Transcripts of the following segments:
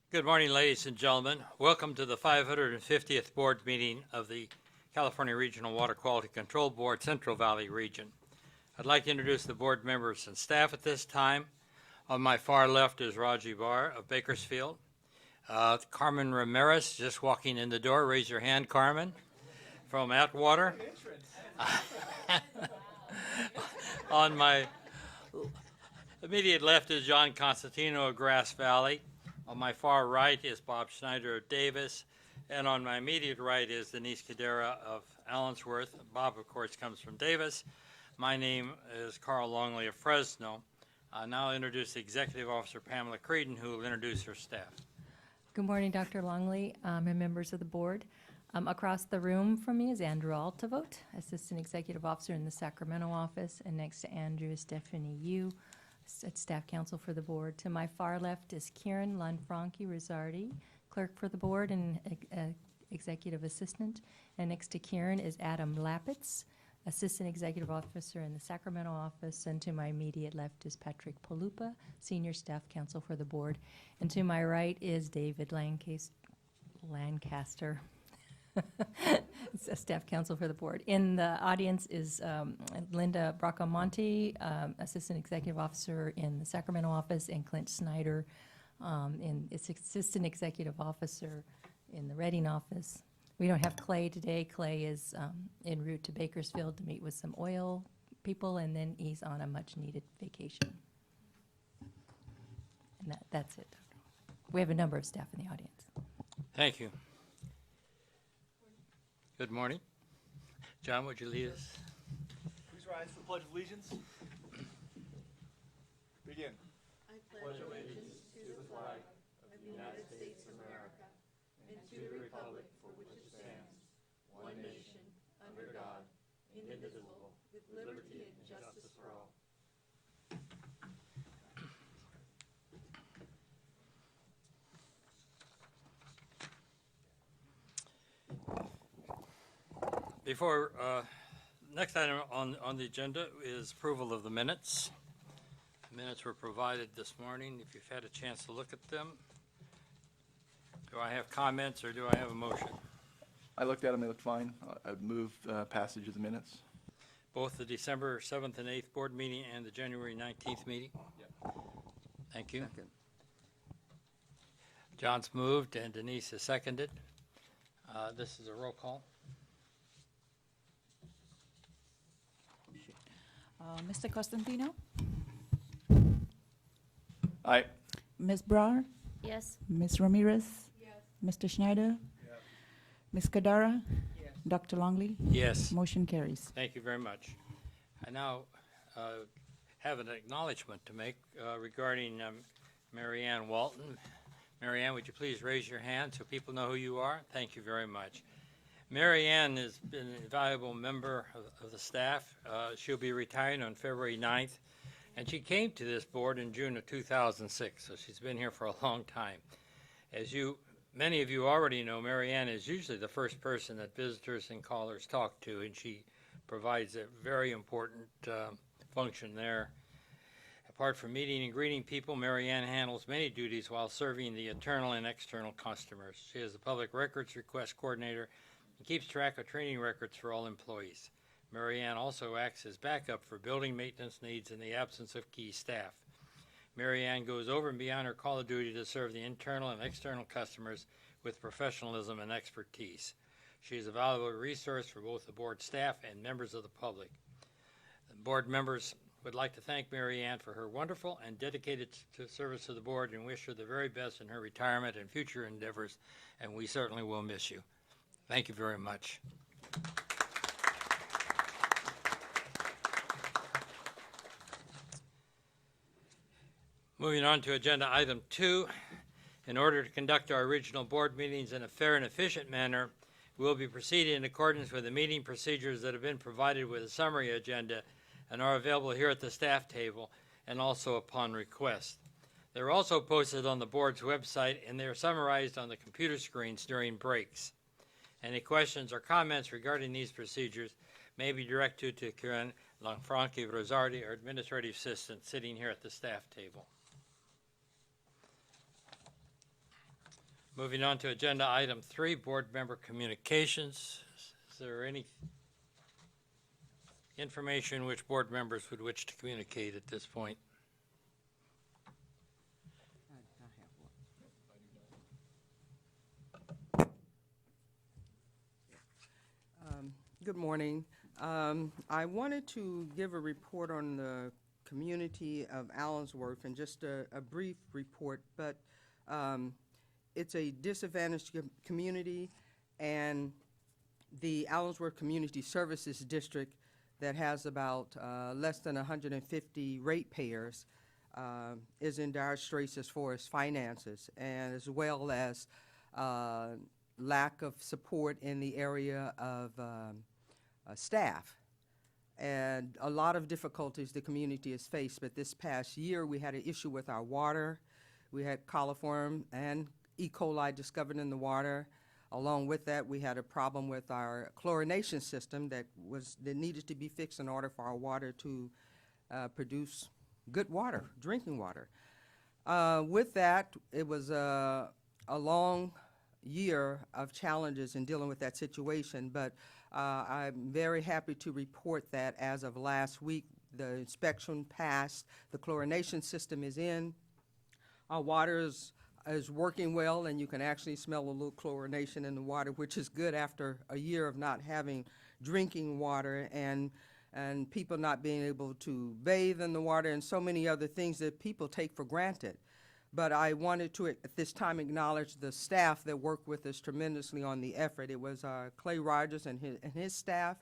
Good morning, ladies and gentlemen. Welcome to the 550th board meeting of the California Regional Water Quality Control Board, Central Valley Region. I'd like to introduce the board members and staff at this time. On my far left is Raji Barr of Bakersfield. Carmen Ramirez, just walking in the door. Raise your hand, Carmen. From Atwater. On my immediate left is John Constantino of Grass Valley. On my far right is Bob Schneider of Davis. And on my immediate right is Denise Cadera of Allensworth. Bob, of course, comes from Davis. My name is Carl Longley of Fresno. Now I'll introduce the Executive Officer, Pamela Creedon, who will introduce her staff. Good morning, Dr. Longley and members of the board. Across the room from me is Andrew Altavote, Assistant Executive Officer in the Sacramento office, and next to Andrew is Stephanie Yu, Staff Counsel for the board. To my far left is Kieran Lanfranchi-Rosardi, Clerk for the board and Executive Assistant. And next to Kieran is Adam Lapitz, Assistant Executive Officer in the Sacramento office. And to my immediate left is Patrick Palupa, Senior Staff Counsel for the board. And to my right is David Lancaster, Staff Counsel for the board. In the audience is Linda Bracamonte, Assistant Executive Officer in the Sacramento office, and Clint Snyder, Assistant Executive Officer in the Redding office. We don't have Clay today. Clay is en route to Bakersfield to meet with some oil people, and then he's on a much-needed vacation. And that's it. We have a number of staff in the audience. Thank you. Good morning. John, would you lead us? Please rise for the Pledge of Allegiance. Begin. I pledge allegiance to the flag of the United States of America and to the republic for which it stands, one nation, under God, indivisible, with liberty and justice for all. Before, next item on the agenda is approval of the minutes. The minutes were provided this morning. If you've had a chance to look at them, do I have comments or do I have a motion? I looked at them, they looked fine. I'd move passage of the minutes. Both the December 7th and 8th board meeting and the January 19th meeting? Yep. Thank you. John's moved and Denise has seconded. This is a roll call. Mr. Costantino? Aye. Ms. Brar? Yes. Ms. Ramirez? Yes. Mr. Schneider? Yes. Ms. Cadara? Yes. Dr. Longley? Yes. Motion carries. Thank you very much. I now have an acknowledgement to make regarding Mary Ann Walton. Mary Ann, would you please raise your hand so people know who you are? Thank you very much. Mary Ann has been a valuable member of the staff. She'll be retiring on February 9th, and she came to this board in June of 2006, so she's been here for a long time. As many of you already know, Mary Ann is usually the first person that visitors and callers talk to, and she provides a very important function there. Apart from meeting and greeting people, Mary Ann handles many duties while serving the internal and external customers. She is the public records request coordinator and keeps track of training records for all employees. Mary Ann also acts as backup for building maintenance needs in the absence of key staff. Mary Ann goes over and beyond her call of duty to serve the internal and external customers with professionalism and expertise. She is a valuable resource for both the board staff and members of the public. The board members would like to thank Mary Ann for her wonderful and dedicated service to the board and wish her the very best in her retirement and future endeavors, and we certainly will miss you. Thank you very much. Moving on to agenda item 2. In order to conduct our regional board meetings in a fair and efficient manner, we will be proceeding in accordance with the meeting procedures that have been provided with a summary agenda and are available here at the staff table and also upon request. They're also posted on the board's website, and they are summarized on the computer screens during breaks. Any questions or comments regarding these procedures may be directed to Kieran Lanfranchi-Rosardi, our administrative assistant, sitting here at the staff table. Moving on to agenda item 3, board member communications. Is there any information which board members would wish to communicate at this point? Good morning. I wanted to give a report on the community of Allensworth, and just a brief report, but it's a disadvantaged community, and the Allensworth Community Services District that has about less than 150 ratepayers is in dire straits as far as finances, and as well as lack of support in the area of staff. And a lot of difficulties the community has faced, but this past year we had an issue with our water. We had coliform and E. coli discovered in the water. Along with that, we had a problem with our chlorination system that needed to be fixed in order for our water to produce good water, drinking water. With that, it was a long year of challenges in dealing with that situation, but I'm very happy to report that as of last week, the inspection passed, the chlorination system is in, our water is working well, and you can actually smell a little chlorination in the water, which is good after a year of not having drinking water and people not being able to bathe in the water and so many other things that people take for granted. But I wanted to, at this time, acknowledge the staff that worked with us tremendously on the effort. It was Clay Rogers and his staff.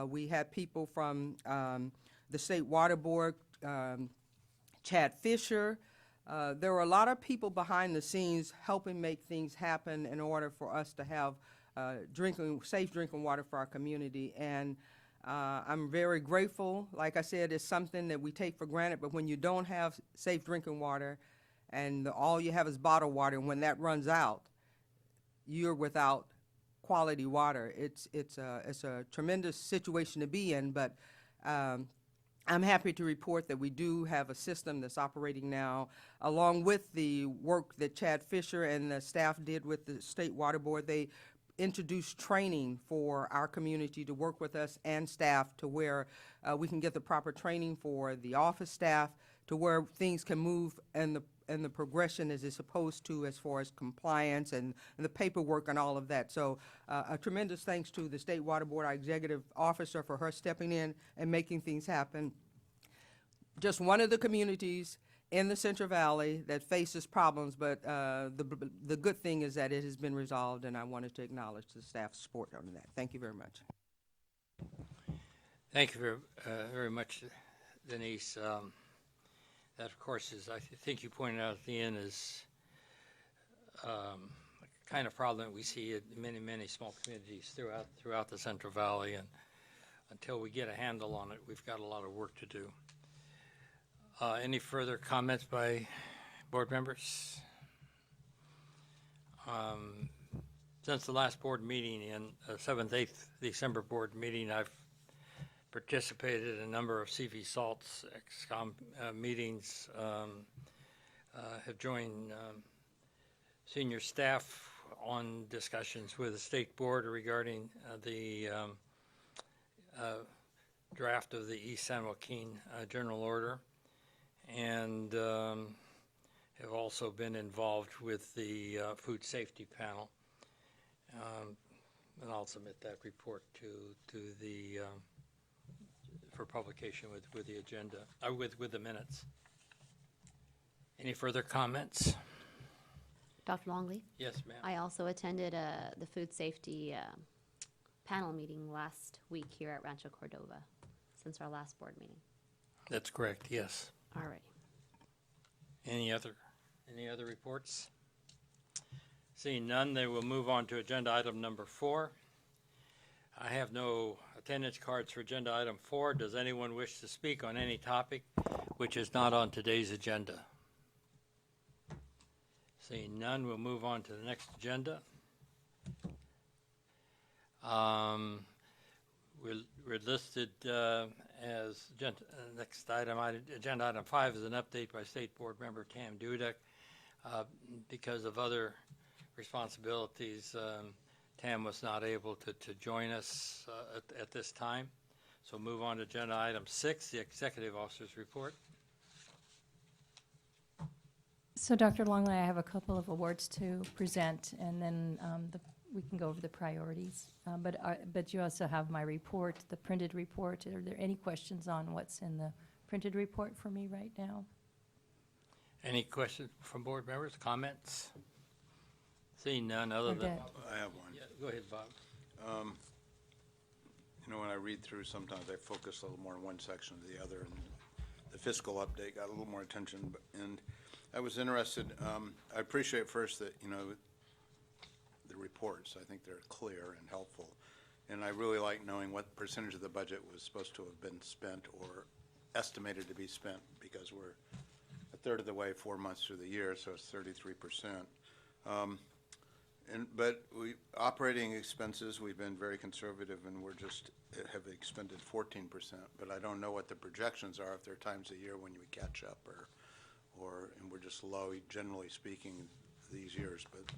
We had people from the State Water Board, Chad Fisher. There were a lot of people behind the scenes helping make things happen in order for us to have safe drinking water for our community. And I'm very grateful. Like I said, it's something that we take for granted, but when you don't have safe drinking water, and all you have is bottled water, and when that runs out, you're without quality water. It's a tremendous situation to be in, but I'm happy to report that we do have a system that's operating now, along with the work that Chad Fisher and the staff did with the State Water Board. They introduced training for our community to work with us and staff to where we can get the proper training for the office staff to where things can move and the progression as it's supposed to as far as compliance and the paperwork and all of that. So a tremendous thanks to the State Water Board, our executive officer, for her stepping in and making things happen. Just one of the communities in the Central Valley that faces problems, but the good thing is that it has been resolved, and I wanted to acknowledge the staff's support on that. Thank you very much. Thank you very much, Denise. That, of course, is, I think you pointed out at the end, is a kind of problem that we see in many, many small communities throughout the Central Valley, and until we get a handle on it, we've got a lot of work to do. Any further comments by board members? Since the last board meeting in 7th, 8th December board meeting, I've participated in a number of CV SALT's XCOM meetings, have joined senior staff on discussions with the state board regarding the draft of the East San Joaquin General Order, and have also been involved with the food safety panel. And I'll submit that report to the for publication with the agenda, with the minutes. Any further comments? Dr. Longley? Yes, ma'am. I also attended the food safety panel meeting last week here at Rancho Cordova, since our last board meeting. That's correct, yes. All right. Any other reports? Seeing none, they will move on to agenda item number 4. I have no attendance cards for agenda item 4. Does anyone wish to speak on any topic which is not on today's agenda? Seeing none, we'll move on to the next agenda. We're listed as next item, agenda item 5 is an update by State Board Member Tam Dudek because of other responsibilities, Tam was not able to join us at this time. So move on to agenda item 6, the executive officer's report. So Dr. Longley, I have a couple of awards to present, and then we can go over the priorities. But you also have my report, the printed report. Are there any questions on what's in the printed report for me right now? Any questions from board members, comments? Seeing none other than, Odette. I have one. yeah, go ahead, Bob. You know, when I read through, sometimes I focus a little more on one section or the other, and the fiscal update got a little more attention. And I was interested, I appreciate first that, you know, the reports, I think they're clear and helpful. And I really like knowing what percentage of the budget was supposed to have been spent or estimated to be spent, because we're a third of the way, 4 months through the year, so it's 33%. But operating expenses, we've been very conservative, and we're just have expended 14%. But I don't know what the projections are, if there are times a year when we catch up, and we're just low, generally speaking, these years. But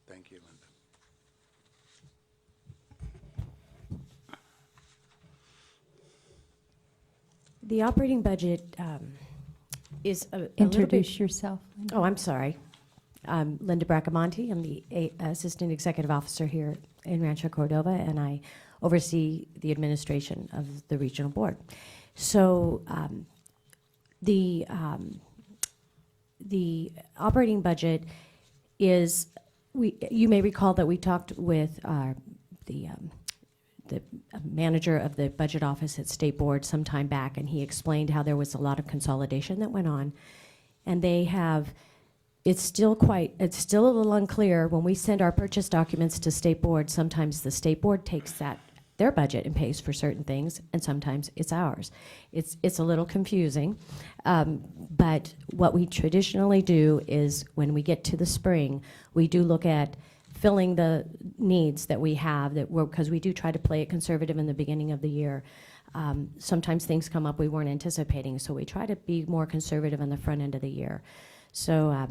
thank you, Linda. The operating budget is a little bit. Introduce yourself. Linda. Oh, I'm sorry. I'm Linda Bracamonte. I'm the Assistant Executive Officer here in Rancho Cordova, and I oversee the administration of the regional board. So the operating budget is, you may recall that we talked with the manager of the budget office at State Board some time back, and he explained how there was a lot of consolidation that went on, and they have. It's still a little unclear. When we send our purchase documents to State Board, sometimes the State Board takes their budget and pays for certain things, and sometimes it's ours. It's a little confusing, but what we traditionally do is when we get to the spring, we do look at filling the needs that we have, because we do try to play it conservative in the beginning of the year. Sometimes things come up we weren't anticipating, so we try to be more conservative in the front end of the year. So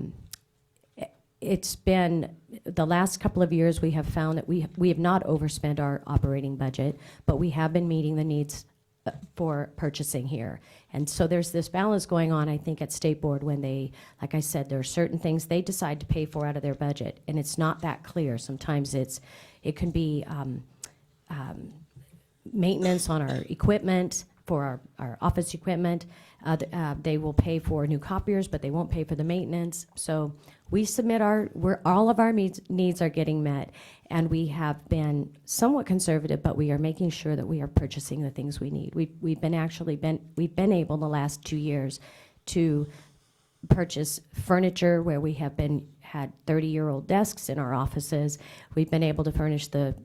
it's been, the last couple of years we have found that we have not overspent our operating budget, but we have been meeting the needs for purchasing here. And so there's this balance going on, I think, at State Board when they, like I said, there are certain things they decide to pay for out of their budget, and it's not that clear. Sometimes it can be maintenance on our equipment, for our office equipment. They will pay for new copiers, but they won't pay for the maintenance. So we submit all of our needs are getting met, and we have been somewhat conservative, but we are making sure that we are purchasing the things we need. We've been able the last 2 years to purchase furniture where we have had 30-year-old desks in our offices. We've been able to furnish the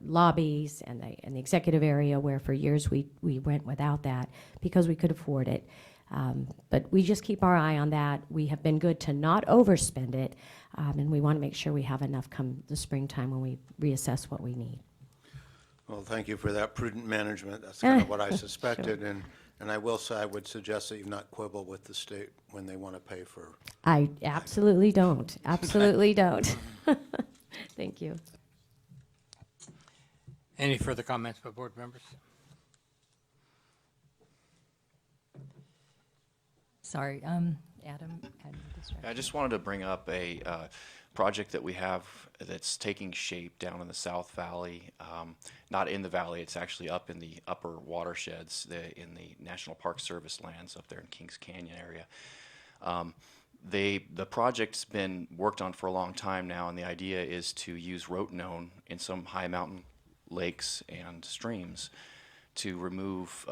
lobbies and the executive area, where for years we went without that because we could afford it. But we just keep our eye on that. We have been good to not overspend it, and we want to make sure we have enough come the springtime when we reassess what we need. Well, thank you for that prudent management. That's kind of what I suspected. Sure. And I will say, I would suggest that you not quibble with the state when they want to pay for. I absolutely don't. Absolutely don't. Thank you. Any further comments by board members? Sorry, Adam had me distracted. I just wanted to bring up a project that we have that's taking shape down in the South Valley. Not in the valley, it's actually up in the upper watersheds in the National Park Service lands up there in Kings Canyon area. The project's been worked on for a long time now, and the idea is to use rotenone in some high mountain lakes and streams to remove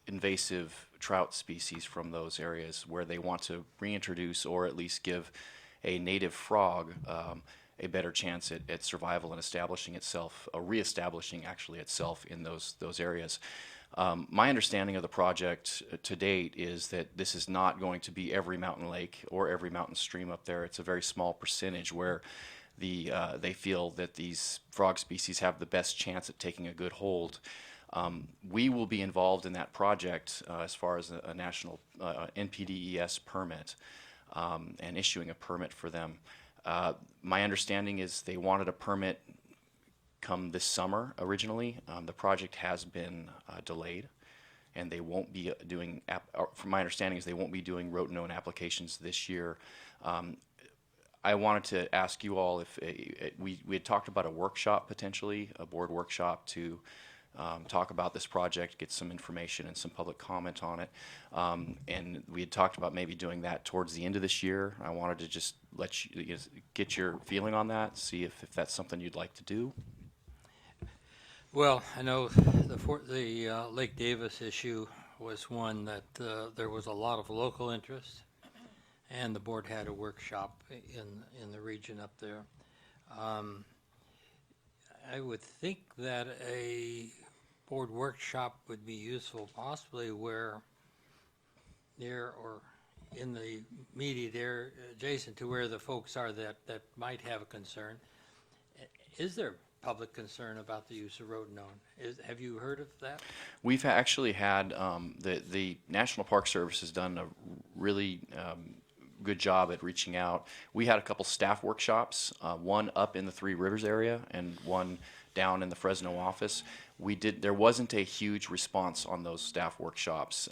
invasive trout species from those areas where they want to reintroduce or at least give a native frog a better chance at survival and reestablishing actually itself in those areas. My understanding of the project to date is that this is not going to be every mountain lake or every mountain stream up there. It's a very small percentage where they feel that these frog species have the best chance at taking a good hold. We will be involved in that project as far as a national NPDES permit and issuing a permit for them. My understanding is they wanted a permit come this summer originally. The project has been delayed, and they won't be doing, from my understanding is they won't be doing road-known applications this year. I wanted to ask you all if, we had talked about a workshop potentially, a board workshop to talk about this project, get some information and some public comment on it. And we had talked about maybe doing that towards the end of this year. I wanted to just let you get your feeling on that, see if that's something you'd like to do. Well, I know the Lake Davis issue was one that there was a lot of local interest, and the board had a workshop in the region up there. I would think that a board workshop would be useful, possibly where there or in the immediate area adjacent to where the folks are that might have a concern. Is there public concern about the use of road known? Have you heard of that? We've actually had, the National Park Service has done a really good job at reaching out. We had a couple staff workshops, one up in the Three Rivers area and one down in the Fresno office. There wasn't a huge response on those staff workshops.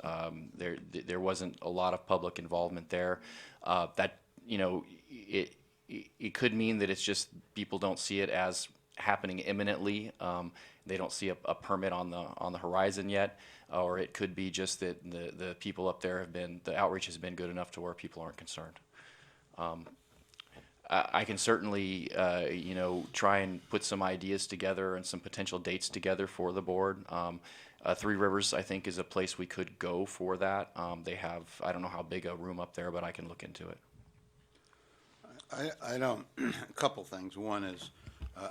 There wasn't a lot of public involvement there. That, you know, it could mean that it's just people don't see it as happening imminently. They don't see a permit on the horizon yet, or it could be just that the people up there the outreach has been good enough to where people aren't concerned. I can certainly, you know, try and put some ideas together and some potential dates together for the board. Three Rivers, I think, is a place we could go for that. They have, I don't know how big a room up there, but I can look into it. I don't, a couple things. One is,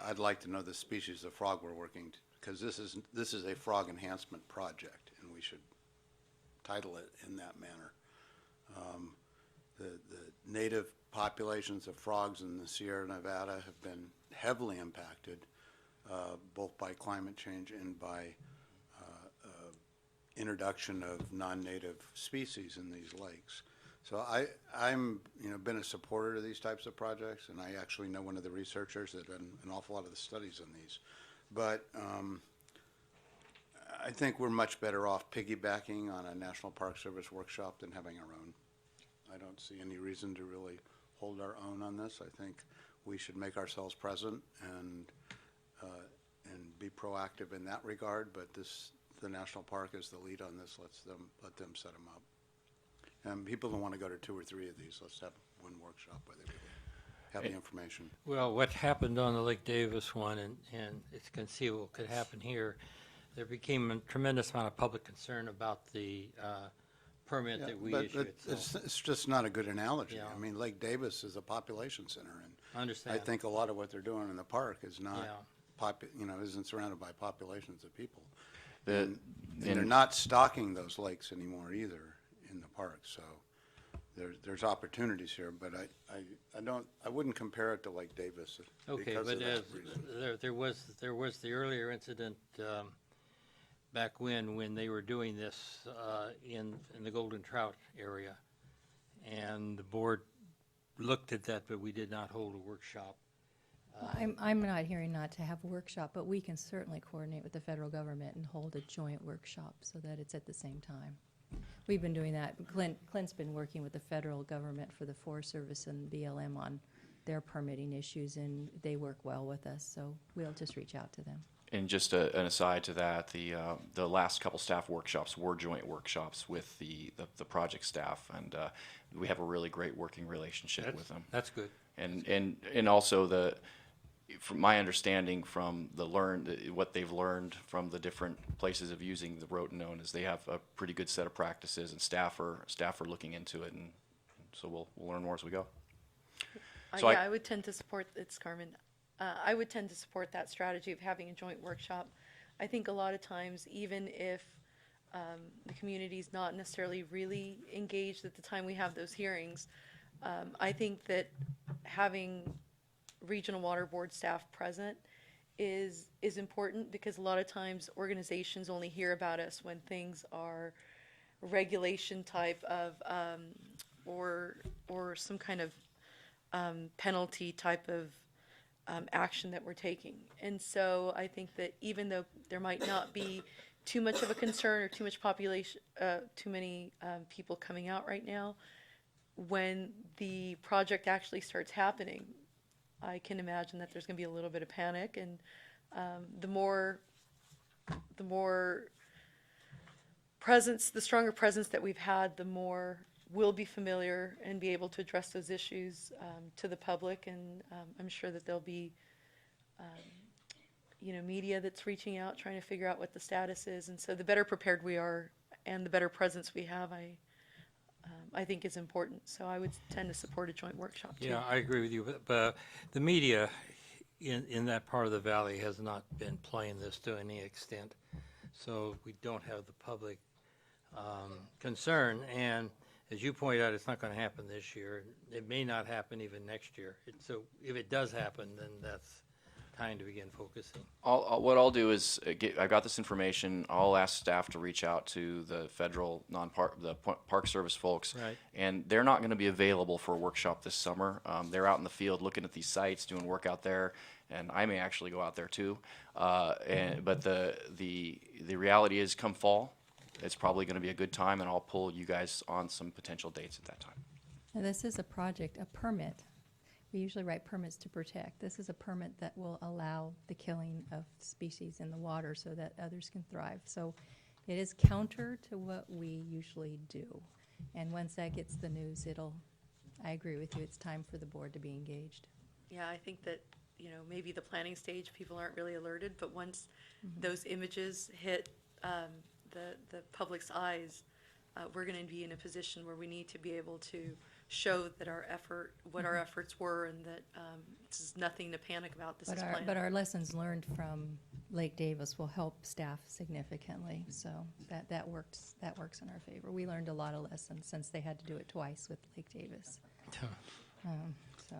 I'd like to know the species of frog we're working, because this is a frog enhancement project, and we should title it in that manner. The native populations of frogs in the Sierra Nevada have been heavily impacted, both by climate change and by introduction of non-native species in these lakes. So I'm, you know, been a supporter of these types of projects, and I actually know one of the researchers that done an awful lot of the studies on these. But I think we're much better off piggybacking on a National Park Service workshop than having our own. I don't see any reason to really hold our own on this. I think we should make ourselves present and be proactive in that regard. But the national park is the lead on this. Let them set them up. And people don't want to go to 2 or 3 of these. Let's have one workshop where they really have the information. Well, what happened on the Lake Davis one, and it's conceivable could happen here, there became a tremendous amount of public concern about the permit that we issued. It's just not a good analogy. Yeah. I mean, Lake Davis is a population center, and I understand. I think a lot of what they're doing in the park is not, Yeah. isn't surrounded by populations of people. The- And they're not stocking those lakes anymore either in the park, so there's opportunities here, but I wouldn't compare it to Lake Davis Okay, because but of that reason. there was the earlier incident back when they were doing this in the Golden Trout area, and the board looked at that, but we did not hold a workshop. I'm not hearing not to have a workshop, but we can certainly coordinate with the federal government and hold a joint workshop so that it's at the same time. We've been doing that. Clint's been working with the federal government for the Forest Service and BLM on their permitting issues, and they work well with us, so we'll just reach out to them. And just an aside to that, the last couple staff workshops were joint workshops with the project staff, and we have a really great working relationship with them. That's good. And also from my understanding from what they've learned from the different places of using the rotenone is they have a pretty good set of practices, and staff are looking into it, and so we'll learn more as we go. So I would tend to support, it's Carmen, I would tend to support that strategy of having a joint workshop. I think a lot of times, even if the community's not necessarily really engaged at the time we have those hearings, I think that having regional water board staff present is important, because a lot of times organizations only hear about us when things are regulation type of or some kind of penalty type of action that we're taking. And so I think that even though there might not be too much of a concern or too much population, too many people coming out right now, when the project actually starts happening, I can imagine that there's going to be a little bit of panic, and the more presence, the stronger presence that we've had, the more we'll be familiar and be able to address those issues to the public. And I'm sure that there'll be, media that's reaching out, trying to figure out what the status is. And so the better prepared we are and the better presence we have, I think is important. So I would tend to support a joint workshop too. Yeah, I agree with you, but the media in that part of the valley has not been playing this to any extent. So we don't have the public concern, and as you point out, it's not going to happen this year. It may not happen even next year. So if it does happen, then that's time to begin focusing. What I'll do is, I got this information, I'll ask staff to reach out to the federal Park Service folks. Right. And they're not gonna be available for a workshop this summer. They're out in the field looking at these sites, doing work out there, and I may actually go out there too. But the reality is, come fall, it's probably gonna be a good time, and I'll pull you guys on some potential dates at that time. Now, this is a project, a permit. We usually write permits to protect. This is a permit that will allow the killing of species in the water so that others can thrive. So it is counter to what we usually do. And once that gets the news, I agree with you, it's time for the board to be engaged. Yeah, I think that, maybe the planning stage, people aren't really alerted, but once those images hit the public's eyes, we're going to be in a position where we need to be able to show that what our efforts were, and that this is nothing to panic about. This is planned. But our lessons learned from Lake Davis will help staff significantly, so that works in our favor. We learned a lot of lessons since they had to do it twice with Lake Davis. So.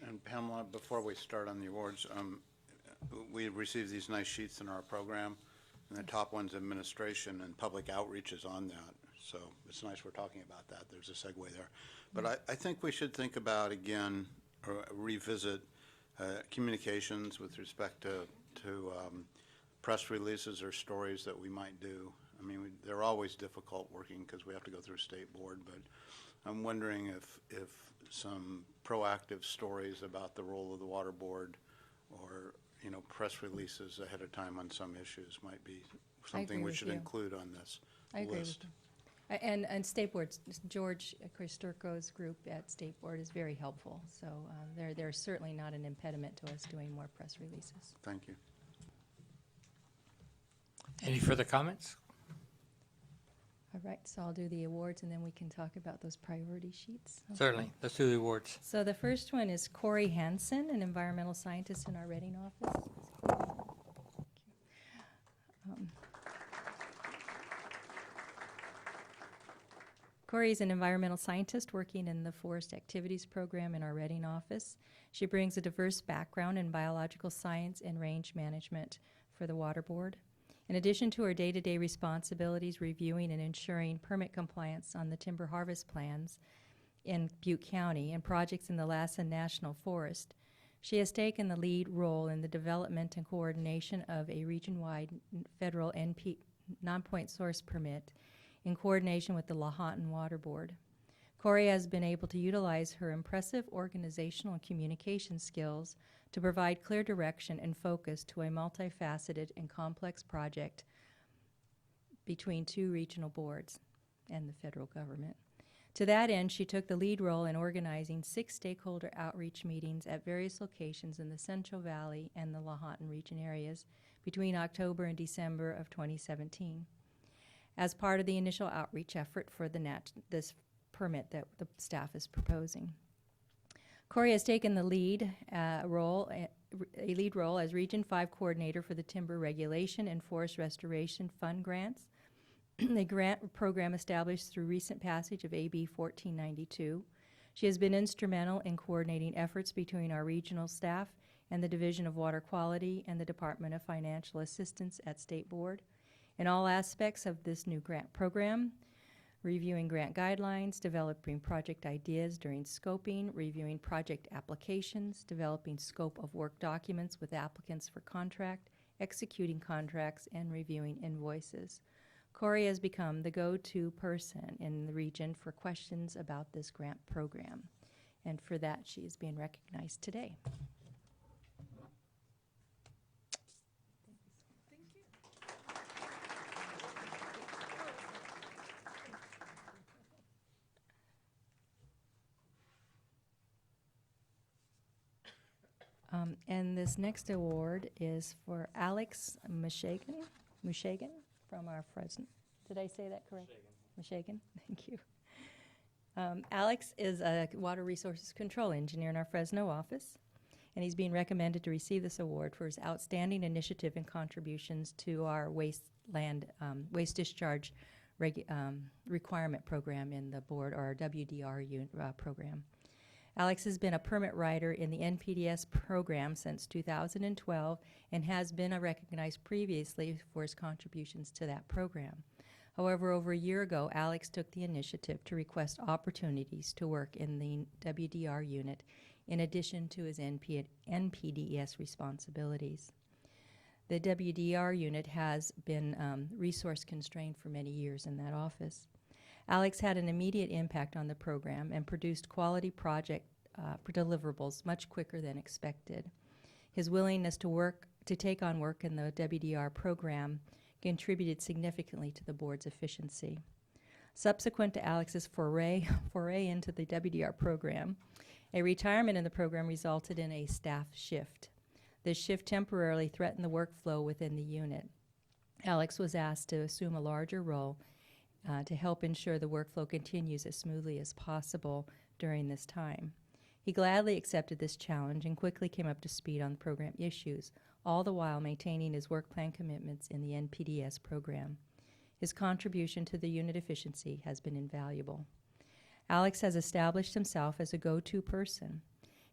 And Pamela, before we start on the awards, we received these nice sheets in our program, and the top one's administration, and public outreach is on that. So it's nice we're talking about that. There's a segue there. But I think we should think about, again, or revisit communications with respect to press releases or stories that we might do. I mean, they're always difficult working because we have to go through state board, but I'm wondering if some proactive stories about the role of the water board, or press releases ahead of time on some issues, might be something we should include on this I agree with list. you. And State Board, George Christurko's group at State Board is very helpful. So they're certainly not an impediment to us doing more press releases. Thank you. Any further comments? All right, so I'll do the awards, and then we can talk about those priority sheets. Okay. Certainly. Let's do the awards. So the first one is Corey Hansen, an environmental scientist in our Reading office. Corey is an environmental scientist working in the Forest Activities Program in our Reading office. She brings a diverse background in biological science and range management for the Water Board. In addition to her day-to-day responsibilities reviewing and ensuring permit compliance on the timber harvest plans in Butte County and projects in the Lassen National Forest, she has taken the lead role in the development and coordination of a region-wide federal non-point source permit in coordination with the Lahontan Water Board. Corey has been able to utilize her impressive organizational and communication skills to provide clear direction and focus to a multifaceted and complex project between two regional boards and the federal government. To that end, she took the lead role in organizing 6 stakeholder outreach meetings at various locations in the Central Valley and the Lahontan region areas between October and December of 2017. As part of the initial outreach effort for this permit that the staff is proposing. Corey has taken the lead role as Region 5 coordinator for the Timber Regulation and Forest Restoration Fund grants, a grant program established through recent passage of AB 1492. She has been instrumental in coordinating efforts between our regional staff and the Division of Water Quality and the Department of Financial Assistance at State Board. In all aspects of this new grant program, reviewing grant guidelines, developing project ideas during scoping, reviewing project applications, developing scope of work documents with applicants for contract, executing contracts, and reviewing invoices. Corey has become the go-to person in the region for questions about this grant program, and for that, she is being recognized today. And this next award is for Alex Mushagan from our Fresno. Did I say that correct? Mushagan, thank you. Alex is a water resources control engineer in our Fresno office, and he's being recommended to receive this award for his outstanding initiative and contributions to our waste discharge requirement program in the board, or our WDR program. Alex has been a permit writer in the NPDS program since 2012 and has been recognized previously for his contributions to that program. However, over a year ago, Alex took the initiative to request opportunities to work in the WDR unit in addition to his NPDES responsibilities. The WDR unit has been resource constrained for many years in that office. Alex had an immediate impact on the program and produced quality project deliverables much quicker than expected. His willingness to take on work in the WDR program contributed significantly to the board's efficiency. Subsequent to Alex's foray into the WDR program, a retirement in the program resulted in a staff shift. This shift temporarily threatened the workflow within the unit. Alex was asked to assume a larger role to help ensure the workflow continues as smoothly as possible during this time. He gladly accepted this challenge and quickly came up to speed on program issues, all the while maintaining his work plan commitments in the NPDS program. His contribution to the unit efficiency has been invaluable. Alex has established himself as a go-to person.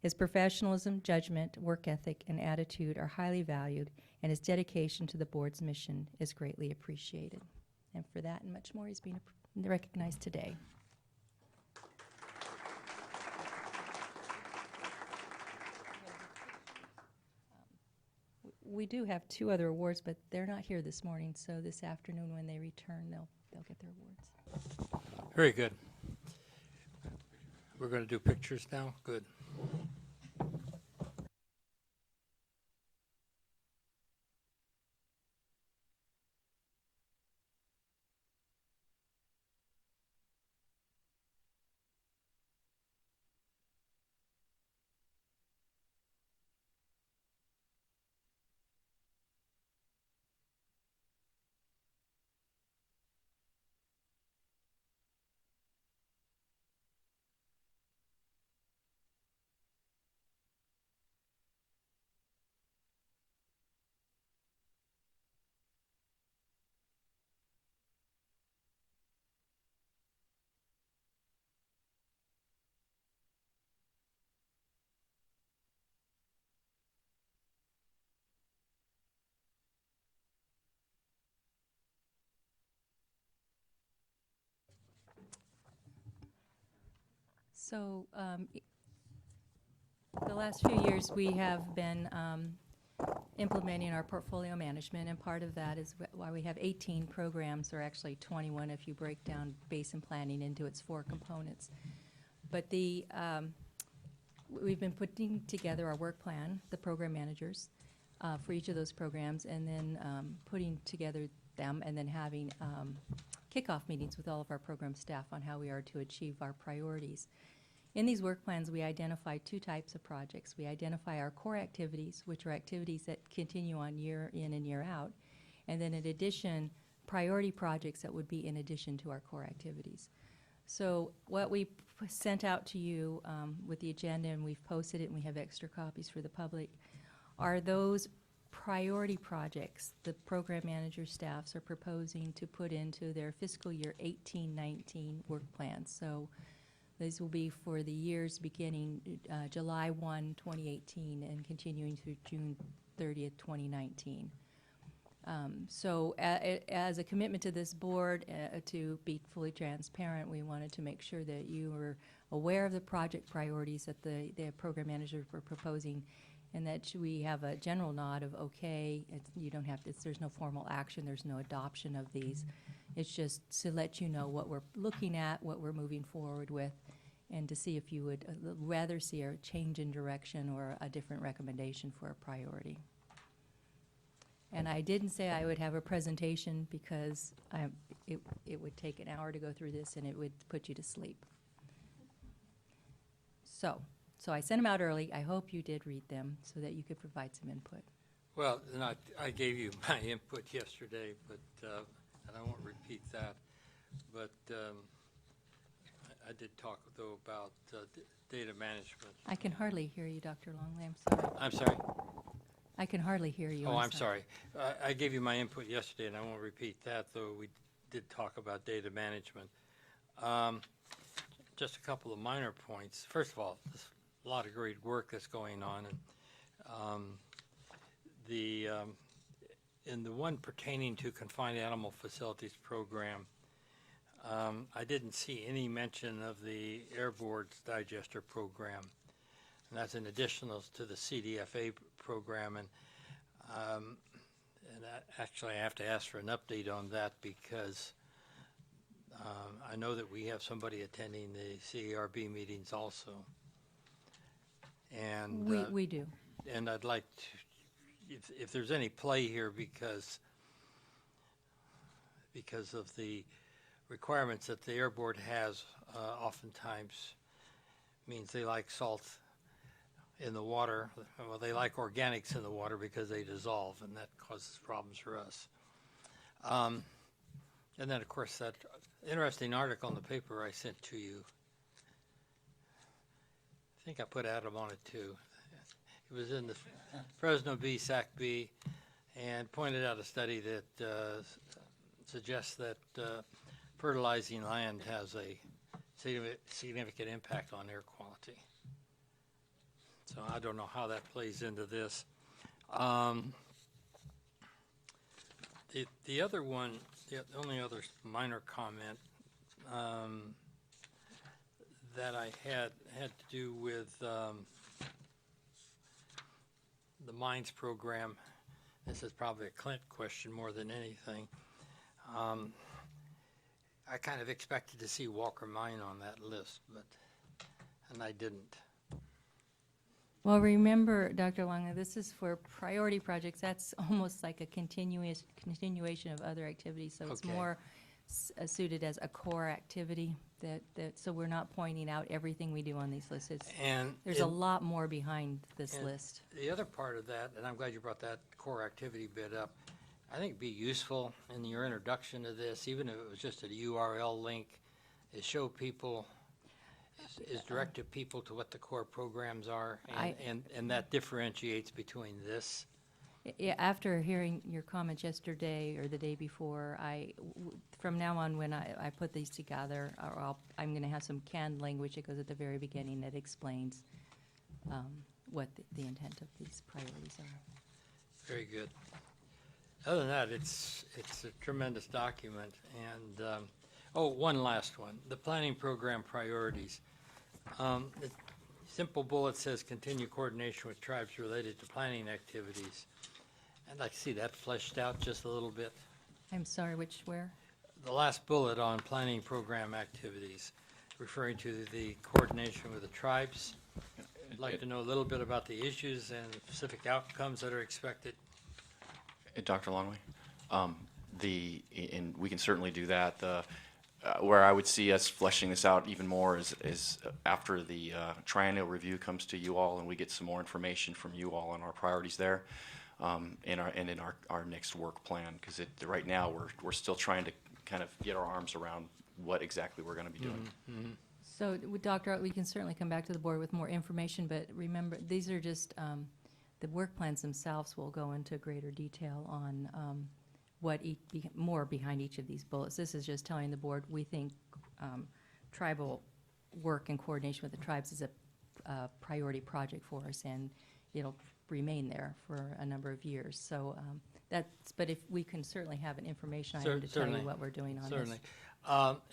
His professionalism, judgment, work ethic, and attitude are highly valued, and his dedication to the board's mission is greatly appreciated. And for that and much more, he's being recognized today. We do have two other awards, but they're not here this morning, so this afternoon when they return, they'll get their awards. Very good. We're going to do pictures now? Good. So the last few years, we have been implementing our portfolio management, and part of that is why we have 18 programs, or actually 21 if you break down basin planning into its 4 components. But we've been putting together our work plan, the program managers, for each of those programs, and then putting together them and then having kickoff meetings with all of our program staff on how we are to achieve our priorities. In these work plans, we identify 2 types of projects. We identify our core activities, which are activities that continue on year in and year out, and then in addition, priority projects that would be in addition to our core activities. So what we sent out to you with the agenda, and we've posted it and we have extra copies for the public, are those priority projects the program manager staffs are proposing to put into their fiscal year 18-19 work plans. So these will be for the years beginning July 1, 2018 and continuing through June 30th, 2019. So as a commitment to this board, to be fully transparent, we wanted to make sure that you were aware of the project priorities that the program managers were proposing, and that we have a general nod of okay. You don't have to, there's no formal action, there's no adoption of these. It's just to let you know what we're looking at, what we're moving forward with, and to see if you would rather see a change in direction or a different recommendation for a priority. And I didn't say I would have a presentation because it would take an hour to go through this and it would put you to sleep. So I sent them out early. I hope you did read them so that you could provide some input. Well, and I gave you my input yesterday, but, and I won't repeat that. But I did talk, though, about data management. I can hardly hear you, Dr. Longley. I'm sorry. I'm sorry? I can hardly hear you. Oh, I'm sorry. I gave you my input yesterday, and I won't repeat that, though we did talk about data management. Just a couple of minor points. First of all, there's a lot of great work that's going on. And in the one pertaining to confined animal facilities program, I didn't see any mention of the Air Board's digester program. And that's an additional to the CDFA program. And actually, I have to ask for an update on that because I know that we have somebody attending the CARB meetings also. And We do. and I'd like to, if there's any play here, because of the requirements that the Air Board has, oftentimes means they like salt in the water. Well, they like organics in the water because they dissolve, and that causes problems for us. And then, of course, that interesting article in the paper I sent to you. I think I put Adam on it, too. It was in the Fresno Bee, Sac Bee, and pointed out a study that suggests that fertilizing land has a significant impact on air quality. So I don't know how that plays into this. The other one, the only other minor comment that I had to do with the mines program. This is probably a Clint question more than anything. I kind of expected to see Walker Mine on that list, and I didn't. Well, remember, Dr. Longley, this is for priority projects. That's almost like a continuation of other activities. So it's Okay. more suited as a core activity. So we're not pointing out everything we do on these lists. There's a lot more behind this and list. The other part of that, and I'm glad you brought that core activity bit up, I think it'd be useful in your introduction to this, even if it was just a URL link, is show people, is direct to people to what the core programs are, and that differentiates between this. Yeah, after hearing your comments yesterday or the day before, from now on, when I put these together, I'm going to have some canned language that goes at the very beginning that explains what the intent of these priorities are. Very good. Other than that, it's a tremendous document. And, one last one, the planning program priorities. The simple bullet says continue coordination with tribes related to planning activities. I'd like to see that fleshed out just a little bit. I'm sorry, where? The last bullet on planning program activities, referring to the coordination with the tribes. I'd like to know a little bit about the issues and specific outcomes that are expected. Dr. Longley, and we can certainly do that. Where I would see us fleshing this out even more is after the triennial review comes to you all and we get some more information from you all on our priorities there, and in our next work plan, because right now we're still trying to kind of get our arms around what exactly we're going to be doing. Mm-hmm. So, Dr., we can certainly come back to the board with more information, but remember, these are just, the work plans themselves will go into greater detail on what more behind each of these bullets. This is just telling the board we think tribal work in coordination with the tribes is a priority project for us, and it'll remain there for a number of years. So but if we can certainly have an information item to tell you Certainly. what we're doing on this. Certainly.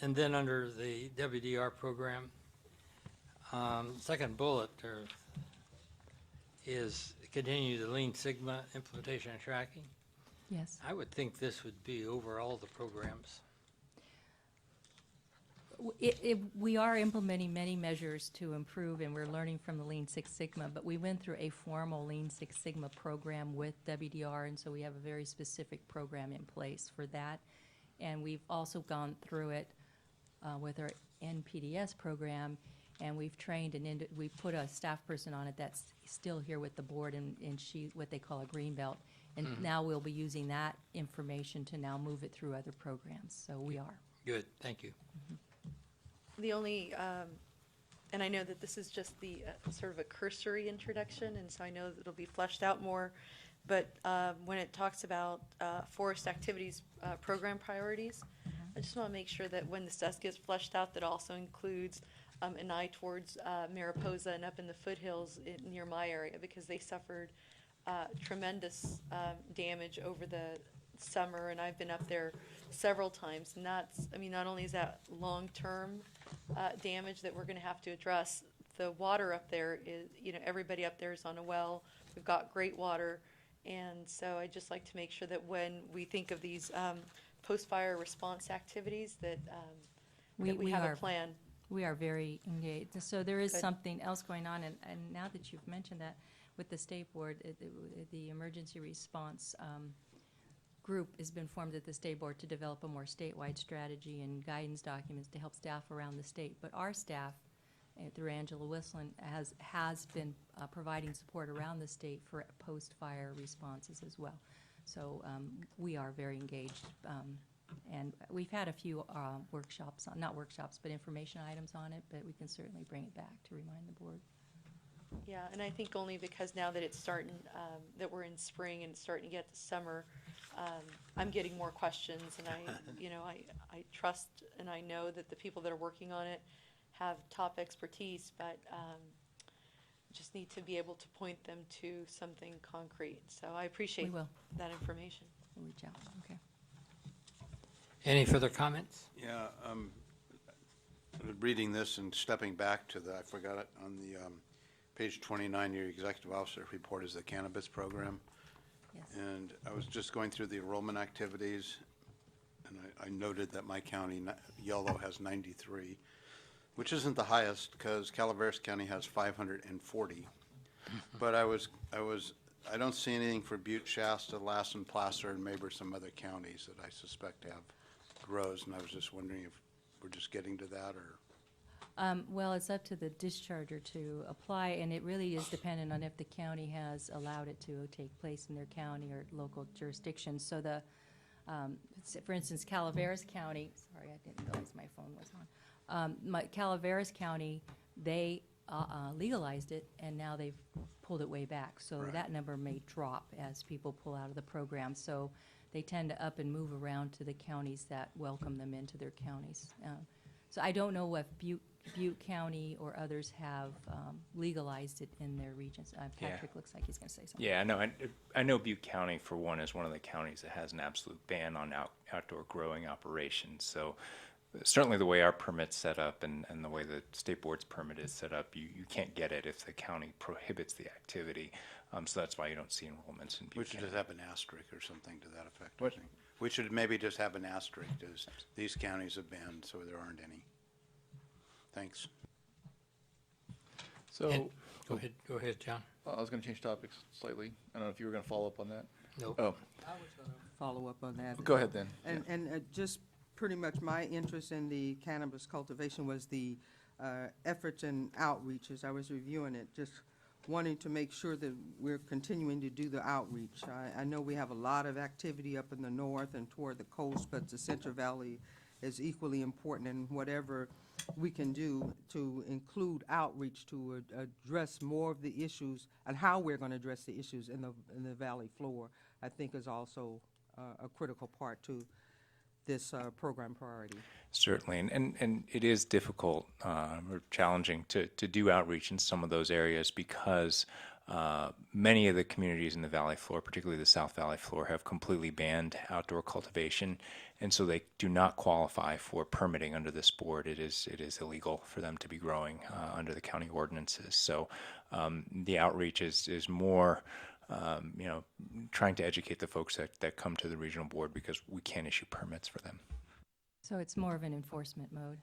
And then under the WDR program, second bullet there is continue the Lean Sigma implementation and tracking. Yes. I would think this would be over all the programs. We are implementing many measures to improve, and we're learning from the Lean Six Sigma, but we went through a formal Lean Six Sigma program with WDR, and so we have a very specific program in place for that. And we've also gone through it with our NPDS program, and we've trained and we put a staff person on it that's still here with the board, and she, what they call a green belt. And now we'll be using that information to now move it through other programs, so we are. Good, thank you. The only, and I know that this is just the sort of a cursory introduction, and so I know that it'll be fleshed out more, but when it talks about forest activities program priorities, I just want to make sure that when this does get fleshed out, that also includes an eye towards Mariposa and up in the foothills near my area, because they suffered tremendous damage over the summer, and I've been up there several times, and that's, I mean, not only is that long-term damage that we're going to have to address, the water up there is, you know, everybody up there is on a well, we've got great water, and so I'd just like to make sure that when we think of these post-fire response activities, that we have a plan. We are very engaged. So there is Good. something else going on, and now that you've mentioned that, with the state board, the emergency response group has been formed at the state board to develop a more statewide strategy and guidance documents to help staff around the state. But our staff, through Angela Wislin, has been providing support around the state for post-fire responses as well. So we are very engaged. And we've had a few workshops, not workshops, but information items on it, but we can certainly bring it back to remind the board. Yeah, and I think only because now that it's starting, that we're in spring and it's starting to get to summer, I'm getting more questions, and I trust and I know that the people that are working on it have top expertise, but just need to be able to point them to something concrete. So I appreciate We will. that information. We'll reach out, okay. Any further comments? Yeah, reading this and stepping back to I forgot it, on the page 29, your executive officer report is the cannabis program. Yes. And I was just going through the enrollment activities, and I noted that my county, Yellow, has 93, which isn't the highest because Calaveras County has 540. But I don't see anything for Butte, Shasta, Lassen, Placer, and maybe some other counties that I suspect have grows, and I was just wondering if we're just getting to that, or? Well, it's up to the discharger to apply, and it really is dependent on if the county has allowed it to take place in their county or local jurisdiction. So for instance, Calaveras County, sorry, I didn't realize my phone was on. Calaveras County, they legalized it, and now they've pulled it way back. So Right. that number may drop as people pull out of the program. So they tend to up and move around to the counties that welcome them into their counties. So I don't know if Butte County or others have legalized it in their regions. Patrick looks like he's going to say something. Yeah, no, I know Butte County, for one, is one of the counties that has an absolute ban on outdoor growing operations. So certainly the way our permit's set up and the way the state board's permit is set up, you can't get it if the county prohibits the activity. So that's why you don't see enrollments in We Butte should County. just have an asterisk or something to that effect. I What? think. We should maybe just have an asterisk, as these counties have banned, so there aren't any. Thanks. So, And- Go ahead, John. I was going to change topics slightly. I don't know if you were going to follow up on that. Nope. Oh, Follow up on that. go ahead then. And just pretty much my interest in the cannabis cultivation was the efforts and outreaches. I was reviewing it, just wanting to make sure that we're continuing to do the outreach. I know we have a lot of activity up in the north and toward the coast, but the Central Valley is equally important, and whatever we can do to include outreach to address more of the issues and how we're going to address the issues in the valley floor, I think is also a critical part to this program priority. Certainly, and it is difficult or challenging to do outreach in some of those areas because Many of the communities in the valley floor, particularly the South Valley floor, have completely banned outdoor cultivation, and so they do not qualify for permitting under this board. It is illegal for them to be growing under the county ordinances. So the outreach is more, trying to educate the folks that come to the regional board because we can't issue permits for them. So it's more of an enforcement mode.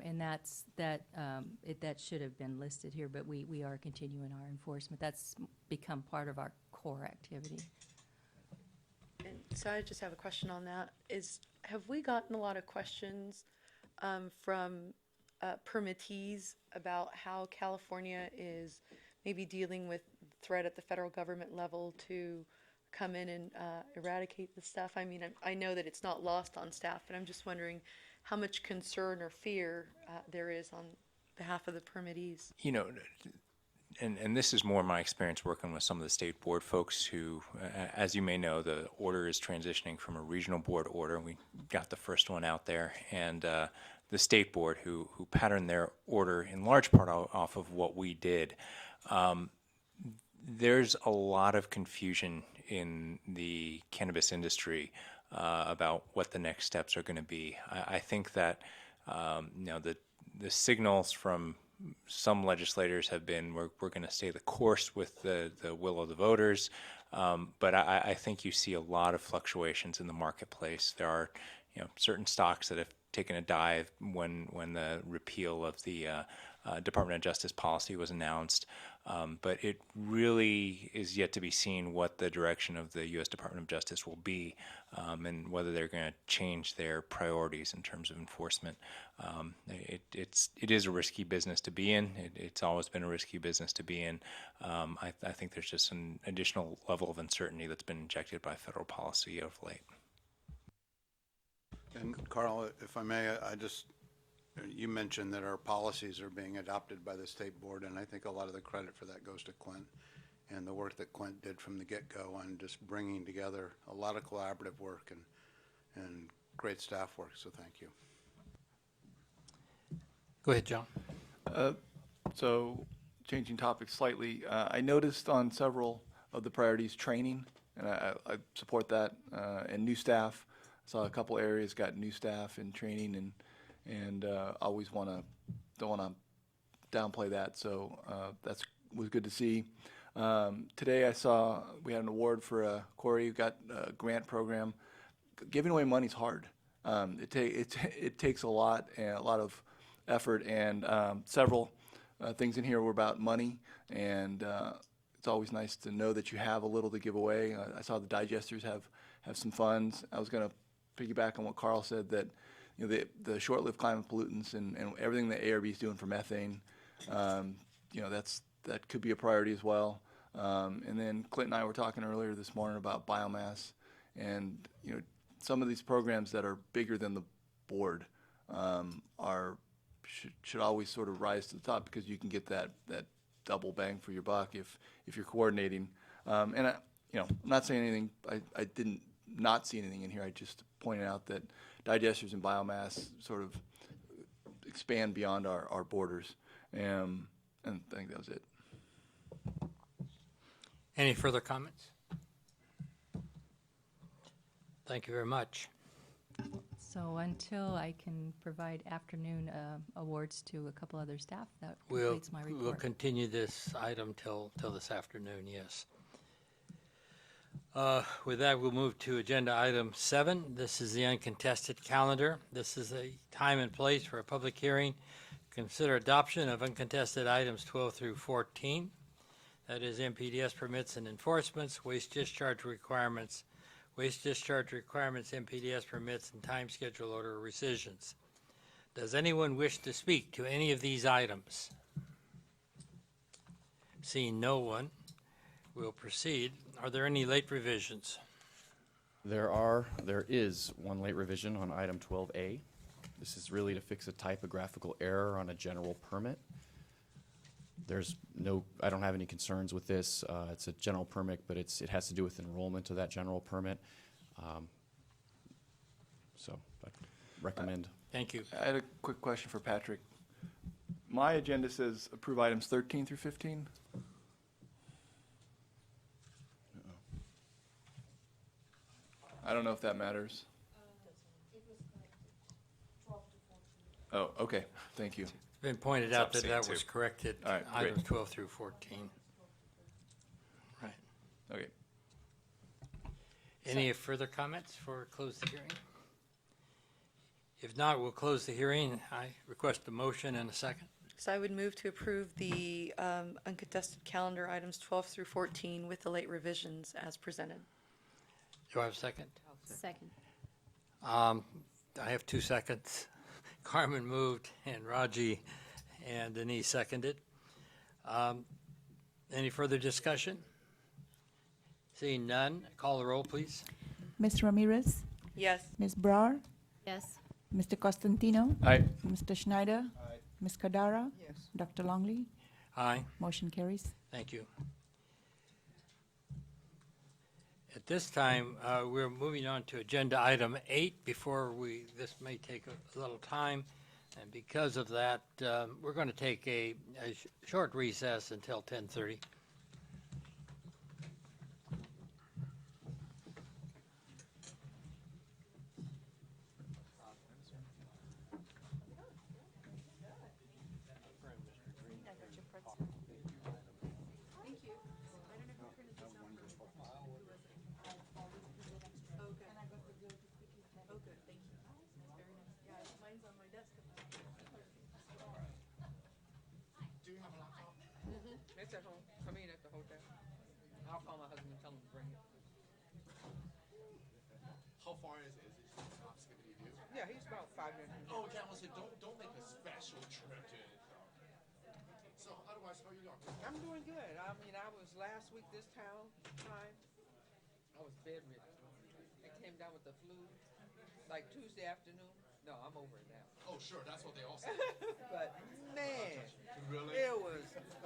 And that should have been listed here, but we are continuing our enforcement. That's become part of our core activity. And so I just have a question on that. Have we gotten a lot of questions from permittees about how California is maybe dealing with threat at the federal government level to come in and eradicate the stuff? I mean, I know that it's not lost on staff, but I'm just wondering how much concern or fear there is on behalf of the permittees. And this is more my experience working with some of the state board folks who, as you may know, the order is transitioning from a regional board order. We got the first one out there, and the state board, who patterned their order in large part off of what we did. There's a lot of confusion in the cannabis industry about what the next steps are going to be. I think that the signals from some legislators have been we're going to stay the course with the will of the voters, but I think you see a lot of fluctuations in the marketplace. There are certain stocks that have taken a dive when the repeal of the Department of Justice policy was announced. But it really is yet to be seen what the direction of the U.S. Department of Justice will be, and whether they're going to change their priorities in terms of enforcement. It is a risky business to be in. It's always been a risky business to be in. I think there's just an additional level of uncertainty that's been injected by federal policy of late. And Carl, if I may, you mentioned that our policies are being adopted by the state board, and I think a lot of the credit for that goes to Clint and the work that Clint did from the get-go on just bringing together a lot of collaborative work and great staff work, so thank you. Go ahead, John. So, changing topics slightly, I noticed on several of the priorities training, and I support that, and new staff. Saw a couple areas got new staff in training, and always don't want to downplay that. So that's was good to see. Today I saw we had an award for Corey who got a grant program. Giving away money is hard. It takes a lot of effort, and several things in here were about money, and it's always nice to know that you have a little to give away. I saw the digesters have some funds. I was going to piggyback on what Carl said, that the short-lived climate pollutants and everything that ARB is doing for methane, that could be a priority as well. And then Clint and I were talking earlier this morning about biomass, and some of these programs that are bigger than the board should always sort of rise to the top, because you can get that double bang for your buck if you're coordinating. And I'm not saying anything. I didn't not see anything in here. I just pointed out that digesters and biomass sort of expand beyond our borders, and I think that was it. Any further comments? Thank you very much. So until I can provide afternoon awards to a couple other staff, that We'll completes my report. continue this item till this afternoon, yes. With that, we'll move to agenda item 7. This is the uncontested calendar. This is a time and place for a public hearing. Consider adoption of uncontested items 12 through 14. That is MPDS permits and enforcements, waste discharge requirements, MPDS permits, and time schedule order rescissions. Does anyone wish to speak to any of these items? Seeing no one, we'll proceed. Are there any late revisions? There is one late revision on item 12A. This is really to fix a typographical error on a general permit. I don't have any concerns with this. It's a general permit, but it has to do with enrollment of that general permit. So I recommend. Thank you. I had a quick question for Patrick. My agenda says approve items 13 through 15. I don't know if that matters. Oh, okay, thank you. It's been pointed It's out that upstate that too. was corrected, All right, items great. 12 through 14. Right. Okay. Any further comments for close the hearing? If not, we'll close the hearing. I request a motion and a second. So I would move to approve the uncontested calendar items 12 through 14 with the late revisions as presented. Do I have a second? Second. I have 2 seconds. Carmen moved and Raji and Denise seconded. Any further discussion? Seeing none, call the roll, please. Ms. Ramirez, Yes. Ms. Brar, Yes. Mr. Costantino, Aye. Mr. Schneider, Ms. Cardara, Yes. Dr. Longley. Aye. Motion carries. Thank you. At this time, we're moving on to agenda item 8. This may take a little time, and because of that, we're going to take a short recess until 10:30. It's at home, at the hotel. I'll call my husband and tell him to bring it. How far is it? Is it just not skipping you? Yeah, he's about 5 minutes. Oh, okay, I was like, don't make a special trip to it. So, otherwise, how are you doing? I'm doing good. I mean, I was last week this time, I was bedridden. I came down with the flu, like Tuesday afternoon. No, I'm over it now. Oh, sure, that's what they all say. But man, Really? it was,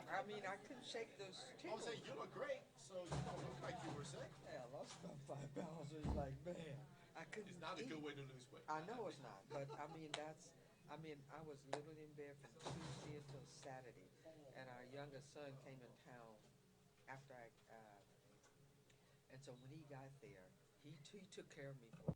I mean, I couldn't shake those I was tingles. saying, you look great, so you don't look like you were sick. Yeah, I lost about 5 pounds. It was like, man, I couldn't It's not a eat. good way to lose weight. I know it's not, but I mean, I was literally in bed from Tuesday until Saturday. And our youngest son came in town after and so when he got there, he took care of me for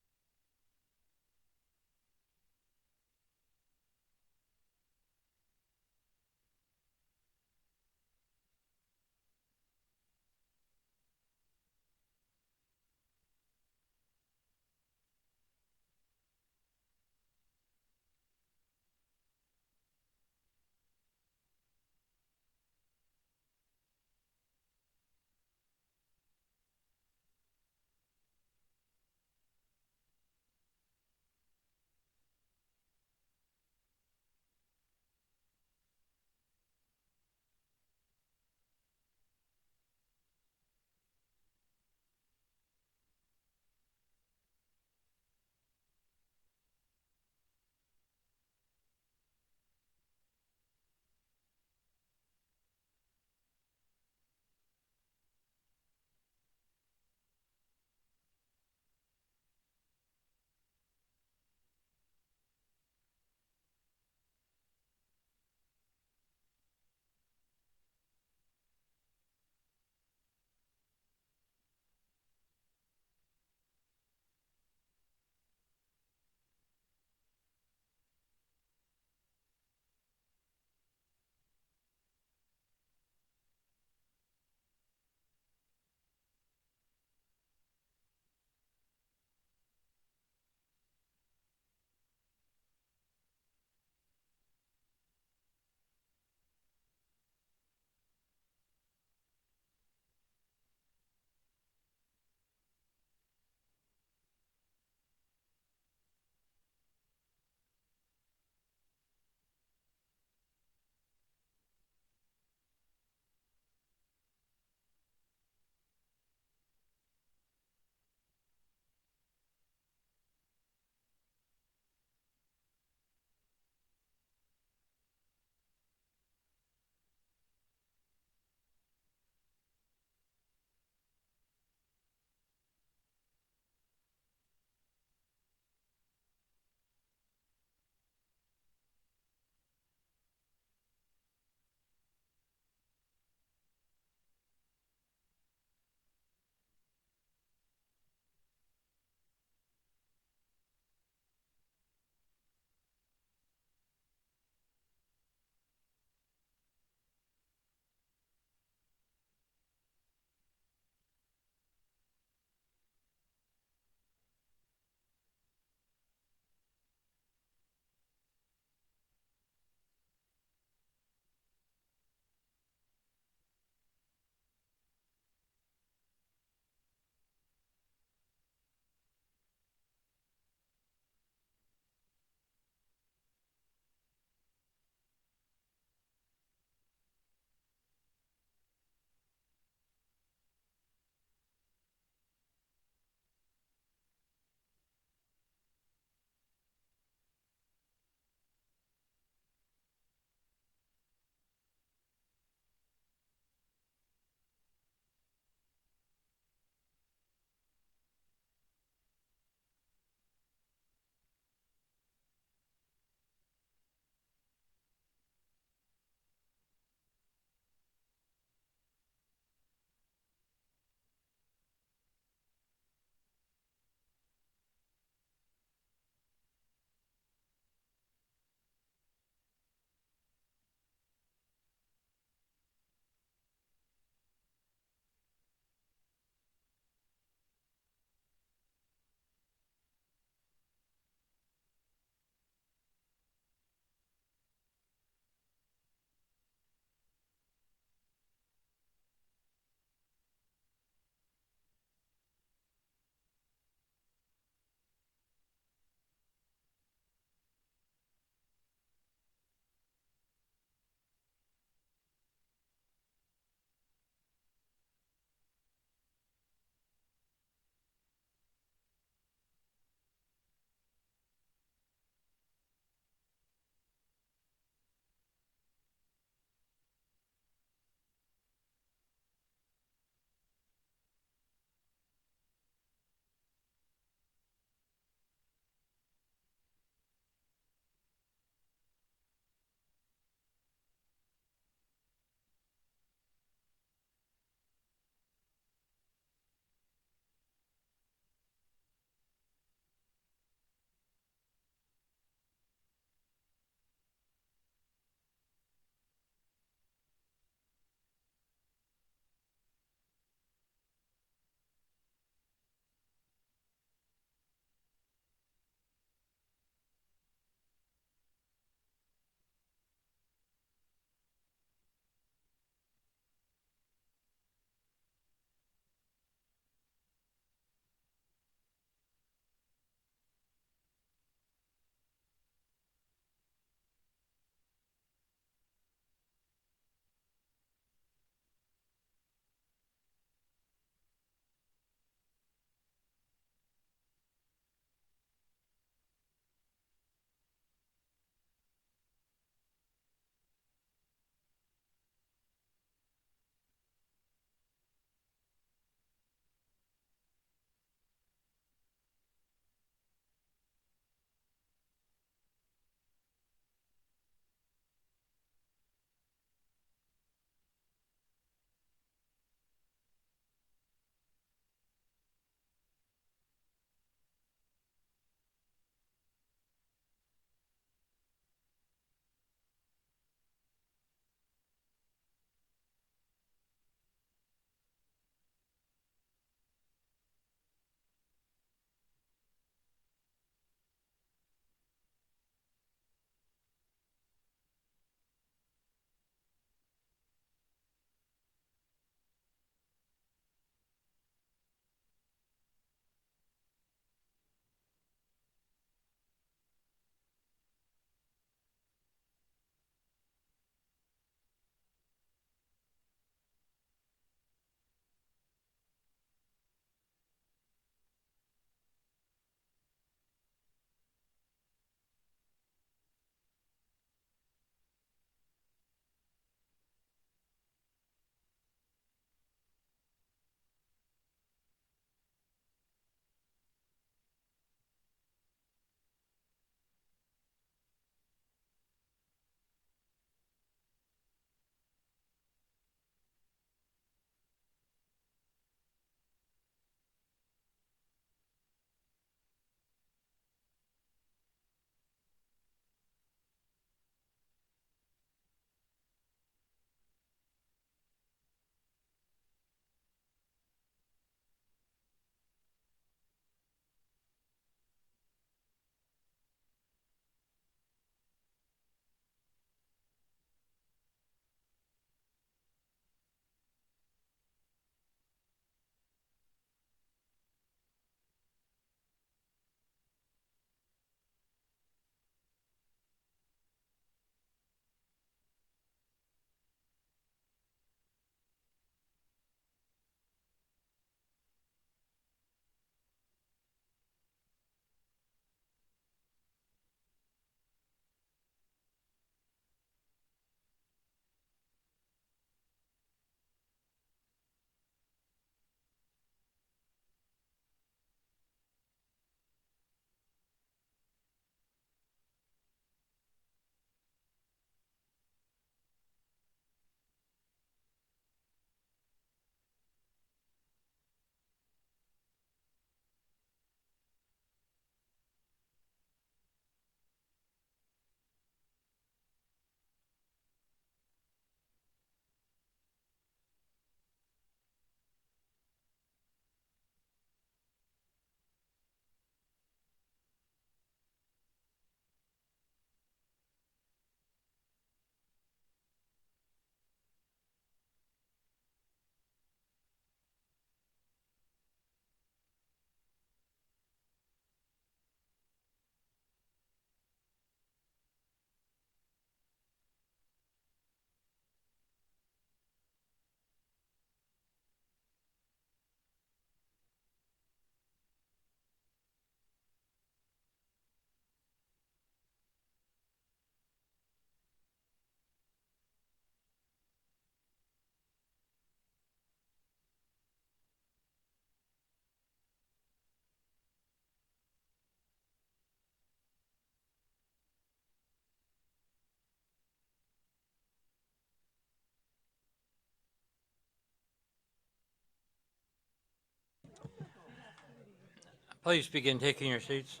Please begin taking your seats.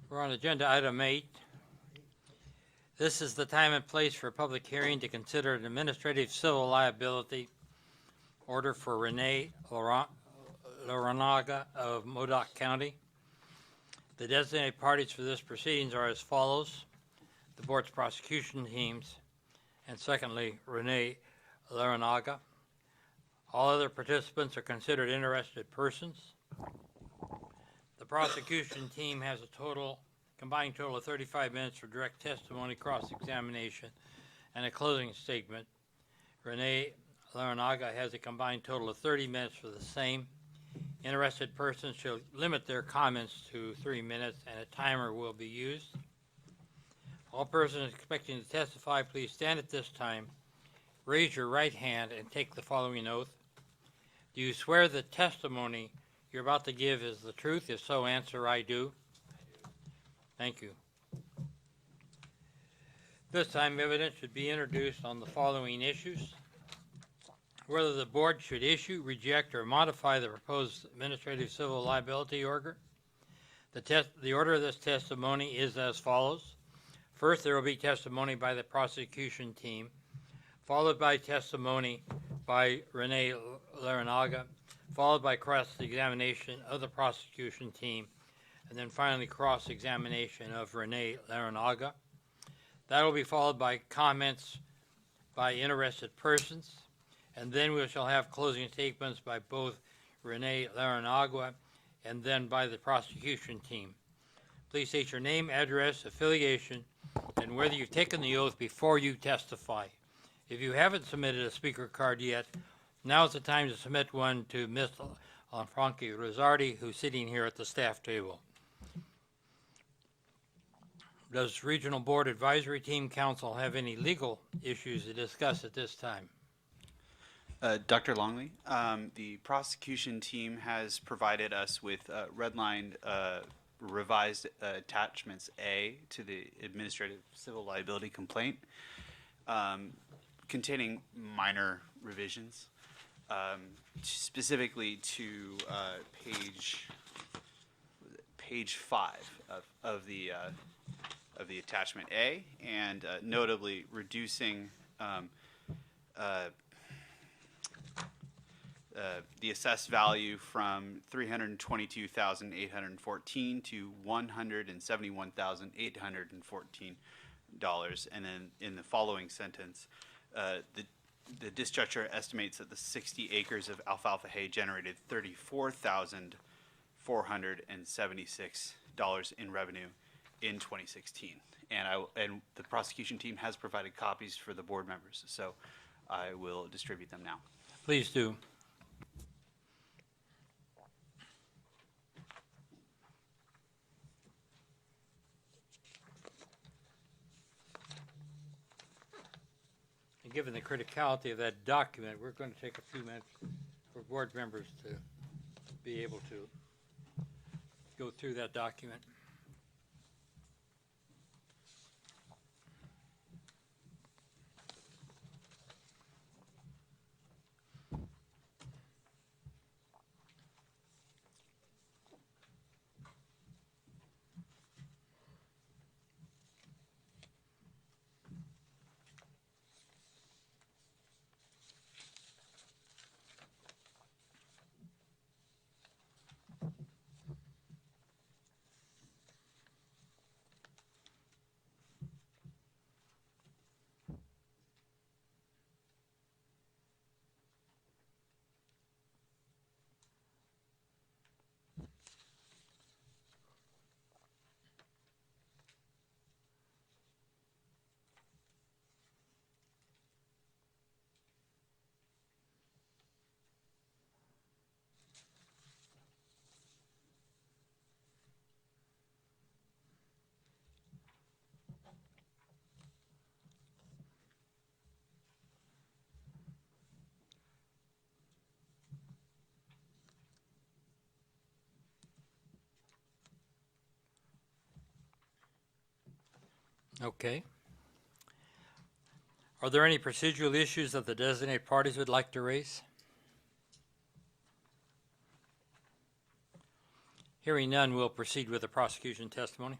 We're on agenda item 8. This is the time and place for a public hearing to consider an administrative civil liability order for Renee Laranaga of Modoc County. The designated parties for this proceedings are as follows: the board's prosecution teams, and secondly, Renee Laranaga. All other participants are considered interested persons. The prosecution team has a combined total of 35 minutes for direct testimony, cross-examination, and a closing statement. Renee Laranaga has a combined total of 30 minutes for the same. Interested persons shall limit their comments to 3 minutes, and a timer will be used. All persons expecting to testify, please stand at this time, raise your right hand, and take the following oath. Do you swear the testimony you're about to give is the truth? If so, answer, I do. Thank you. This time, evidence should be introduced on the following issues: whether the board should issue, reject, or modify the proposed administrative civil liability order. The order of this testimony is as follows. First, there will be testimony by the prosecution team, followed by testimony by Renee Laranaga, followed by cross-examination of the prosecution team, and then finally cross-examination of Renee Laranaga. That will be followed by comments by interested persons, and then we shall have closing statements by both Renee Laranaga and then by the prosecution team. Please state your name, address, affiliation, and whether you've taken the oath before you testify. If you haven't submitted a speaker card yet, now is the time to submit one to Ms. Frankie Rosardi, who's sitting here at the staff table. Does Regional Board Advisory Team Council have any legal issues to discuss at this time? Dr. Longley, the prosecution team has provided us with redlined revised attachments A to the administrative civil liability complaint, containing minor revisions, specifically to page 5 of the attachment A, and notably reducing the assessed value from $322,814 to $171,814, and then in the following sentence, the discharger estimates that the 60 acres of alfalfa hay generated $34,476 in revenue in 2016. And the prosecution team has provided copies for the board members, so I will distribute them now. Please do. And given the criticality of that document, we're going to take a few minutes for board members to be able to go through that document. Okay. Are there any procedural issues that the designated parties would like to raise? Hearing none, we'll proceed with the prosecution testimony.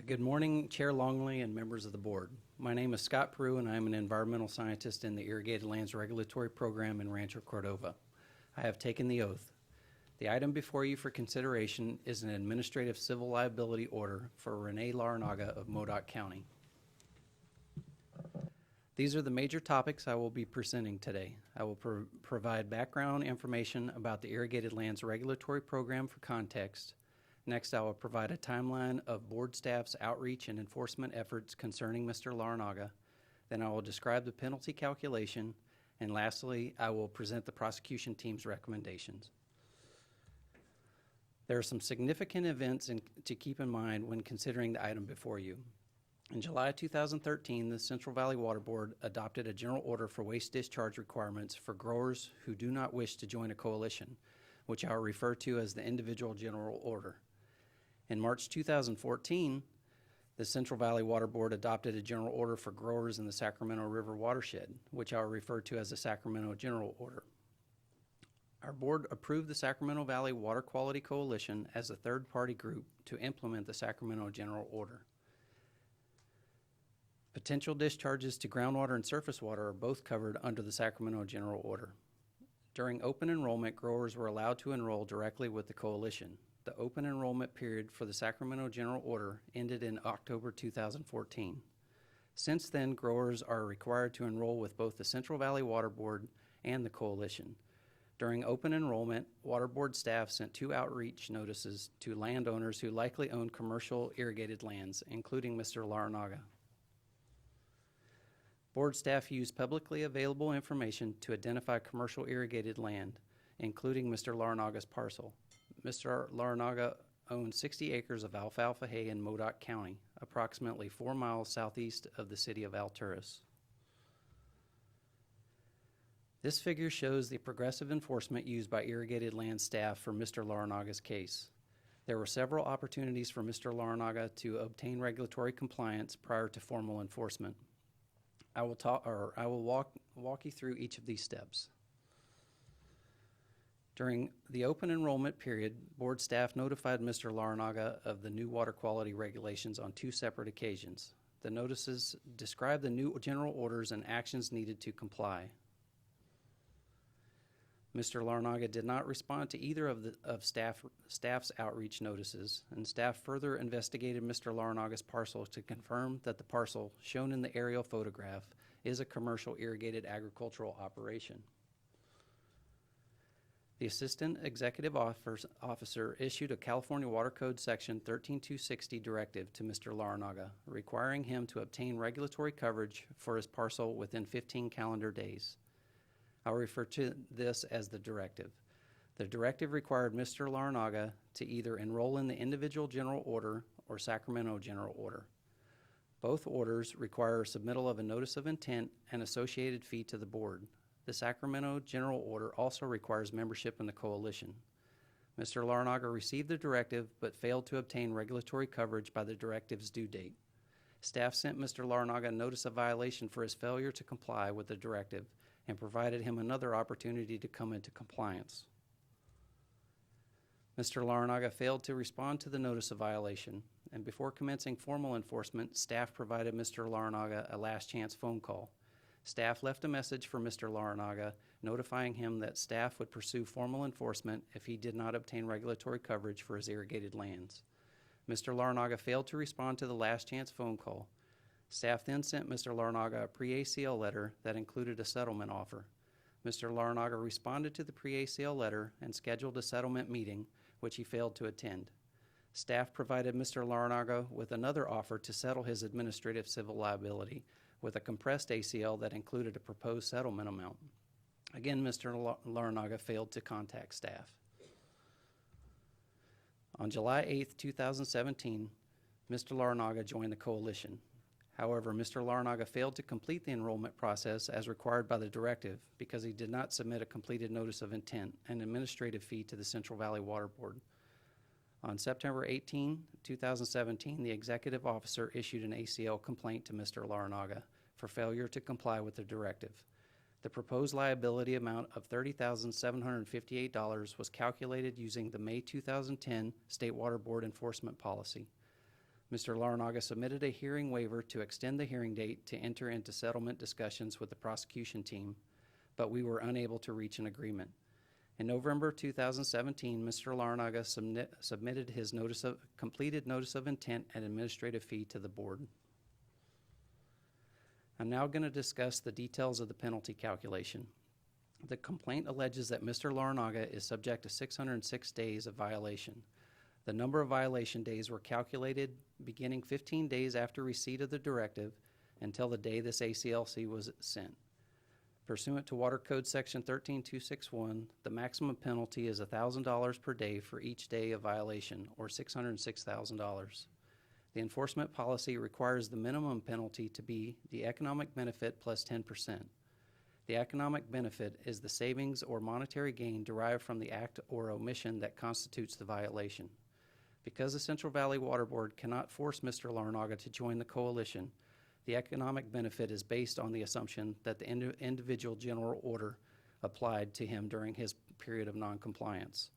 Good morning, Chair Longley and members of the board. My name is Scott Peru, and I am an environmental scientist in the Irrigated Lands Regulatory Program in Rancho Cordova. I have taken the oath. The item before you for consideration is an administrative civil liability order for Renee Laranaga of Modoc County. These are the major topics I will be presenting today. I will provide background information about the Irrigated Lands Regulatory Program for context. Next, I will provide a timeline of board staff's outreach and enforcement efforts concerning Mr. Laranaga. Then I will describe the penalty calculation. And lastly, I will present the prosecution team's recommendations. There are some significant events to keep in mind when considering the item before you. In July 2013, the Central Valley Water Board adopted a general order for waste discharge requirements for growers who do not wish to join a coalition, which I will refer to as the individual general order. In March 2014, the Central Valley Water Board adopted a general order for growers in the Sacramento River watershed, which I will refer to as the Sacramento General Order. Our board approved the Sacramento Valley Water Quality Coalition as a third-party group to implement the Sacramento General Order. Potential discharges to groundwater and surface water are both covered under the Sacramento General Order. During open enrollment, growers were allowed to enroll directly with the coalition. The open enrollment period for the Sacramento General Order ended in October 2014. Since then, growers are required to enroll with both the Central Valley Water Board and the coalition. During open enrollment, Water Board staff sent 2 outreach notices to landowners who likely own commercial irrigated lands, including Mr. Laranaga. Board staff used publicly available information to identify commercial irrigated land, including Mr. Laranaga's parcel. Mr. Laranaga owns 60 acres of alfalfa hay in Modoc County, approximately 4 miles southeast of the city of Alturas. This figure shows the progressive enforcement used by irrigated land staff for Mr. Laranaga's case. There were several opportunities for Mr. Laranaga to obtain regulatory compliance prior to formal enforcement. I will walk you through each of these steps. During the open enrollment period, board staff notified Mr. Laranaga of the new water quality regulations on 2 separate occasions. The notices describe the new general orders and actions needed to comply. Mr. Laranaga did not respond to either of staff's outreach notices, and staff further investigated Mr. Laranaga's parcel to confirm that the parcel, shown in the aerial photograph, is a commercial irrigated agricultural operation. The Assistant Executive Officer issued a California Water Code Section 13260 directive to Mr. Laranaga, requiring him to obtain regulatory coverage for his parcel within 15 calendar days. I'll refer to this as the directive. The directive required Mr. Laranaga to either enroll in the individual general order or Sacramento General Order. Both orders require submittal of a notice of intent and associated fee to the board. The Sacramento General Order also requires membership in the coalition. Mr. Laranaga received the directive but failed to obtain regulatory coverage by the directive's due date. Staff sent Mr. Laranaga a notice of violation for his failure to comply with the directive and provided him another opportunity to come into compliance. Mr. Laranaga failed to respond to the notice of violation, and before commencing formal enforcement, staff provided Mr. Laranaga a last chance phone call. Staff left a message for Mr. Laranaga notifying him that staff would pursue formal enforcement if he did not obtain regulatory coverage for his irrigated lands. Mr. Laranaga failed to respond to the last chance phone call. Staff then sent Mr. Laranaga a pre-ACL letter that included a settlement offer. Mr. Laranaga responded to the pre-ACL letter and scheduled a settlement meeting, which he failed to attend. Staff provided Mr. Laranaga with another offer to settle his administrative civil liability with a compressed ACL that included a proposed settlement amount. Again, Mr. Laranaga failed to contact staff. On July 8, 2017, Mr. Laranaga joined the coalition. However, Mr. Larnaga failed to complete the enrollment process as required by the directive because he did not submit a completed notice of intent and administrative fee to the Central Valley Water Board. On September 18, 2017, the executive officer issued an ACL complaint to Mr. Larnaga for failure to comply with the directive. The proposed liability amount of $30,758 was calculated using the May 2010 State Water Board enforcement policy. Mr. Larnaga submitted a hearing waiver to extend the hearing date to enter into settlement discussions with the prosecution team, but we were unable to reach an agreement. In November 2017, Mr. Larnaga submitted his completed notice of intent and administrative fee to the board. I'm now going to discuss the details of the penalty calculation. The complaint alleges that Mr. Larnaga is subject to 606 days of violation. The number of violation days were calculated beginning 15 days after receipt of the directive until the day this ACLC was sent. Pursuant to Water Code Section 13261, the maximum penalty is $1,000 per day for each day of violation, or $606,000. The enforcement policy requires the minimum penalty to be the economic benefit plus 10%. The economic benefit is the savings or monetary gain derived from the act or omission that constitutes the violation. Because the Central Valley Water Board cannot force Mr. Larnaga to join the coalition, the economic benefit is based on the assumption that the individual general order applied to him during his period of noncompliance.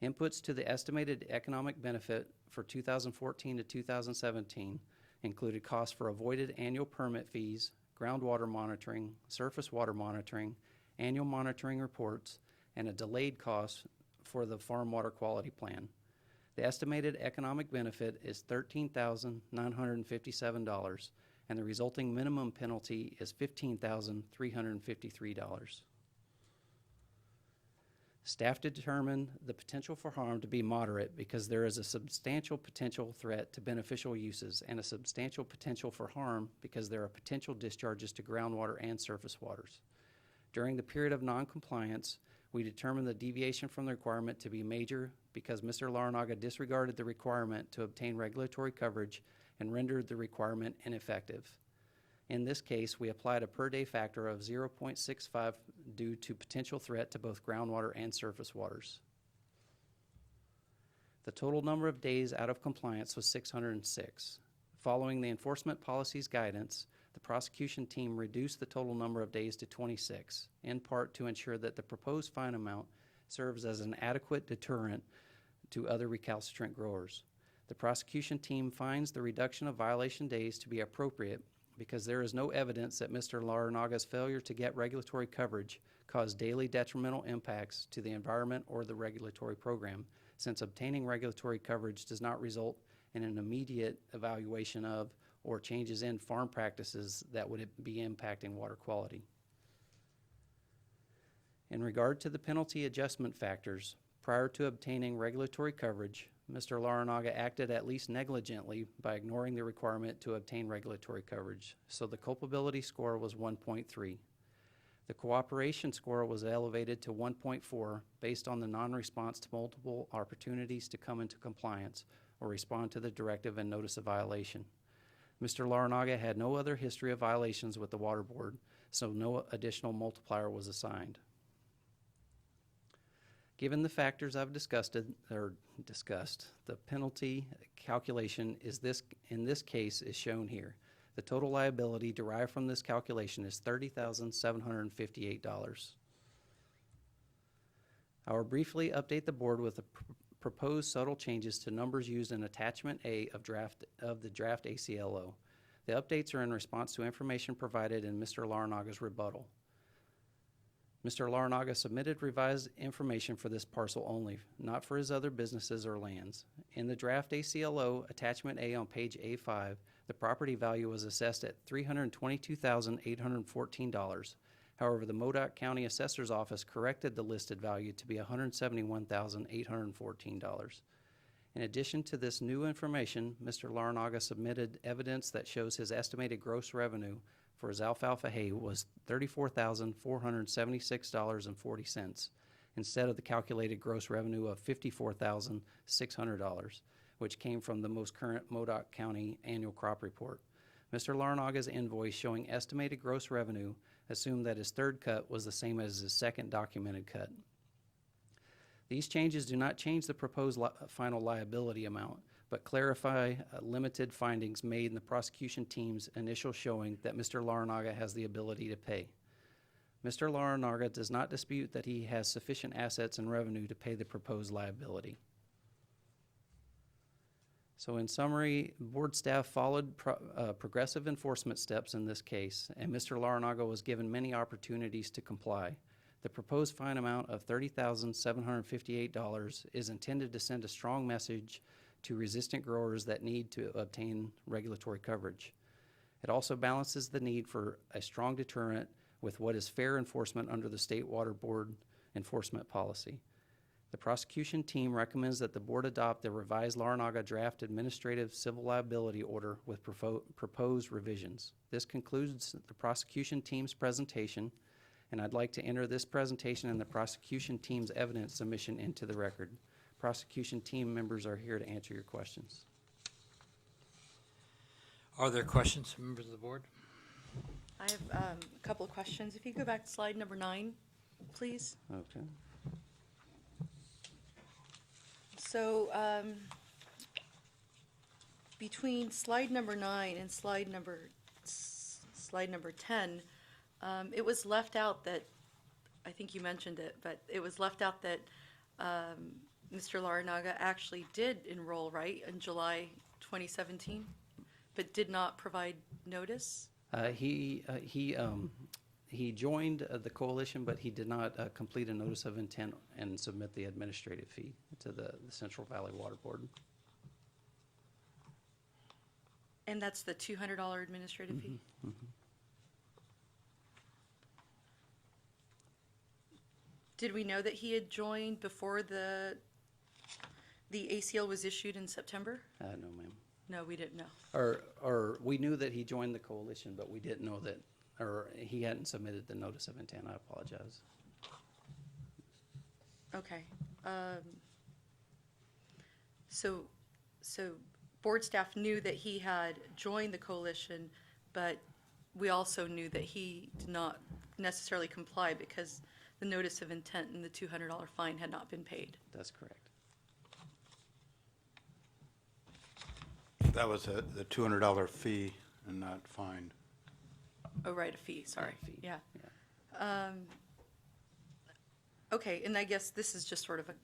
Inputs to the estimated economic benefit for 2014 to 2017 included costs for avoided annual permit fees, groundwater monitoring, surface water monitoring, annual monitoring reports, and a delayed cost for the farm water quality plan. The estimated economic benefit is $13,957, and the resulting minimum penalty is $15,353. Staff determined the potential for harm to be moderate because there is a substantial potential threat to beneficial uses and a substantial potential for harm because there are potential discharges to groundwater and surface waters. During the period of noncompliance, we determined the deviation from the requirement to be major because Mr. Larnaga disregarded the requirement to obtain regulatory coverage and rendered the requirement ineffective. In this case, we applied a per-day factor of 0.65 due to potential threat to both groundwater and surface waters. The total number of days out of compliance was 606. Following the enforcement policy's guidance, the prosecution team reduced the total number of days to 26, in part to ensure that the proposed fine amount serves as an adequate deterrent to other recalcitrant growers. The prosecution team finds the reduction of violation days to be appropriate because there is no evidence that Mr. Larnaga's failure to get regulatory coverage caused daily detrimental impacts to the environment or the regulatory program, since obtaining regulatory coverage does not result in an immediate evaluation of or changes in farm practices that would be impacting water quality. In regard to the penalty adjustment factors, prior to obtaining regulatory coverage, Mr. Larnaga acted at least negligently by ignoring the requirement to obtain regulatory coverage, so the culpability score was 1.3. The cooperation score was elevated to 1.4 based on the non-response to multiple opportunities to come into compliance or respond to the directive and notice of violation. Mr. Larnaga had no other history of violations with the Water Board, so no additional multiplier was assigned. Given the factors I've discussed, the penalty calculation in this case is shown here. The total liability derived from this calculation is $30,758. I will briefly update the board with the proposed subtle changes to numbers used in Attachment A of the draft ACLO. The updates are in response to information provided in Mr. Larnaga's rebuttal. Mr. Larnaga submitted revised information for this parcel only, not for his other businesses or lands. In the draft ACLO, Attachment A on page A5, the property value was assessed at $322,814. However, the Modoc County Assessor's Office corrected the listed value to be $171,814. In addition to this new information, Mr. Larnaga submitted evidence that shows his estimated gross revenue for his alfalfa hay was $34,476.40 instead of the calculated gross revenue of $54,600, which came from the most current Modoc County annual crop report. Mr. Laranaga's invoice showing estimated gross revenue assumed that his third cut was the same as his second documented cut. These changes do not change the proposed final liability amount, but clarify limited findings made in the prosecution team's initial showing that Mr. Laranaga has the ability to pay. Mr. Laranaga does not dispute that he has sufficient assets and revenue to pay the proposed liability. So in summary, board staff followed progressive enforcement steps in this case, and Mr. Laranaga was given many opportunities to comply. The proposed fine amount of $30,758 is intended to send a strong message to resistant growers that need to obtain regulatory coverage. It also balances the need for a strong deterrent with what is fair enforcement under the State Water Board enforcement policy. The prosecution team recommends that the board adopt the revised Laranaga draft administrative civil liability order with proposed revisions. This concludes the prosecution team's presentation, and I'd like to enter this presentation and the prosecution team's evidence submission into the record. Prosecution team members are here to answer your questions. Are there questions from members of the board? I have a couple of questions. If you go back to slide number 9, please. Okay. So between slide number 9 and slide number 10, it was left out that, I think you mentioned it, but it was left out that Mr. Laranaga actually did enroll, right, in July 2017, but did not provide notice? He joined the coalition, but he did not complete a notice of intent and submit the administrative fee to the Central Valley Water Board. And that's the $200 administrative fee? Mm-hmm. Did we know that he had joined before the ACL was issued in September? No, ma'am. No, we didn't know. Or we knew that he joined the coalition, but we didn't know that, or he hadn't submitted the notice of intent. I apologize. Okay. So board staff knew that he had joined the coalition, but we also knew that he did not necessarily comply because the notice of intent and the $200 fine had not been paid. That's correct. That was the $200 fee and not fine. Oh, right, a fee, sorry. Fee. Yeah. Okay, and I guess this is just sort of a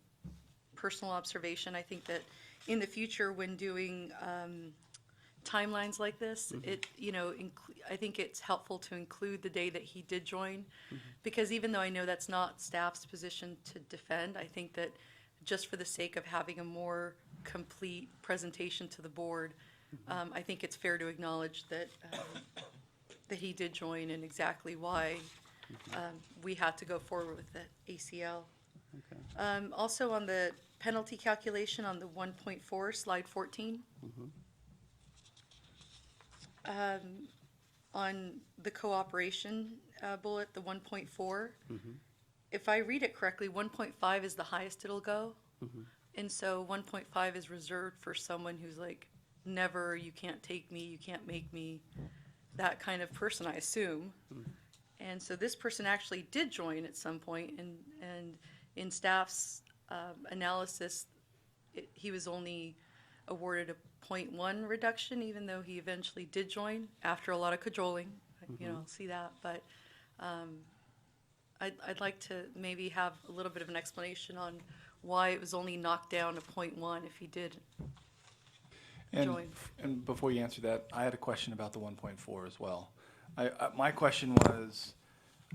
personal observation. I think that in the future, when doing timelines like this, I think it's helpful to include the day that he did join, because even though I know that's not staff's position to defend, I think that just for the sake of having a more complete presentation to the board, I think it's fair to acknowledge that that he did join and exactly why we had to go forward with the ACL. Okay. Also on the penalty calculation on the 1.4, slide 14. On the cooperation bullet, the 1.4, if I read it correctly, 1.5 is the highest it'll go. And so 1.5 is reserved for someone who's like, never, you can't take me, you can't make me, that kind of person, I assume. And so this person actually did join at some point, and in staff's analysis, he was only awarded a 0.1 reduction, even though he eventually did join after a lot of cajoling. I'll see that, but I'd like to maybe have a little bit of an explanation on why it was only knocked down to 0.1 if he did join. And before you answer that, I had a question about the 1.4 as well. My question was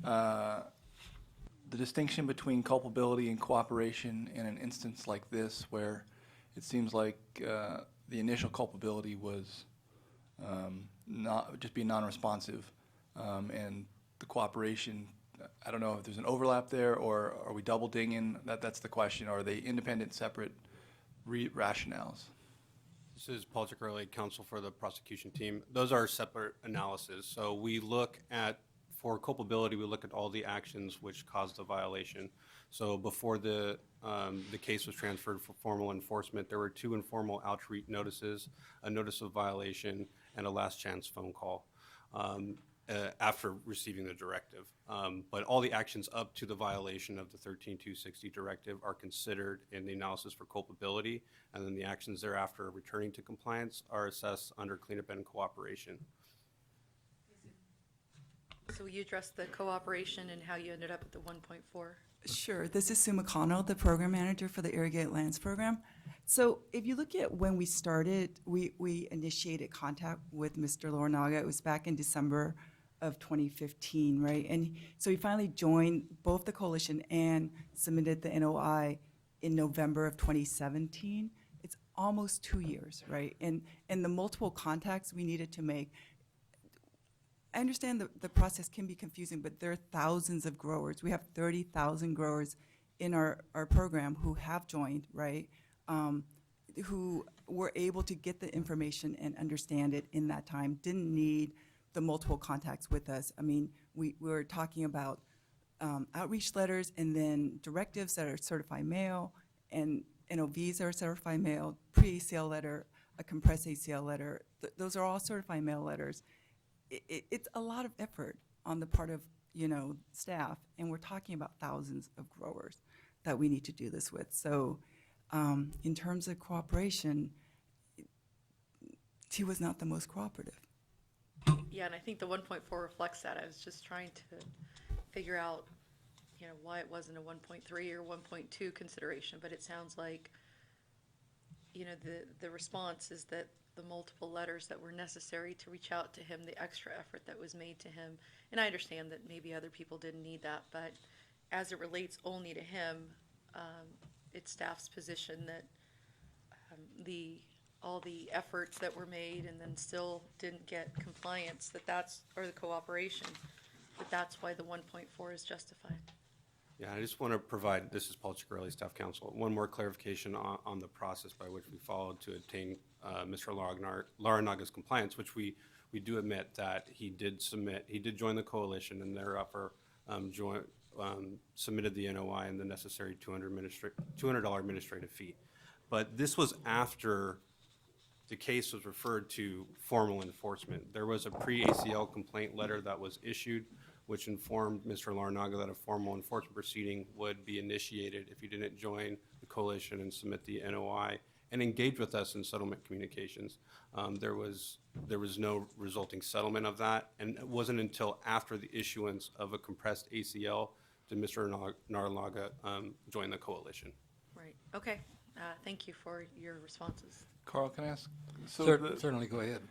the distinction between culpability and cooperation in an instance like this, where it seems like the initial culpability was not just being non-responsive, and the cooperation, I don't know if there's an overlap there, or are we double dinging? That's the question. Or are they independent, separate rationales? This is Paul Ciccarelli, counsel for the prosecution team. Those are separate analyses. So we look at, for culpability, we look at all the actions which caused the violation. So before the case was transferred for formal enforcement, there were 2 informal outreach notices, a notice of violation, and a last chance phone call after receiving the directive. But all the actions up to the violation of the 13260 directive are considered in the analysis for culpability, and then the actions thereafter returning to compliance are assessed under cleanup and cooperation. So will you address the cooperation and how you ended up at the 1.4? Sure. This is Sue McConnell, the program manager for the Irrigated Lands Program. So if you look at when we started, we initiated contact with Mr. Laranaga. It was back in December of 2015, right? And so he finally joined both the coalition and submitted the NOI in November of 2017. It's almost 2 years, right? And the multiple contacts we needed to make. I understand the process can be confusing, but there are thousands of growers. We have 30,000 growers in our program who have joined, right? Who were able to get the information and understand it in that time, didn't need the multiple contacts with us. I mean, we were talking about outreach letters and then directives that are certified mail and NOVs that are certified mail, pre-ACL letter, a compressed ACL letter. Those are all certified mail letters. It's a lot of effort on the part of, staff, and we're talking about thousands of growers that we need to do this with. So in terms of cooperation, he was not the most cooperative. Yeah, and I think the 1.4 reflects that. I was just trying to figure out, why it wasn't a 1.3 or 1.2 consideration, but it sounds like, the response is that the multiple letters that were necessary to reach out to him, the extra effort that was made to him, and I understand that maybe other people didn't need that, but as it relates only to him, it's staff's position that all the efforts that were made and then still didn't get compliance, or the cooperation, that's why the 1.4 is justified. Yeah, I just want to provide, this is Paul Ciccarelli, Staff Counsel, one more clarification on the process by which we followed to obtain Mr. Laranaga's compliance, which we do admit that he did join the coalition, and thereafter submitted the NOI and the necessary $200 administrative fee. But this was after the case was referred to formal enforcement. There was a pre-ACL complaint letter that was issued, which informed Mr. Laranaga that a formal enforcement proceeding would be initiated if he didn't join the coalition and submit the NOI and engage with us in settlement communications. There was no resulting settlement of that, and it wasn't until after the issuance of a compressed ACL did Mr. Laranaga join the coalition. Right, okay. Thank you for your responses. Carl, can I ask? Certainly, go ahead.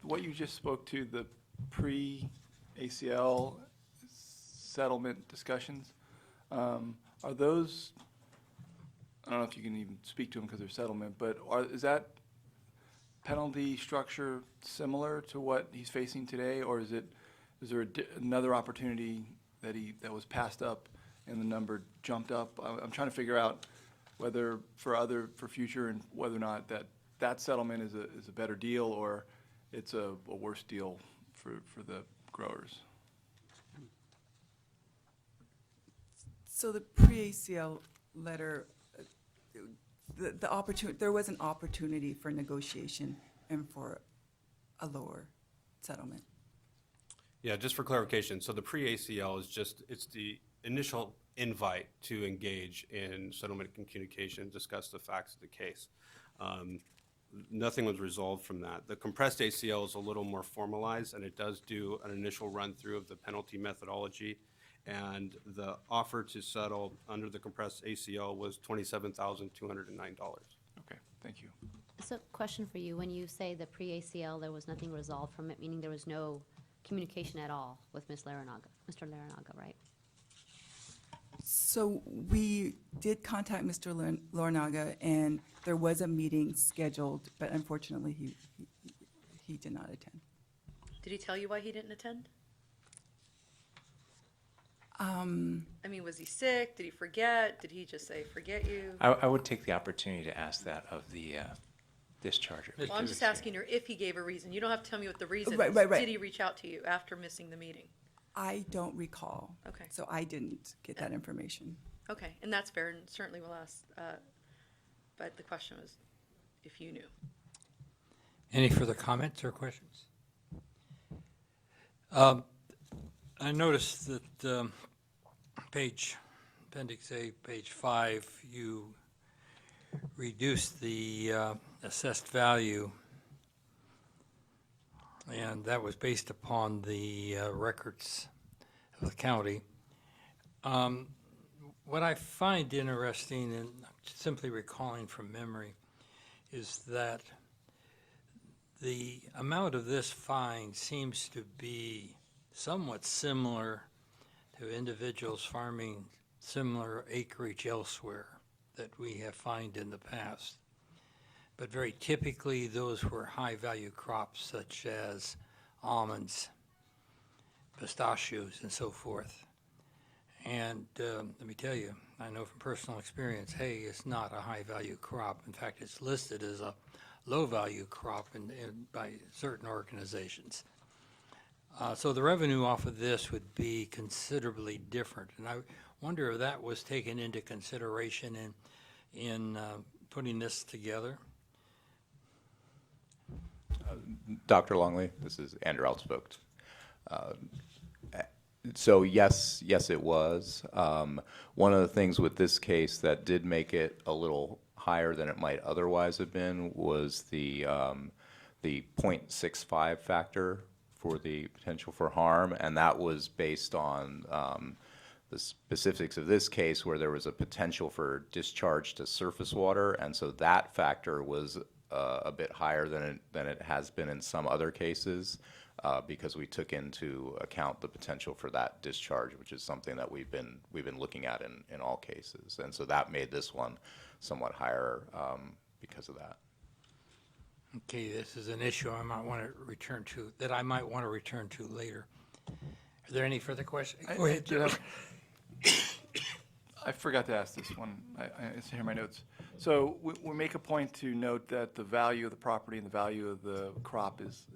What you just spoke to, the pre-ACL settlement discussions, are those, I don't know if you can even speak to them because they're settlement, but is that penalty structure similar to what he's facing today, or is there another opportunity that was passed up and the number jumped up? I'm trying to figure out whether for future and whether or not that settlement is a better deal or it's a worse deal for the growers. So the pre-ACL letter, the opportunity, there was an opportunity for negotiation and for a lower settlement. Yeah, just for clarification, so the pre-ACL is it's the initial invite to engage in settlement communication, discuss the facts of the case. Nothing was resolved from that. The compressed ACL is a little more formalized, and it does do an initial run-through of the penalty methodology, and the offer to settle under the compressed ACL was $27,209. Okay, thank you. So, question for you. When you say the pre-ACL, there was nothing resolved from it, meaning there was no communication at all with Mr. Laranaga, right? So we did contact Mr. Laranaga, and there was a meeting scheduled, but unfortunately, he did not attend. Did he tell you why he didn't attend? I mean, was he sick? Did he forget? Did he just say, forget you? I would take the opportunity to ask that of the discharger. Well, I'm just asking her if he gave a reason. You don't have to tell me what the reason Right, is. right, right. Did he reach out to you after missing the meeting? I don't recall. Okay. So I didn't get that information. Okay, and that's fair, and certainly we'll ask, but the question was if you knew. Any further comments or questions? I noticed that Appendix A, page 5, you reduced the assessed value, and that was based upon the records of the county. What I find interesting, and simply recalling from memory, is that the amount of this fine seems to be somewhat similar to individuals farming similar acreage elsewhere that we have found in the past. But very typically, those were high-value crops such as almonds, pistachios, and so forth. And let me tell you, I know from personal experience, hay is not a high-value crop. In fact, it's listed as a low-value crop by certain organizations. So the revenue off of this would be considerably different. And I wonder if that was taken into consideration in putting this together. Dr. Longley, this is Andrew Altsvogt. So yes, it was. One of the things with this case that did make it a little higher than it might otherwise have been was the 0.65 factor for the potential for harm, and that was based on the specifics of this case where there was a potential for discharge to surface water, and so that factor was a bit higher than it has been in some other cases. Because we took into account the potential for that discharge, which is something that we've been looking at in all cases, and so that made this one somewhat higher because of that. Okay, this is an issue I might want to return to later. Are there any further questions? Go ahead, Jim. I forgot to ask this one. It's here in my notes. So we make a point to note that the value of the property and the value of the crop is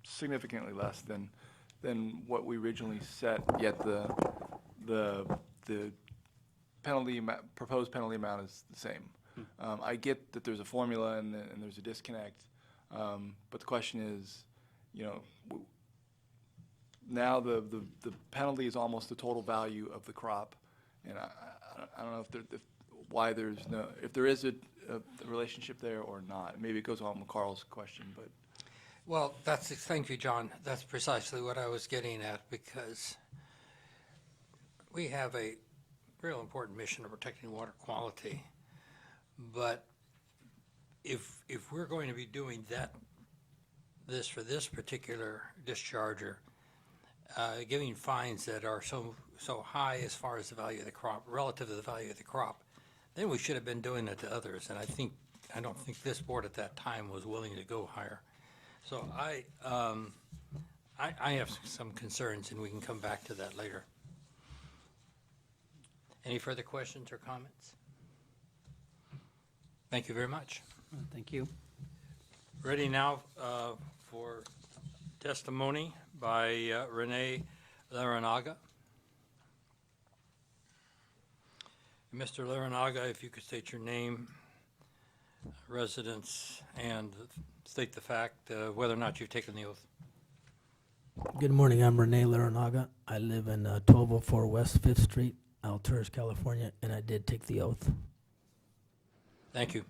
significantly less than what we originally set, yet the penalty proposed penalty amount is the same. I get that there's a formula and there's a disconnect, but the question is, now the penalty is almost the total value of the crop, and I don't know if there is a relationship there or not. Maybe it goes on with Carl's question, but. Well, thank you, John. That's precisely what I was getting at, because we have a real important mission of protecting water quality. But if we're going to be doing this for this particular discharger, giving fines that are so high as far as the value of the crop, relative to the value of the crop, then we should have been doing it to others. And I don't think this board at that time was willing to go higher. So I have some concerns, and we can come back to that later. Any further questions or comments? Thank you very much. Thank you. Ready now for testimony by Renee Laranaga. Mr. Laranaga, if you could state your name, residence, and state the fact whether or not you've taken the oath. Good morning. I'm Renee Laranaga. I live in 1204 West 5th Street, Alturas, California, and I did take the oath. Thank you.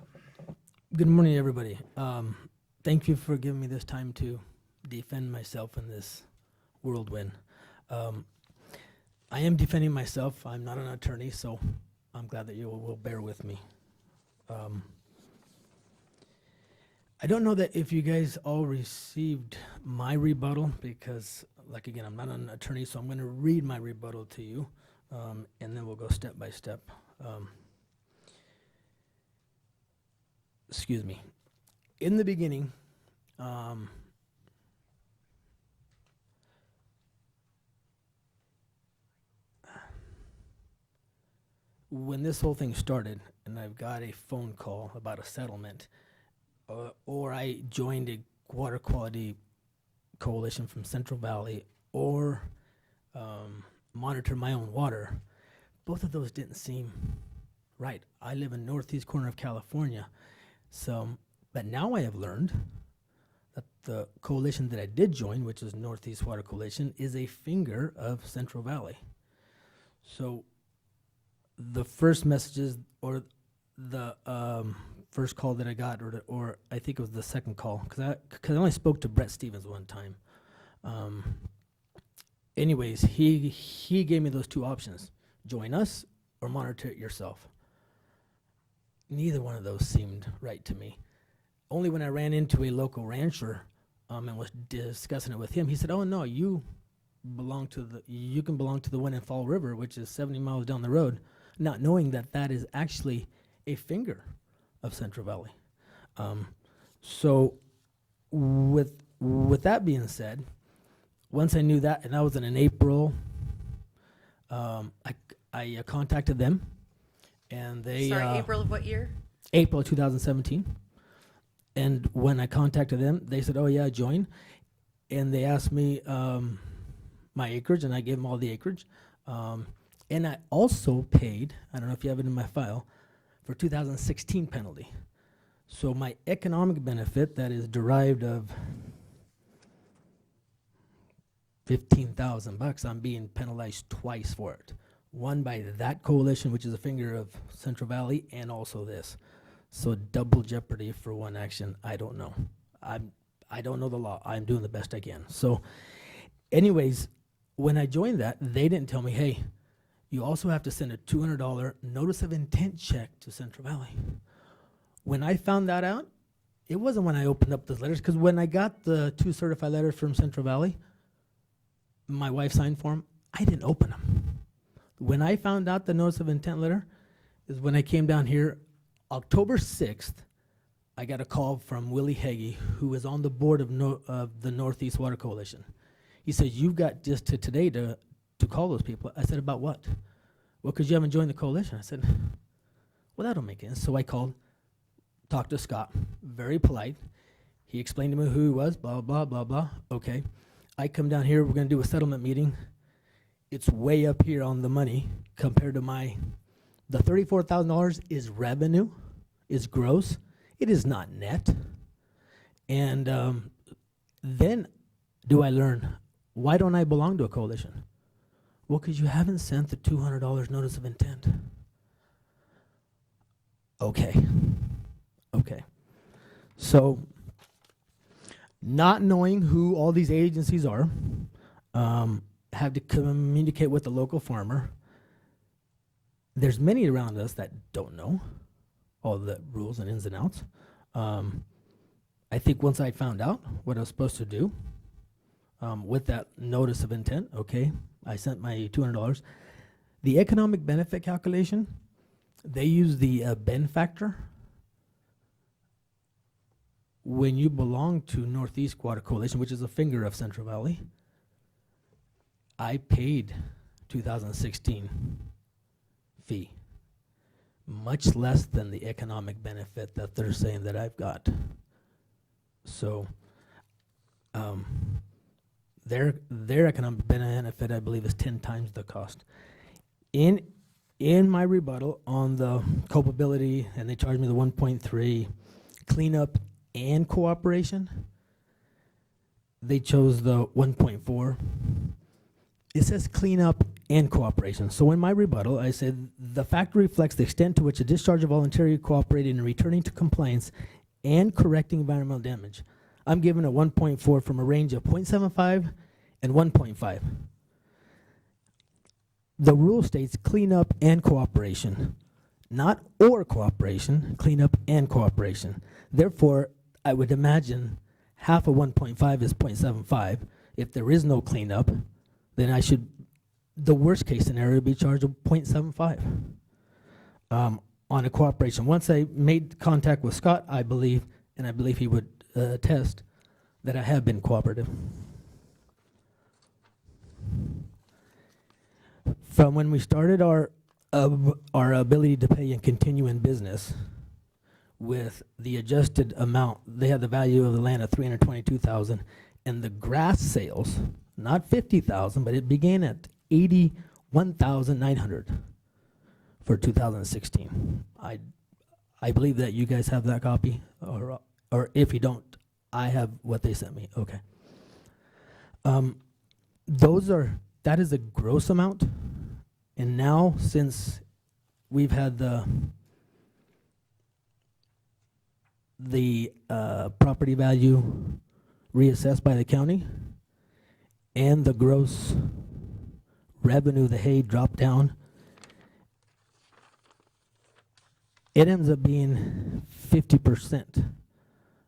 Good morning, everybody. Thank you for giving me this time to defend myself in this whirlwind. I am defending myself. I'm not an attorney, so I'm glad that you will bear with me. I don't know that if you guys all received my rebuttal, because, like, again, I'm not an attorney, so I'm going to read my rebuttal to you, and then we'll go step by step. Excuse me. In the beginning, when this whole thing started, and I've got a phone call about a settlement, or I joined a water quality coalition from Central Valley, or monitor my own water, both of those didn't seem right. I live in northeast corner of California, so But now I have learned that the coalition that I did join, which is Northeast Water Coalition, is a finger of Central Valley. So the first messages or the first call that I got, or I think it was the second call, because I only spoke to Brett Stevens one time. Anyways, he gave me those two options: join us or monitor it yourself. Neither one of those seemed right to me. Only when I ran into a local rancher and was discussing it with him, he said, "Oh no, you can belong to the one in Fall River, which is 70 miles down the road," not knowing that that is actually a finger of Central Valley. So with that being said, once I knew that, and that was in April, I contacted them, and they April of what year? April 2017. And when I contacted them, they said, "Oh yeah, join." And they asked me my acreage, and I gave them all the acreage. And I also paid, I don't know if you have it in my file, for 2016 penalty. So my economic benefit that is derived of $15,000, I'm being penalized twice for it. One by that coalition, which is a finger of Central Valley, and also this. So double jeopardy for one action. I don't know. I don't know the law. I'm doing the best I can. So anyways, when I joined that, they didn't tell me, "Hey, you also have to send a $200 notice of intent check to Central Valley." When I found that out, it wasn't when I opened up those letters, because when I got the 2 certified letters from Central Valley, my wife signed for them, I didn't open them. When I found out the notice of intent letter is when I came down here, October 6th, I got a call from Willie Hagee, who is on the board of the Northeast Water Coalition. He said, "You've got just to today to call those people." I said, "About what?" "Well, because you haven't joined the coalition." I said, "Well, that don't make sense." So I called, talked to Scott, very polite. He explained to me who he was, blah, blah, blah, blah. Okay. I come down here, we're going to do a settlement meeting. It's way up here on the money compared to the $34,000 is revenue, is gross. It is not net. And then do I learn, why don't I belong to a coalition? Well, because you haven't sent the $200 notice of intent. Okay. So, not knowing who all these agencies are, have to communicate with the local farmer. There's many around us that don't know all the rules and ins and outs. I think once I found out what I was supposed to do with that notice of intent, okay, I sent my $200. The economic benefit calculation, they use the Ben factor. When you belong to Northeast Water Coalition, which is a finger of Central Valley, I paid 2016 fee, much less than the economic benefit that they're saying that I've got. So their economic benefit, I believe, is 10 times the cost. In my rebuttal on the culpability, and they charged me the 1.3 cleanup and cooperation, they chose the 1.4. It says cleanup and cooperation. So in my rebuttal, I said, the fact reflects the extent to which a discharge of voluntarily cooperating and returning to compliance and correcting environmental damage. I'm given a 1.4 from a range of 0.75 and 1.5. The rule states cleanup and cooperation, not or cooperation, cleanup and cooperation. Therefore, I would imagine half of 1.5 is 0.75. If there is no cleanup, then I should, the worst case scenario would be charged with 0.75 on a cooperation. Once I made contact with Scott, I believe, and I believe he would attest, that I have been cooperative. From when we started our ability to pay and continue in business, with the adjusted amount, they had the value of the land at $322,000, and the grass sales, not $50,000, but it began at $81,900 for 2016. I believe that you guys have that copy, or Or if you don't, I have what they sent me. Okay. That is a gross amount. And now, since we've had the property value reassessed by the county and the gross revenue, the hay dropped down, it ends up being 50%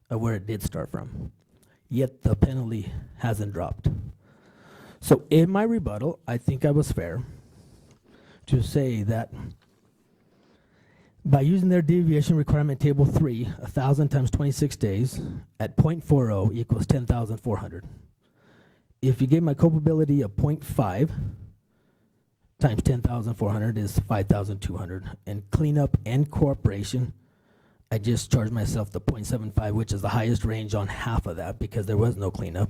of where it did start from. Yet the penalty hasn't dropped. So in my rebuttal, I think I was fair to say that by using their deviation requirement table 3, 1,000 times 26 days at 0.40 equals 10,400. If you give my culpability a 0.5 times 10,400 is 5,200. And cleanup and corporation, I just charged myself the 0.75, which is the highest range on half of that because there was no cleanup.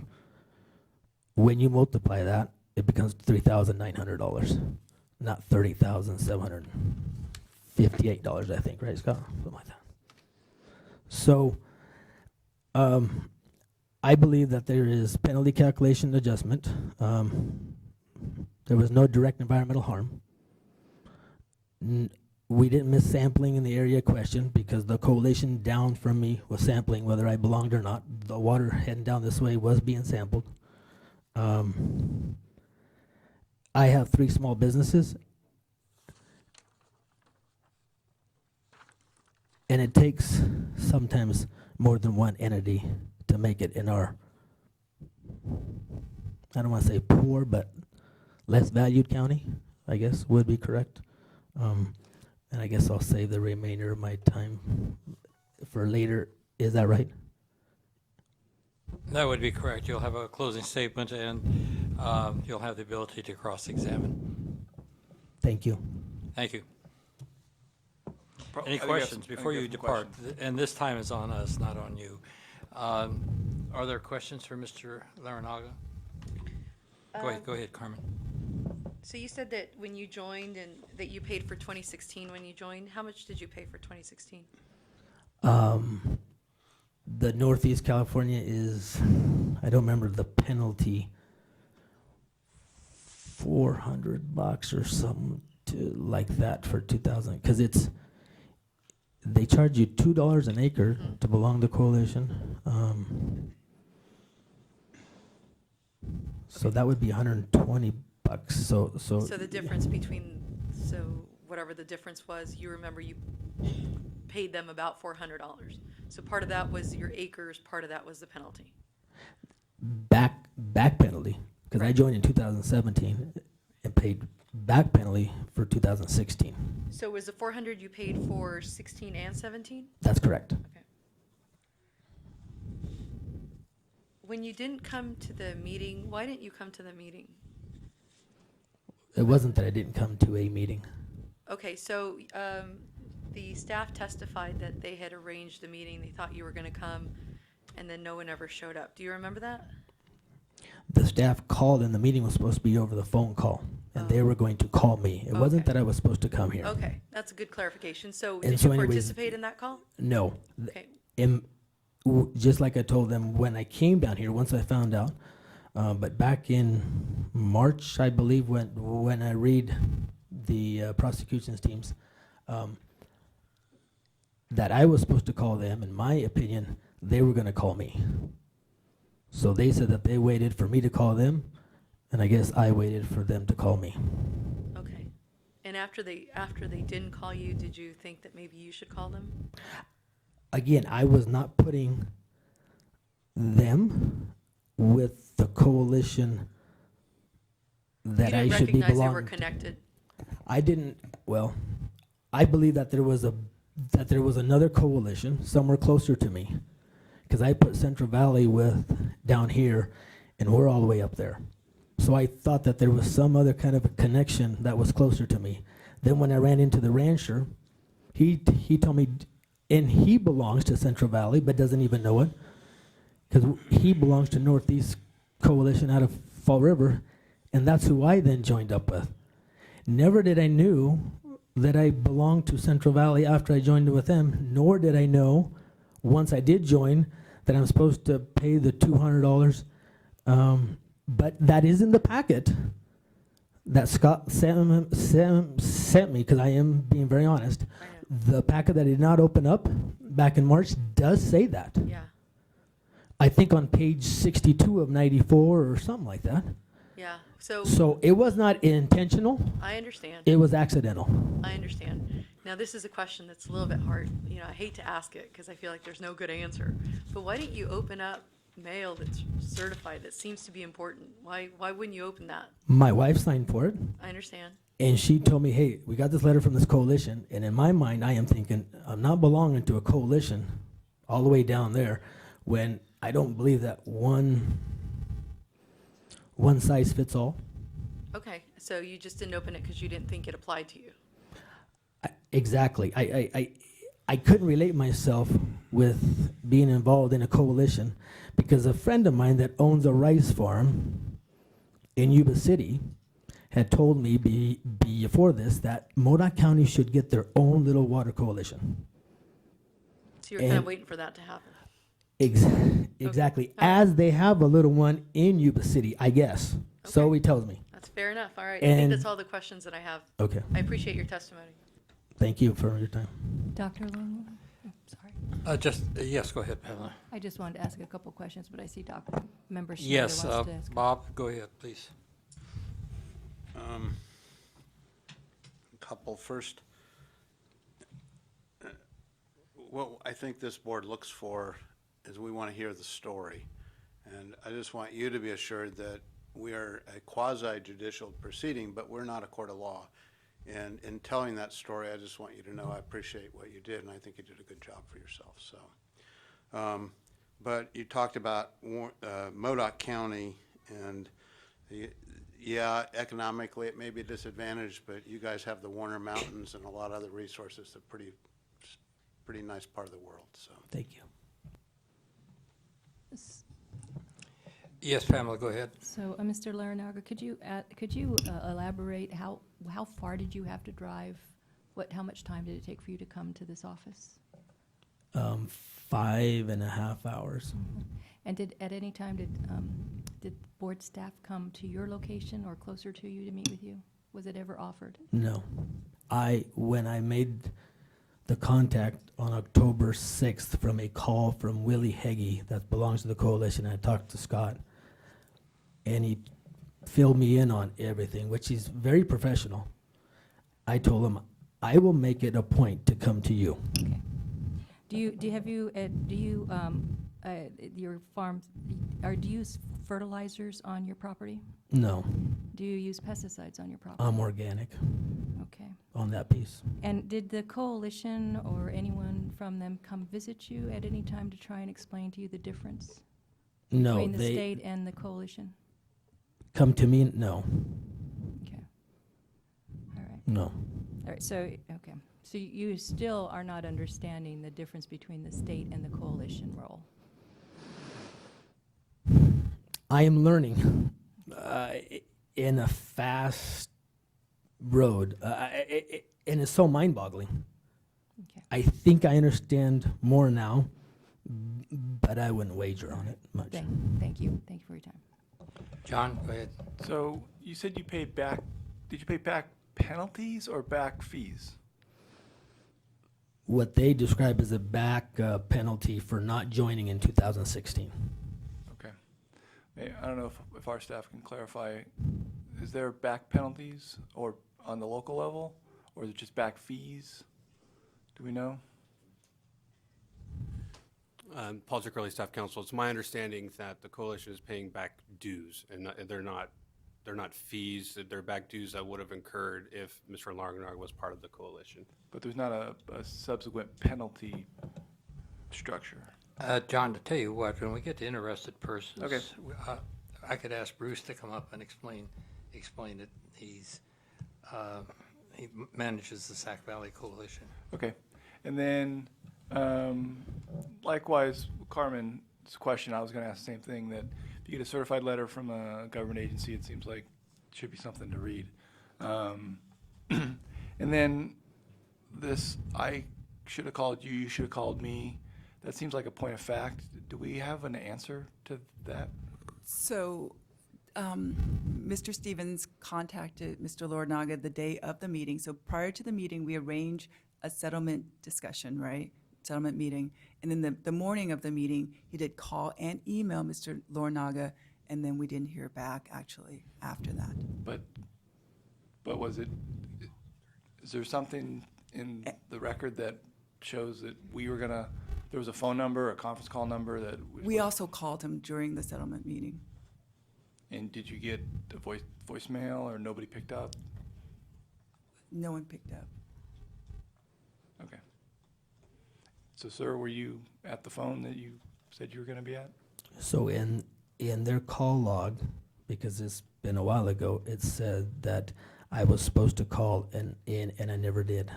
When you multiply that, it becomes $3,900, not $30,758, I think, right, Scott? Something like that. So, I believe that there is penalty calculation adjustment. There was no direct environmental harm. We didn't miss sampling in the area question because the coalition down from me was sampling whether I belonged or not. The water heading down this way was being sampled. I have 3 small businesses, and it takes sometimes more than one entity to make it in our, I don't want to say poor, but less valued county, I guess would be correct. And I guess I'll save the remainder of my time for later. Is that right? That would be correct. You'll have a closing statement, and you'll have the ability to cross-examine. Thank you. Thank you. I Any got questions some- I before got you some depart? questions. And this time is on us, not on you. Are there questions for Mr. Larinaga? Go ahead, Carmen. So you said that when you joined and that you paid for 2016 when you joined. How much did you pay for 2016? The Northeast California is, I don't remember the penalty, $400 or something like that for 2000, because they charge you $2 an acre to belong to coalition. So that would be $120. So The difference between, whatever the difference was, you remember you paid them about $400. So part of that was your acres, part of that was the penalty. back penalty, because I joined in 2017 and paid back penalty for 2016. So was the 400 you paid for 16 and 17? That's correct. Okay. When you didn't come to the meeting, why didn't you come to the meeting? It wasn't that I didn't come to a meeting. Okay, so the staff testified that they had arranged the meeting, they thought you were going to come, and then no one ever showed up. Do you remember that? The staff called and the meeting was supposed to be over the phone call, and they were going to call me. It wasn't Okay. that I was supposed to come here. Okay, that's a good clarification. So And did so you anyways- participate in that call? No. Okay. Just like I told them when I came down here, once I found out, but back in March, I believe, when I read the prosecution's teams, that I was supposed to call them. In my opinion, they were going to call me. So they said that they waited for me to call them, and I guess I waited for them to call me. Okay. And after they didn't call you, did you think that maybe you should call them? Again, I was not putting them with the coalition that I should be You didn't recognize they were belonging to. connected? I didn't, well, I believe that there was another coalition somewhere closer to me, because I put Central Valley down here, and we're all the way up there. So I thought that there was some other kind of a connection that was closer to me. Then when I ran into the rancher, he told me, and he belongs to Central Valley, but doesn't even know it, because he belongs to Northeast Coalition out of Fall River, and that's who I then joined up with. Never did I knew that I belonged to Central Valley after I joined with them, nor did I know once I did join, that I'm supposed to pay the $200. But that is in the packet that Scott sent me, because I am being very honest. The packet that I did not open up back in March does say that. Yeah, I think on page 62 of 94 or something like that. yeah. So So it was not intentional. I understand. It was accidental. I understand. Now, this is a question that's a little bit hard. You know, I hate to ask it because I feel like there's no good answer. But why didn't you open up mail that's certified? That seems to be important. Why wouldn't you open that? My wife signed for it, I understand. and she told me, hey, we got this letter from this coalition. And in my mind, I am thinking, I'm not belonging to a coalition all the way down there when I don't believe that one size fits all. Okay, so you just didn't open it because you didn't think it applied to you. Exactly. I couldn't relate myself with being involved in a coalition because a friend of mine that owns a rice farm in Yuba City had told me before this that Modoc County should get their own little water coalition. So you're kind of And- waiting for that to happen. Exactly. As they have a little one in Yuba City, I guess. So he tells me. That's fair enough. All right. I think And- that's all the questions that I have. Okay. I appreciate your testimony. Thank you for your time. Dr. Longley? Oh, sorry. Yes, go ahead, Pamela. I just wanted to ask a couple questions, but I see Member Schneider Yes, wants to ask. Bob, go ahead, please. Couple first. What I think this board looks for is we want to hear the story. And I just want you to be assured that we are a quasi-judicial proceeding, but we're not a court of law. And in telling that story, I just want you to know I appreciate what you did, and I think you did a good job for yourself. So, but you talked about Modoc County, and yeah, economically it may be a disadvantage, but you guys have the Warner Mountains and a lot of other resources. It's a pretty nice part of the world. So. Thank you. Yes, Pamela, go ahead. So, Mr. Larinaga, could you elaborate how far did you have to drive? How much time did it take for you to come to this office? 5.5 hours. And at any time did board staff come to your location or closer to you to meet with you? Was it ever offered? No. When I made the contact on October 6th from a call from Willie Heggie that belongs to the coalition, I talked to Scott, and he filled me in on everything, which he's very professional. I told him, I will make it a point to come to you. Okay. Your farm, do you use fertilizers on your property? No, Do you use pesticides on your property? I'm organic Okay. on that piece. And did the coalition or anyone from them come visit you at any time to try and explain to you the difference No, between the they state and the coalition? come to me, no, Okay. All right. no. All right, so, okay. So you still are not understanding the difference between the state and the coalition role? I am learning in a fast road, and it's so mind-boggling. Okay. I think I understand more now, but I wouldn't wager on it much. Thank you. Thank you for your time. John, go ahead. So you said you paid back, did you pay back penalties or back fees? What they describe as a back penalty for not joining in 2016. Okay. I don't know if our staff can clarify, is there back penalties or on the local level, or is it just back fees? Do we know? Paul Ziccarelli, Staff Counsel. It's my understanding that the coalition is paying back dues, and they're not fees. They're back dues that would have incurred if Mr. Larinaga was part of the coalition. But there's not a subsequent penalty structure. John, to tell you what, when we get to interested persons, Okay. I could ask Bruce to come up and explain it. He manages the Sac Valley Coalition. Okay. And then, likewise, Carmen's question, I was going to ask the same thing, that if you get a certified letter from a government agency, it seems like it should be something to read. And then this, I should have called you, you should have called me. That seems like a point of fact. Do we have an answer to that? So, Mr. Stevens contacted Mr. Lornaga the day of the meeting. So prior to the meeting, we arranged a settlement discussion, right? Settlement meeting. And then the morning of the meeting, he did call and email Mr. Lornaga, and then we didn't hear back actually after that. But was it, is there something in the record that shows that we were gonna, there was a phone number, a conference call number that? We also called him during the settlement meeting. And did you get a voicemail or nobody picked up? No one picked up. Okay. So, sir, were you at the phone that you said you were gonna be at? So in their call log, because it's been a while ago, it said that I was supposed to call and I never did.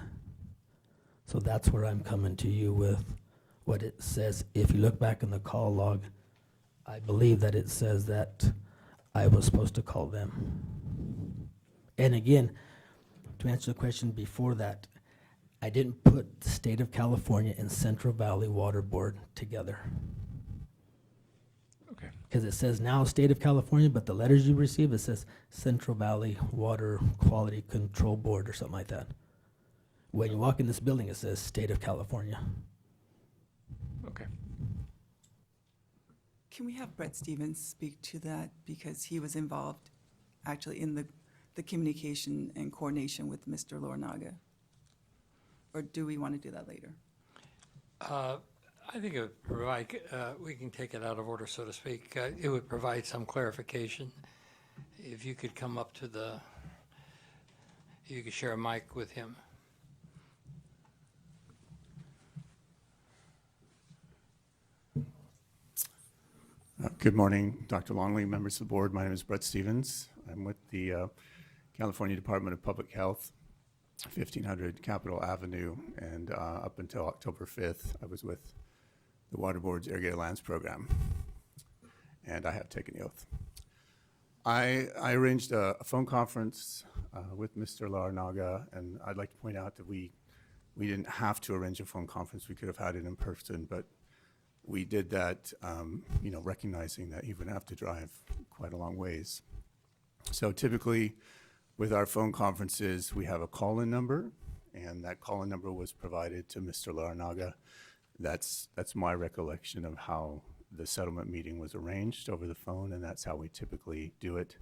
So that's where I'm coming to you with what it says. If you look back in the call log, I believe that it says that I was supposed to call them. And again, to answer the question before that, I didn't put the State of California and Central Valley Water Board together. Okay. Because it says now State of California, but the letters you receive, it says Central Valley Water Quality Control Board or something like that. When you walk in this building, it says State of California. Okay. Can we have Brett Stevens speak to that because he was involved actually in the communication and coordination with Mr. Lornaga? Or do we want to do that later? I think it would provide, we can take it out of order, so to speak. It would provide some clarification. If you could come up to you could share a mic with him. Good morning, Dr. Longley, members of the board. My name is Brett Stevens. I'm with the California Department of Public Health, 1500 Capitol Avenue, and up until October 5th, I was with the Water Board's Irrigated Lands Program, and I have taken the oath. I arranged a phone conference with Mr. Larnaga, and I'd like to point out that we didn't have to arrange a phone conference. We could have had it in person, but we did that, recognizing that he would have to drive quite a long ways. So typically, with our phone conferences, we have a call-in number, and that call-in number was provided to Mr. Larnaga. That's my recollection of how the settlement meeting was arranged over the phone, and that's how we typically do it.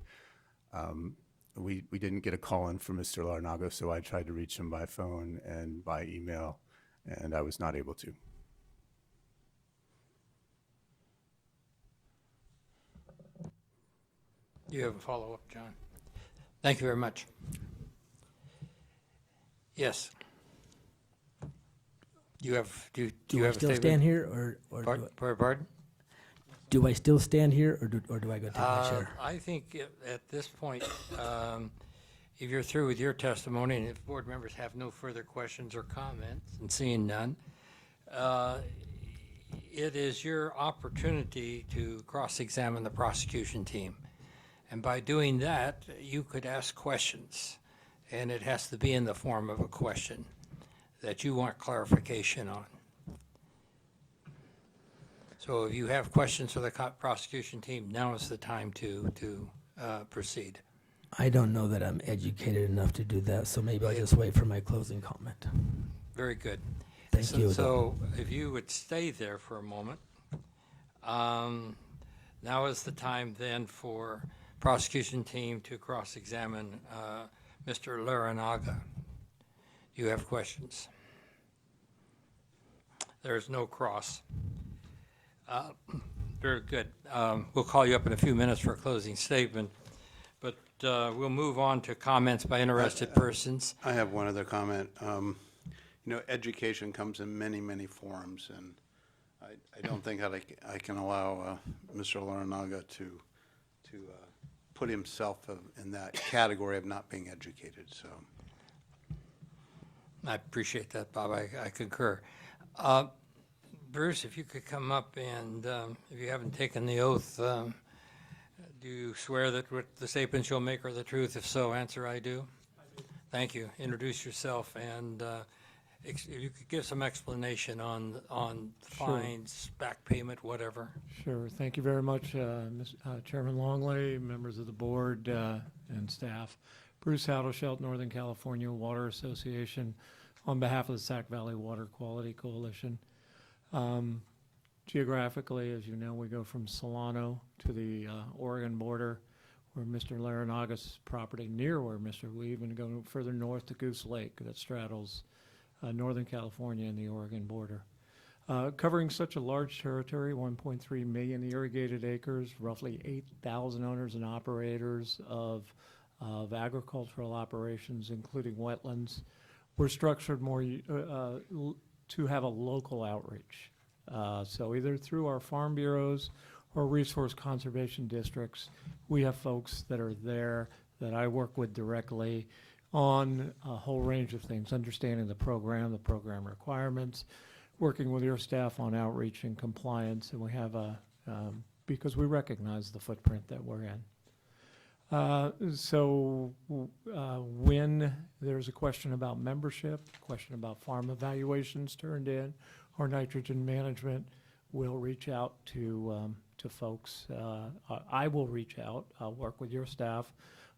We didn't get a call-in from Mr. Larnaga, so I tried to reach him by phone and by email, and I was not able to. You have a follow-up, John? Thank you very much. Yes. Do you have a still statement? stand here or Pardon? do I still stand here or do I go take my chair? I think at this point, if you're through with your testimony and if board members have no further questions or comments, and seeing none, it is your opportunity to cross-examine the prosecution team. And by doing that, you could ask questions, and it has to be in the form of a question that you want clarification on. So if you have questions for the prosecution team, now is the time to proceed. I don't know that I'm educated enough to do that, so maybe I'll just wait for my closing comment. Very good. Thank you. So if you would stay there for a moment. Now is the time then for prosecution team to cross-examine Mr. Laranaga. You have questions? There's no cross. Very good. We'll call you up in a few minutes for a closing statement, but we'll move on to comments by interested persons. I have one other comment. Education comes in many, many forms, and I don't think I can allow Mr. Laranaga to put himself in that category of not being educated, so. I appreciate that, Bob. I concur. Bruce, if you could come up and, if you haven't taken the oath, do you swear that what the statements you'll make are the truth? If so, answer I do. I do. Thank you. Introduce yourself and if you could give some explanation on Sure. fines, back payment, whatever. Sure. Thank you very much, Chairman Longley, members of the board, and staff. Bruce Hadelschelt, Northern California Water Association, on behalf of the Sac Valley Water Quality Coalition. Geographically, as you know, we go from Solano to the Oregon border, where Mr. Laranaga's property, near where we even go further north to Goose Lake that straddles Northern California and the Oregon border. Covering such a large territory, 1.3 million irrigated acres, roughly 8,000 owners and operators of agricultural operations, including wetlands, we're structured more to have a local outreach. So either through our farm bureaus or resource conservation districts, we have folks that are there that I work with directly on a whole range of things, understanding the program requirements, working with your staff on outreach and compliance, and we have because we recognize the footprint that we're in. When there's a question about membership, question about farm evaluations turned in, or nitrogen management, we'll reach out to folks. I will reach out. I'll work with your staff.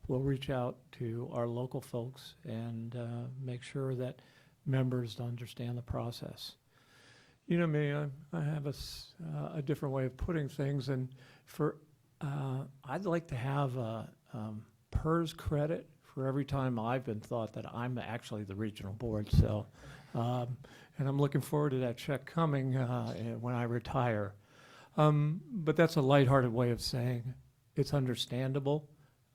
We'll reach out to our local folks and make sure that members understand the process. You know me, I have a different way of putting things, and I'd like to have a PERS credit for every time I've been thought that I'm actually the regional board. So, and I'm looking forward to that check coming when I retire. But that's a lighthearted way of saying it's understandable,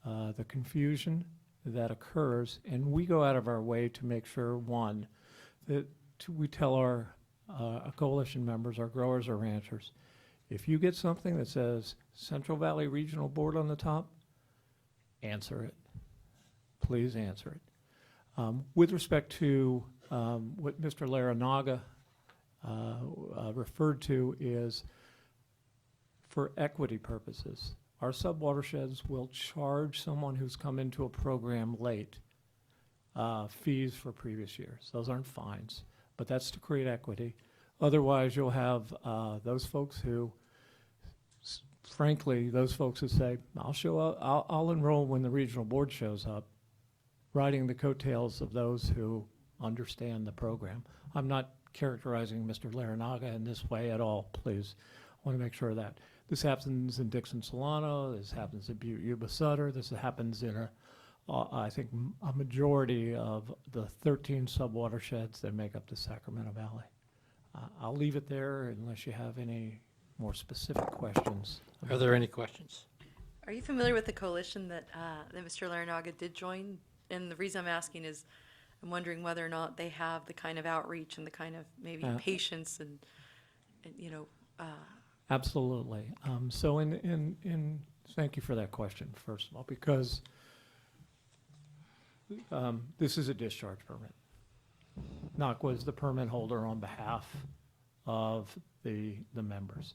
the confusion that occurs, and we go out of our way to make sure, one, that we tell our coalition members, our growers or ranchers, if you get something that says Central Valley Regional Board on the top, answer it. Please answer it. With respect to what Mr. Laranaga referred to is for equity purposes. Our subwatersheds will charge someone who's come into a program late fees for previous years. Those aren't fines, but that's to create equity. Otherwise, you'll have those folks who, frankly, those folks who say, I'll show up, I'll enroll when the regional board shows up, riding the coattails of those who understand the program. I'm not characterizing Mr. Laranaga in this way at all, please. I want to make sure of that. This happens in Dixon Solano, this happens in Butte Yuba Sutter, this happens in I think a majority of the 13 subwatersheds that make up the Sacramento Valley. I'll leave it there unless you have any more specific questions. Are there any questions? Are you familiar with the coalition that Mr. Laranaga did join? And the reason I'm asking is I'm wondering whether or not they have the kind of outreach and the kind of maybe patience and you know. Absolutely. So thank you for that question, first of all, because this is a discharge permit. NACWA is the permit holder on behalf of the members.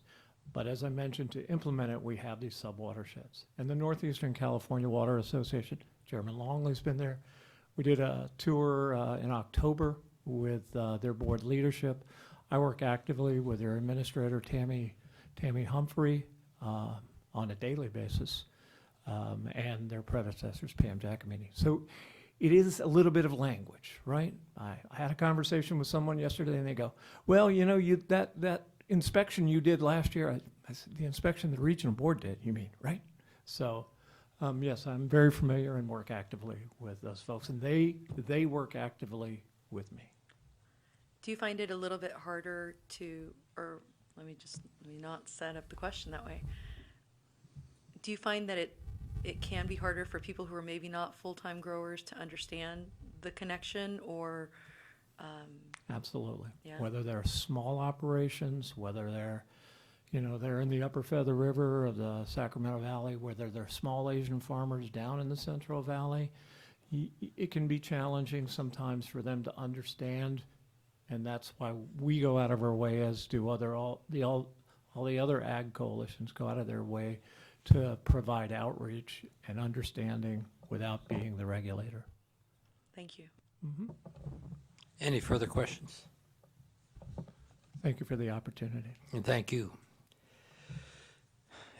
But as I mentioned, to implement it, we have these subwatersheds. And the Northeastern California Water Association, Chairman Longley's been there. We did a tour in October with their board leadership. I work actively with their administrator, Tammy Humphrey, on a daily basis, and their predecessors, Pam Giacomini. So it is a little bit of language, right? I had a conversation with someone yesterday, and they go, well, you know, that inspection you did last year, I said, the inspection the regional board did, you mean, right? So, yes, I'm very familiar and work actively with those folks, and they work actively with me. Do you find it a little bit harder to, or let me not set up the question that way. Do you find that it can be harder for people who are maybe not full-time growers to understand the connection, or? Absolutely. Yeah. Whether they're small operations, whether they're in the Upper Feather River or the Sacramento Valley, whether they're small Asian farmers down in the Central Valley, it can be challenging sometimes for them to understand. And that's why we go out of our way, as do all the other ag coalitions go out of their way to provide outreach and understanding without being the regulator. Thank you. Mm-hmm. Any further questions? Thank you for the opportunity. And thank you.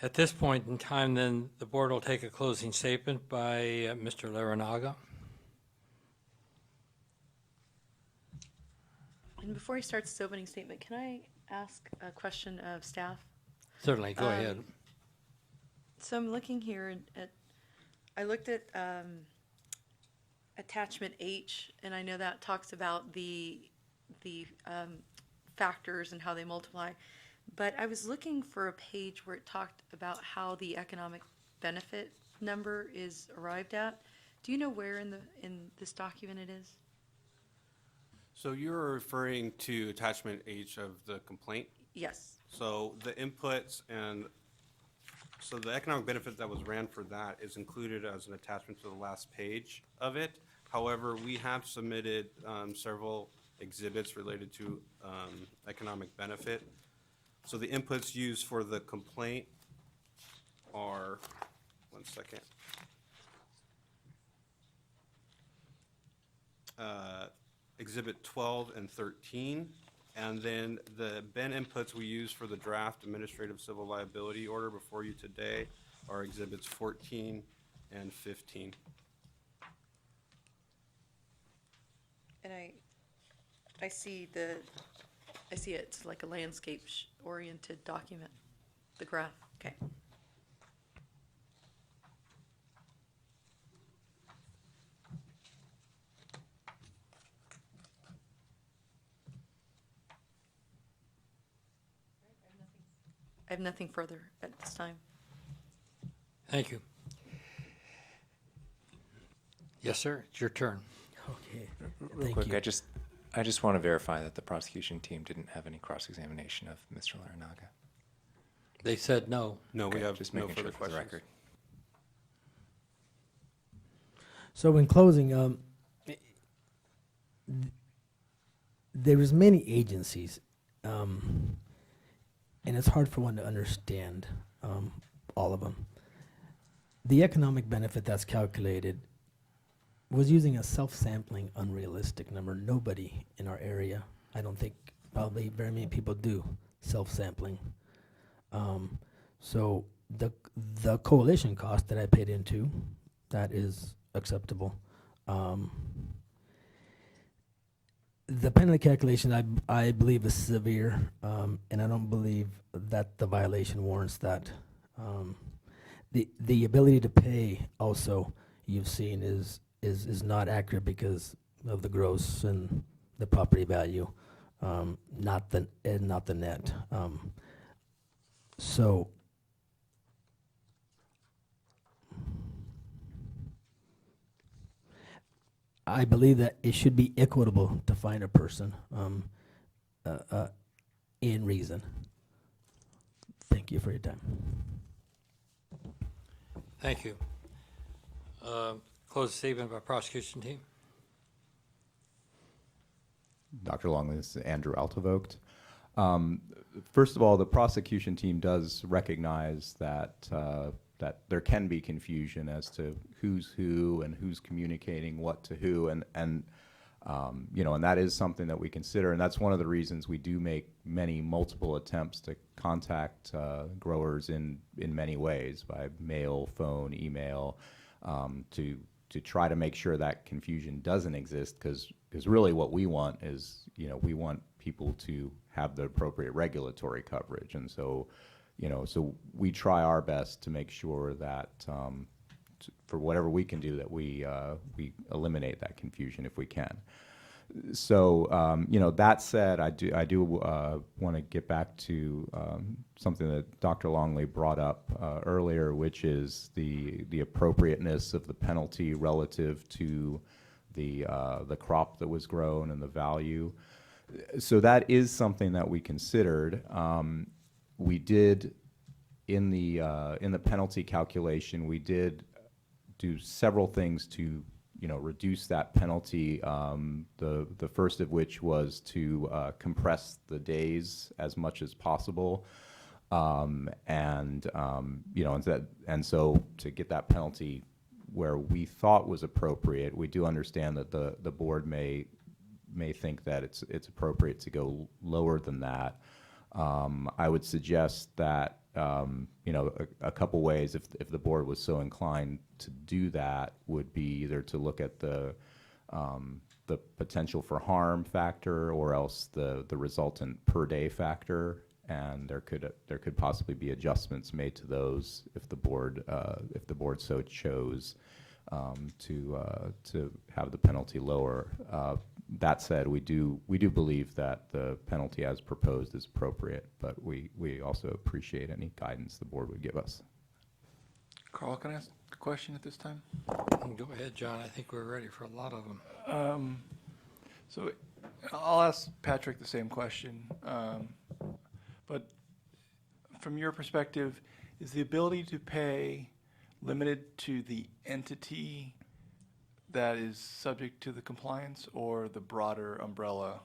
At this point in time, then, the board will take a closing statement by Mr. Larinaga. And before he starts his opening statement, can I ask a question of staff? Certainly, go ahead. So I'm looking here I looked at attachment H, and I know that talks about the factors and how they multiply. But I was looking for a page where it talked about how the economic benefit number is arrived at. Do you know where in this document it is? So you're referring to attachment H of the complaint? Yes. So the inputs so the economic benefit that was ran for that is included as an attachment to the last page of it. However, we have submitted several exhibits related to economic benefit. So the inputs used for the complaint are, one second. Exhibit 12 and 13. And then the Ben inputs we use for the draft administrative civil liability order before you today are exhibits 14 and 15. And I see it's like a landscape oriented document, the graph. Okay. I have nothing further at this time. Thank you. Yes, sir, it's your turn. Okay. Real Thank quick, you. I just want to verify that the prosecution team didn't have any cross-examination of Mr. Larinaga. They said no. No, we Okay, have just no making further sure for the questions. record. So in closing, there is many agencies, and it's hard for one to understand all of them. The economic benefit that's calculated was using a self-sampling, unrealistic number. Nobody in our area, I don't think probably very many people do self-sampling. So the coalition cost that I paid into, that is acceptable. The penalty calculation I believe is severe, and I don't believe that the violation warrants that. The ability to pay also, you've seen, is not accurate because of the gross and the property value, not the net. So I believe that it should be equitable to find a person in reason. Thank you for your time. Thank you. Close statement by prosecution team. Dr. Longley, this is Andrew Altavogt. First of all, the prosecution team does recognize that that there can be confusion as to who's who and who's communicating what to who, and you know, and that is something that we consider, and that's one of the reasons we do make multiple attempts to contact growers in many ways, by mail, phone, email, to try to make sure that confusion doesn't exist, because really what we want is, you know, we want people to have the appropriate regulatory coverage, and so, you know, so we try our best to make sure that for whatever we can do, that we eliminate that confusion if we can. So, you know, that said, I do want to get back to something that Dr. Longley brought up earlier, which is the appropriateness of the penalty relative to the crop that was grown and the value. So that is something that we considered. We did in the penalty calculation, we did do several things to, you know, reduce that penalty. The first of which was to compress the days as much as possible, and you know, and so to get that penalty where we thought was appropriate. We do understand that the board may may think that it's appropriate to go lower than that. I would suggest that, a couple ways, if the board was so inclined to do that, would be either to look at the potential for harm factor or else the resultant per day factor, and there could possibly be adjustments made to those if the board so chose to have the penalty lower. That said, we do believe that the penalty as proposed is appropriate, but we also appreciate any guidance the board would give us. Carl, can I ask a question at this time? Go ahead, John. I think we're ready for a lot of them. So I'll ask Patrick the same question, but from your perspective, is the ability to pay limited to the entity that is subject to the compliance or the broader umbrella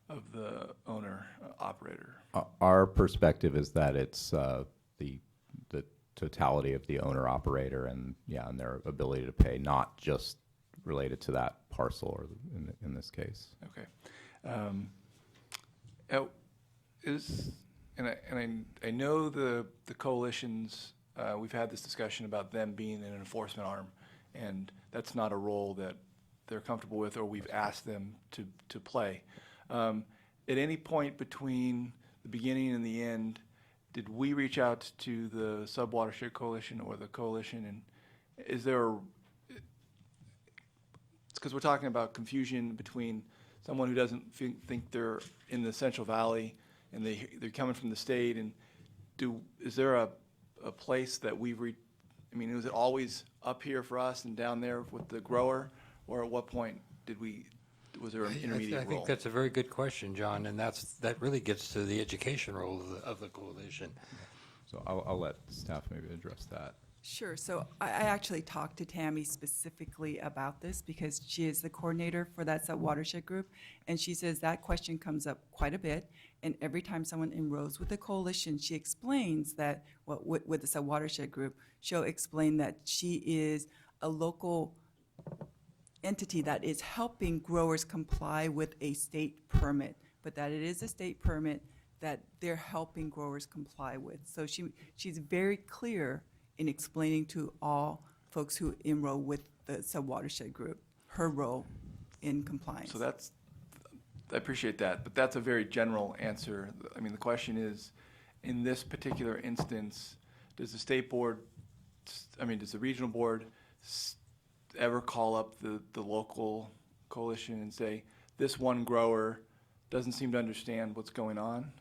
of the owner operator? Our perspective is that it's the totality of the owner operator and their ability to pay, not just related to that parcel or in this case. Okay. I know the coalitions, we've had this discussion about them being an enforcement arm, and that's not a role that they're comfortable with or we've asked them to play. At any point between the beginning and the end, did we reach out to the Subwatershed Coalition or the coalition, and is there it's because we're talking about confusion between someone who doesn't think they're in the Central Valley and they're coming from the state, and is there a place that we've was it always up here for us and down there with the grower, or at what point was there an intermediate I role? think that's a very good question, John, and that really gets to the education role of the coalition. So I'll let staff maybe address that. Sure. So I actually talked to Tammy specifically about this because she is the coordinator for that Subwatershed group, and she says that question comes up quite a bit. And every time someone enrolls with the coalition, she explains that with the Subwatershed group, she'll explain that she is a local entity that is helping growers comply with a state permit, but that it is a state permit that they're helping growers comply with. So she's very clear in explaining to all folks who enroll with the Subwatershed group her role in compliance. So I appreciate that, but that's a very general answer. The question is, in this particular instance, does the state board, does the regional board ever call up the local coalition and say, this one grower doesn't seem to understand what's going on?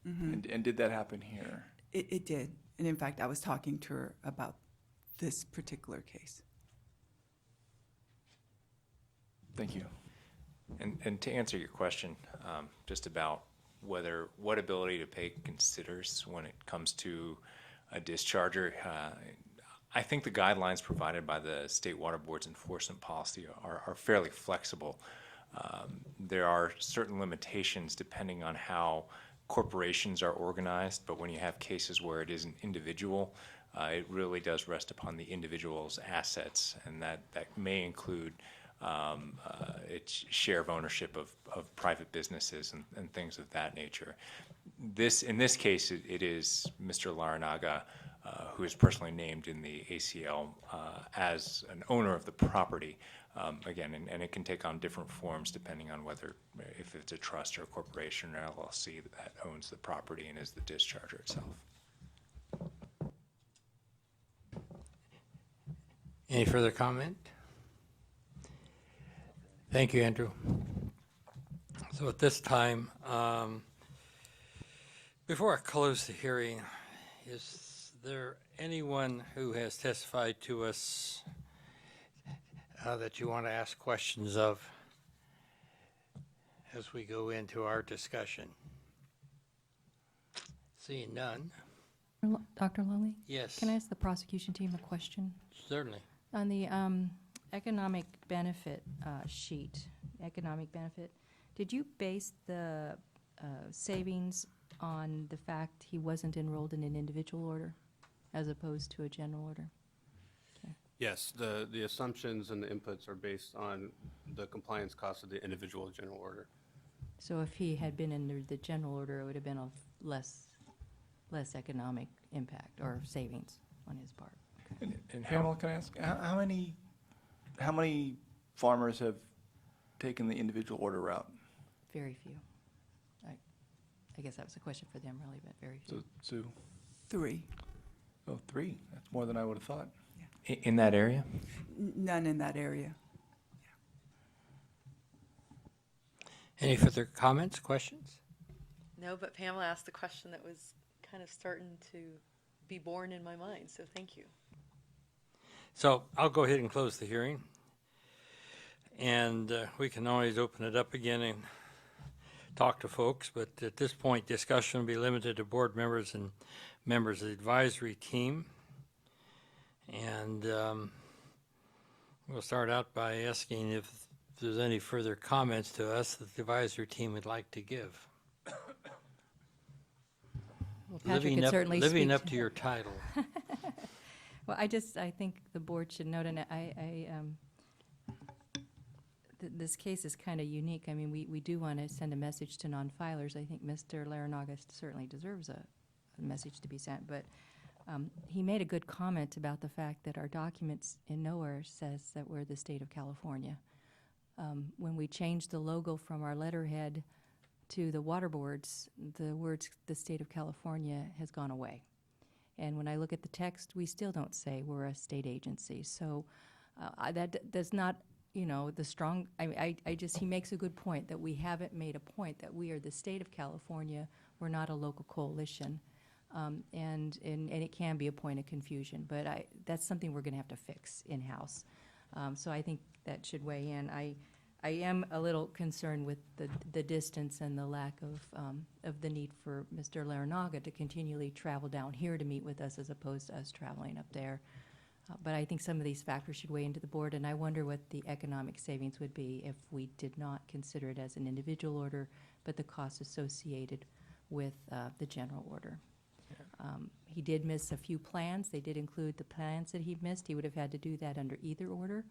Mm-hmm. And did that happen here? It did. And in fact, I was talking to her about this particular case. Thank you. And to answer your question, just about what ability to pay considers when it comes to a discharger, I think the guidelines provided by the State Water Board's enforcement policy are fairly flexible. There are certain limitations depending on how corporations are organized, but when you have cases where it is an individual, it really does rest upon the individual's assets, and that may include its share of ownership of private businesses and things of that nature. In this case, it is Mr. Laranaga, who is personally named in the ACL as an owner of the property. Again, and it can take on different forms depending on if it's a trust or a corporation or LLC that owns the property and is the discharger itself. Any further comment? Thank you, Andrew. So at this time, before I close the hearing, is there anyone who has testified to us that you want to ask questions of as we go into our discussion? Seeing none. Dr. Longley? Yes. Can I ask the prosecution team a question? Certainly. On the economic benefit sheet, economic benefit, did you base the savings on the fact he wasn't enrolled in an individual order as opposed to a general order? Okay. Yes, the assumptions and the inputs are based on the compliance costs of the individual general order. So if he had been under the general order, it would have been of less economic impact or savings on his part. And Pamela, can I ask, how many farmers have taken the individual order route? Very few. I guess that was a question for them, really, but very few. So, Sue? 3. Oh, 3. That's more than I would have thought. In that area? None in that area. Any further comments, questions? No, but Pamela asked the question that was kind of starting to be born in my mind, so thank you. So I'll go ahead and close the hearing. And we can always open it up again and talk to folks, but at this point, discussion will be limited to board members and members of the advisory team. And we'll start out by asking if there's any further comments to us that the advisory team would like to give. Well, Patrick could certainly living speak up to your title. Well, I think the board should note, and this case is kind of unique. I mean, we do want to send a message to non-filers. I think Mr. Larranaga certainly deserves a message to be sent, but he made a good comment about the fact that our documents in nowhere says that we're the state of California. When we changed the logo from our letterhead to the water boards, the words "the state of California" has gone away. And when I look at the text, we still don't say we're a state agency. So that does not, the strong, he makes a good point that we haven't made a point that we are the state of California. We're not a local coalition. And it can be a point of confusion, but that's something we're going to have to fix in-house. So I think that should weigh in. I am a little concerned with the distance and the lack of the need for Mr. Larranaga to continually travel down here to meet with us as opposed to us traveling up there. But I think some of these factors should weigh into the board, and I wonder what the economic savings would be if we did not consider it as an individual order, but the costs associated with the general order. He did miss a few plans. They did include the plans that he missed. He would have had to do that under either order.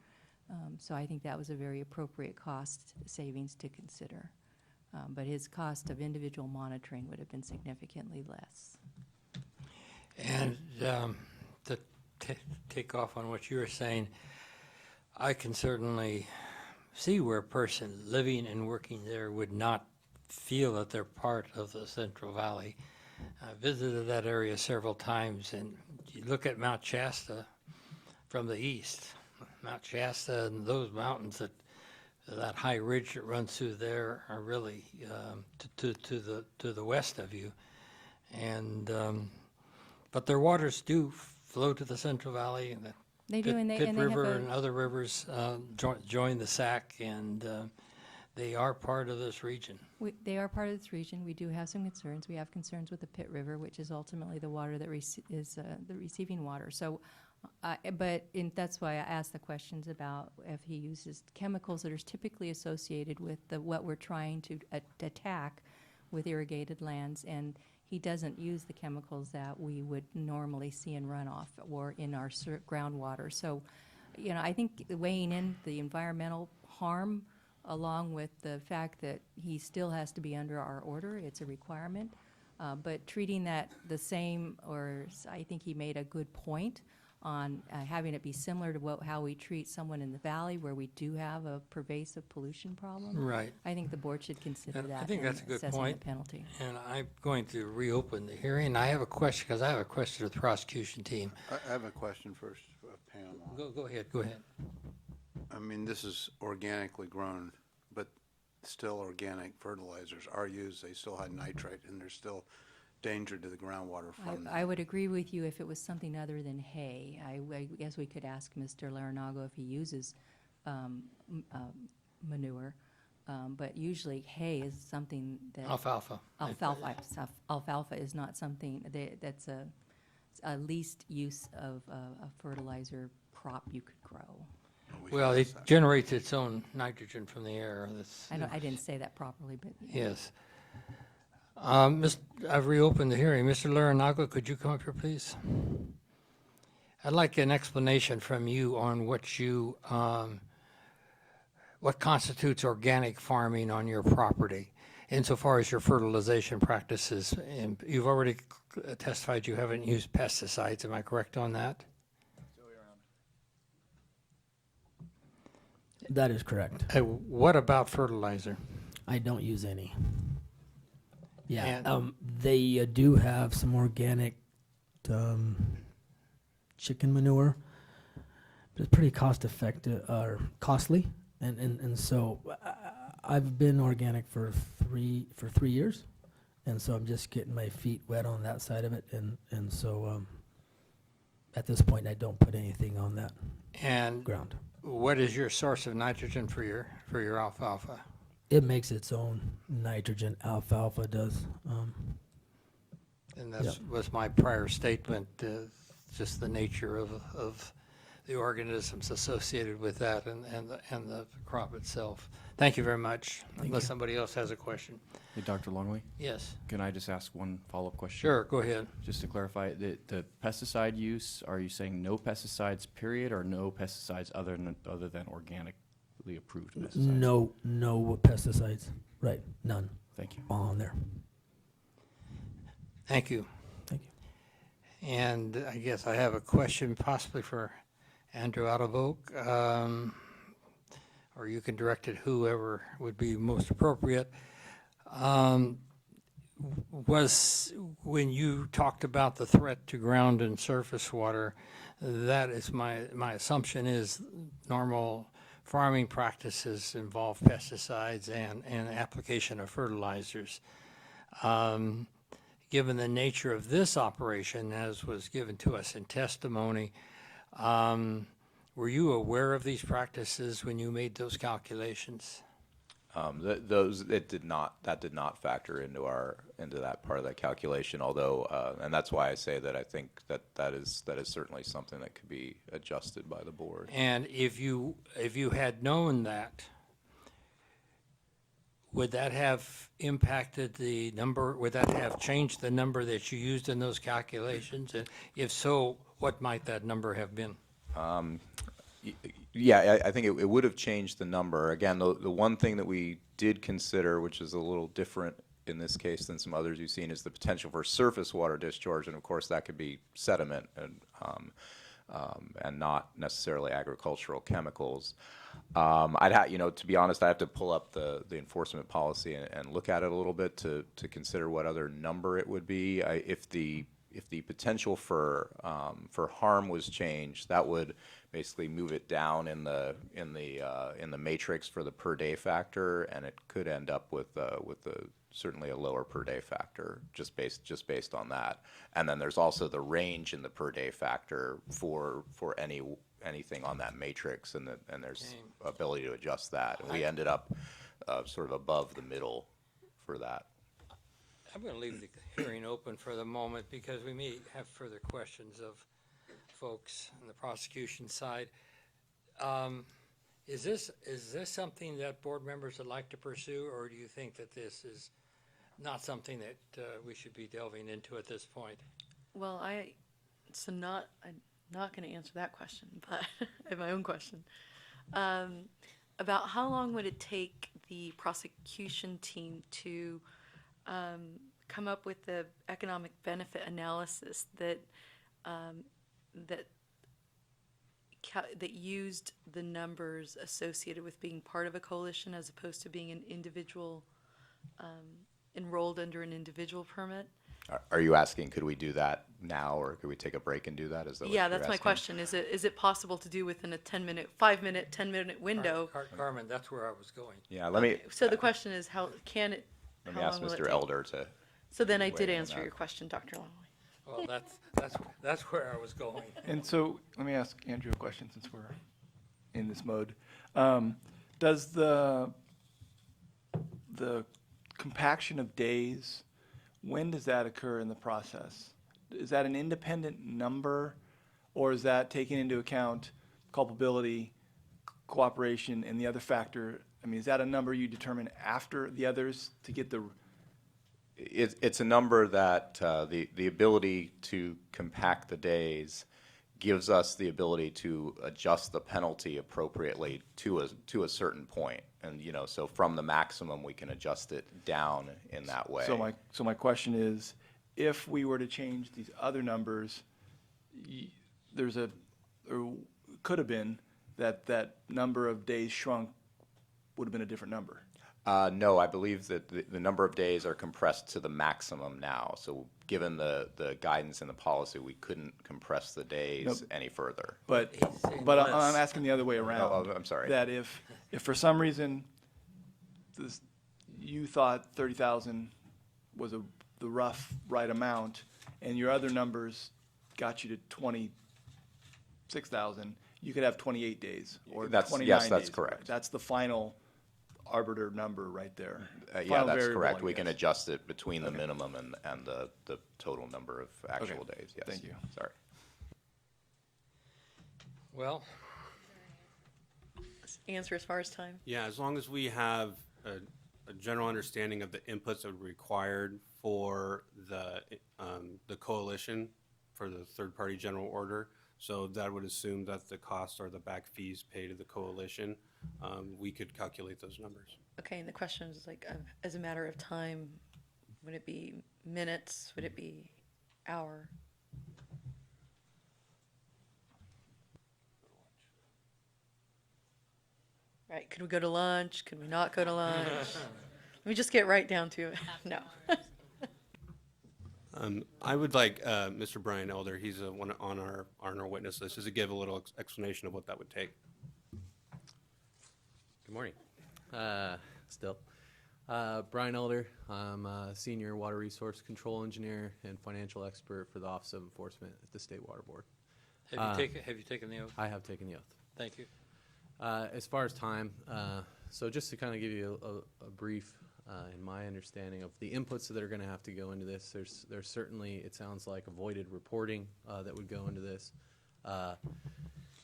So I think that was a very appropriate cost savings to consider. But his cost of individual monitoring would have been significantly less. And to take off on what you were saying, I can certainly see where a person living and working there would not feel that they're part of the Central Valley. I visited that area several times, and you look at Mount Shasta from the east. Mount Shasta and those mountains, that high ridge that runs through there are really to the west of you. And but their waters do flow to the Central Valley, and the They do, and they Pitt have River a- and other rivers join the SAC, and they are part of this region. They are part of this region. We do have some concerns. We have concerns with the Pitt River, which is ultimately the water that is the receiving water. So, that's why I asked the questions about if he uses chemicals that are typically associated with what we're trying to attack with irrigated lands, and he doesn't use the chemicals that we would normally see in runoff or in our groundwater. So, I think weighing in the environmental harm along with the fact that he still has to be under our order, it's a requirement, but treating that the same, or I think he made a good point on having it be similar to how we treat someone in the valley where we do have a pervasive pollution problem. Right. I think the board should consider And that I think in that's a good assessing point. the penalty. And I'm going to reopen the hearing. I have a question, because I have a question of the prosecution team. I have a question first, Pam. Go ahead. I mean, this is organically grown, but still organic fertilizers are used. They still had nitrate, and there's still danger to the groundwater from that. I would agree with you if it was something other than hay. I guess we could ask Mr. Larranaga if he uses manure, but usually hay is something that... Alfalfa. Alfalfa is not something, that's a least use of a fertilizer crop you could grow. Well, it generates its own nitrogen from the air. I didn't say that properly, but... Yes. I've reopened the hearing. Mr. Larranaga, could you come up here, please? I'd like an explanation from you on what constitutes organic farming on your property insofar as your fertilization practices. And you've already testified you haven't used pesticides. Am I correct on that? That is correct. What about fertilizer? I don't use any. Yeah, And- they do have some organic chicken manure, but it's pretty cost effective or costly, and so I've been organic for 3 years, and so I'm just getting my feet wet on that side of it, and so at this point I don't put anything on that And ground. what is your source of nitrogen for your alfalfa? It makes its own nitrogen. Alfalfa does. And that was my prior statement, just the nature of the organisms associated with that and the crop itself. Thank you very much. Unless you. somebody else has a question. Hey, Dr. Longley? Yes. Can I just ask one follow-up question? Sure, go ahead. Just to clarify, the pesticide use, are you saying no pesticides, period, or no pesticides other than organically approved pesticides? No pesticides. Right, none. Thank you. All on there. Thank you. Thank you. And I guess I have a question possibly for Andrew Out of Oak, or you can direct it whoever would be most appropriate. Was when you talked about the threat to ground and surface water, that is my assumption is normal farming practices involve pesticides and application of fertilizers. Given the nature of this operation, as was given to us in testimony, were you aware of these practices when you made those calculations? That did not factor into that part of that calculation, although, and that's why I say that I think that is certainly something that could be adjusted by the board. And if you had known that, would that have impacted the number, would that have changed the number that you used in those calculations? And if so, what might that number have been? Yeah, I think it would have changed the number. Again, the one thing that we did consider, which is a little different in this case than some others you've seen, is the potential for surface water discharge, and of course that could be sediment and not necessarily agricultural chemicals. To be honest, I have to pull up the enforcement policy and look at it a little bit to consider what other number it would be. If the potential for harm was changed, that would basically move it down in the matrix for the per day factor, and it could end up with certainly a lower per day factor just based on that. And then there's also the range in the per day factor for anything on that matrix, and there's ability to adjust that. And we ended up sort of above the middle for that. I'm going to leave the hearing open for the moment because we may have further questions of folks on the prosecution side. Is this something that board members would like to pursue, or do you think that this is not something that we should be delving into at this point? Well, I'm not going to answer that question, but I have my own question. About how long would it take the prosecution team to come up with the economic benefit analysis that used the numbers associated with being part of a coalition as opposed to being an individual enrolled under an individual permit? Are you asking, could we do that now, or could we take a break and do that? Is that what Yeah, you're that's my asking? question. Is it possible to do within a 10-minute window? Carmen, that's where I was going. Yeah, let me So the question is, how can it? let how me ask long will it Mr. take? Elder to. So then I did weigh in on answer that. your question, Dr. Longley. Well, that's where I was going. And so, let me ask Andrew a question since we're in this mode. Does the compaction of days, when does that occur in the process? Is that an independent number, or is that taking into account culpability, cooperation, and the other factor? I mean, is that a number you determine after the others to get the? It's a number that the ability to compact the days gives us the ability to adjust the penalty appropriately to a certain point. And, you know, so from the maximum, we can adjust it down in that way. So my question is, if we were to change these other numbers, there could have been that number of days shrunk would have been a different number. No, I believe that the number of days are compressed to the maximum now. So given the guidance and the policy, we couldn't compress the days any further. But I'm asking the other way around. Oh, I'm sorry. That if for some reason you thought 30,000 was the right amount, and your other numbers got you to 26,000, you could have 28 days or 29 yes, that's days. correct. That's the final arbiter number right there. Yeah, Final that's variable, correct. I We can guess. adjust it between the minimum and the total number of actual Okay. days. Yes. Thank you. Sorry. Well, Answer as far as time? Yeah, as long as we have a general understanding of the inputs that are required for the coalition for the third-party general order. So that would assume that the costs are the back fees paid to the coalition. We could calculate those numbers. Okay, and the question is like, as a matter of time, would it be minutes? Would it be hour? Right, could we go to lunch? Could we not go to lunch? Let me just get right down to it. No. I would like Mr. Brian Elder, he's one on our witness list, just to give a little explanation of what that would take. Good morning. Brian Elder. I'm a senior water resource control engineer and financial expert for the Office of Enforcement at the State Water Board. have you taken the oath? I have taken the oath. Thank you. As far as time, so just to kind of give you a brief, in my understanding of the inputs that are going to have to go into this, there's certainly, it sounds like, avoided reporting that would go into this.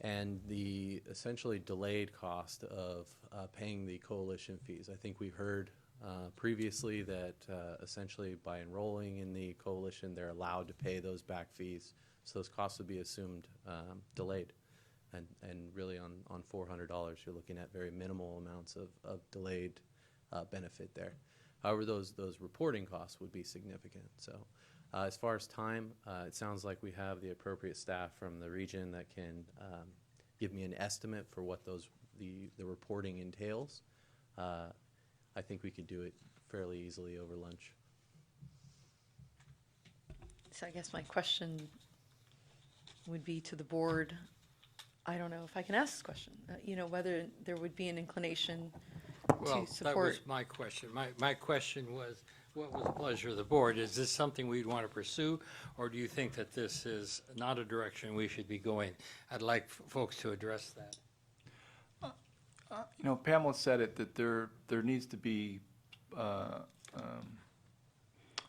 And the essentially delayed cost of paying the coalition fees. I think we've heard previously that essentially by enrolling in the coalition, they're allowed to pay those back fees. So those costs would be assumed delayed. And really on $400, you're looking at very minimal amounts of delayed benefit there. However, those reporting costs would be significant. So as far as time, it sounds like we have the appropriate staff from the region that can give me an estimate for what the reporting entails. I think we could do it fairly easily over lunch. So I guess my question would be to the board, I don't know if I can ask this question, whether there would be an inclination Well, to that support. was my question. My question was, what was the pleasure of the board? Is this something we'd want to pursue, or do you think that this is not a direction we should be going? I'd like folks to address that. Pamela said it, that there needs to be a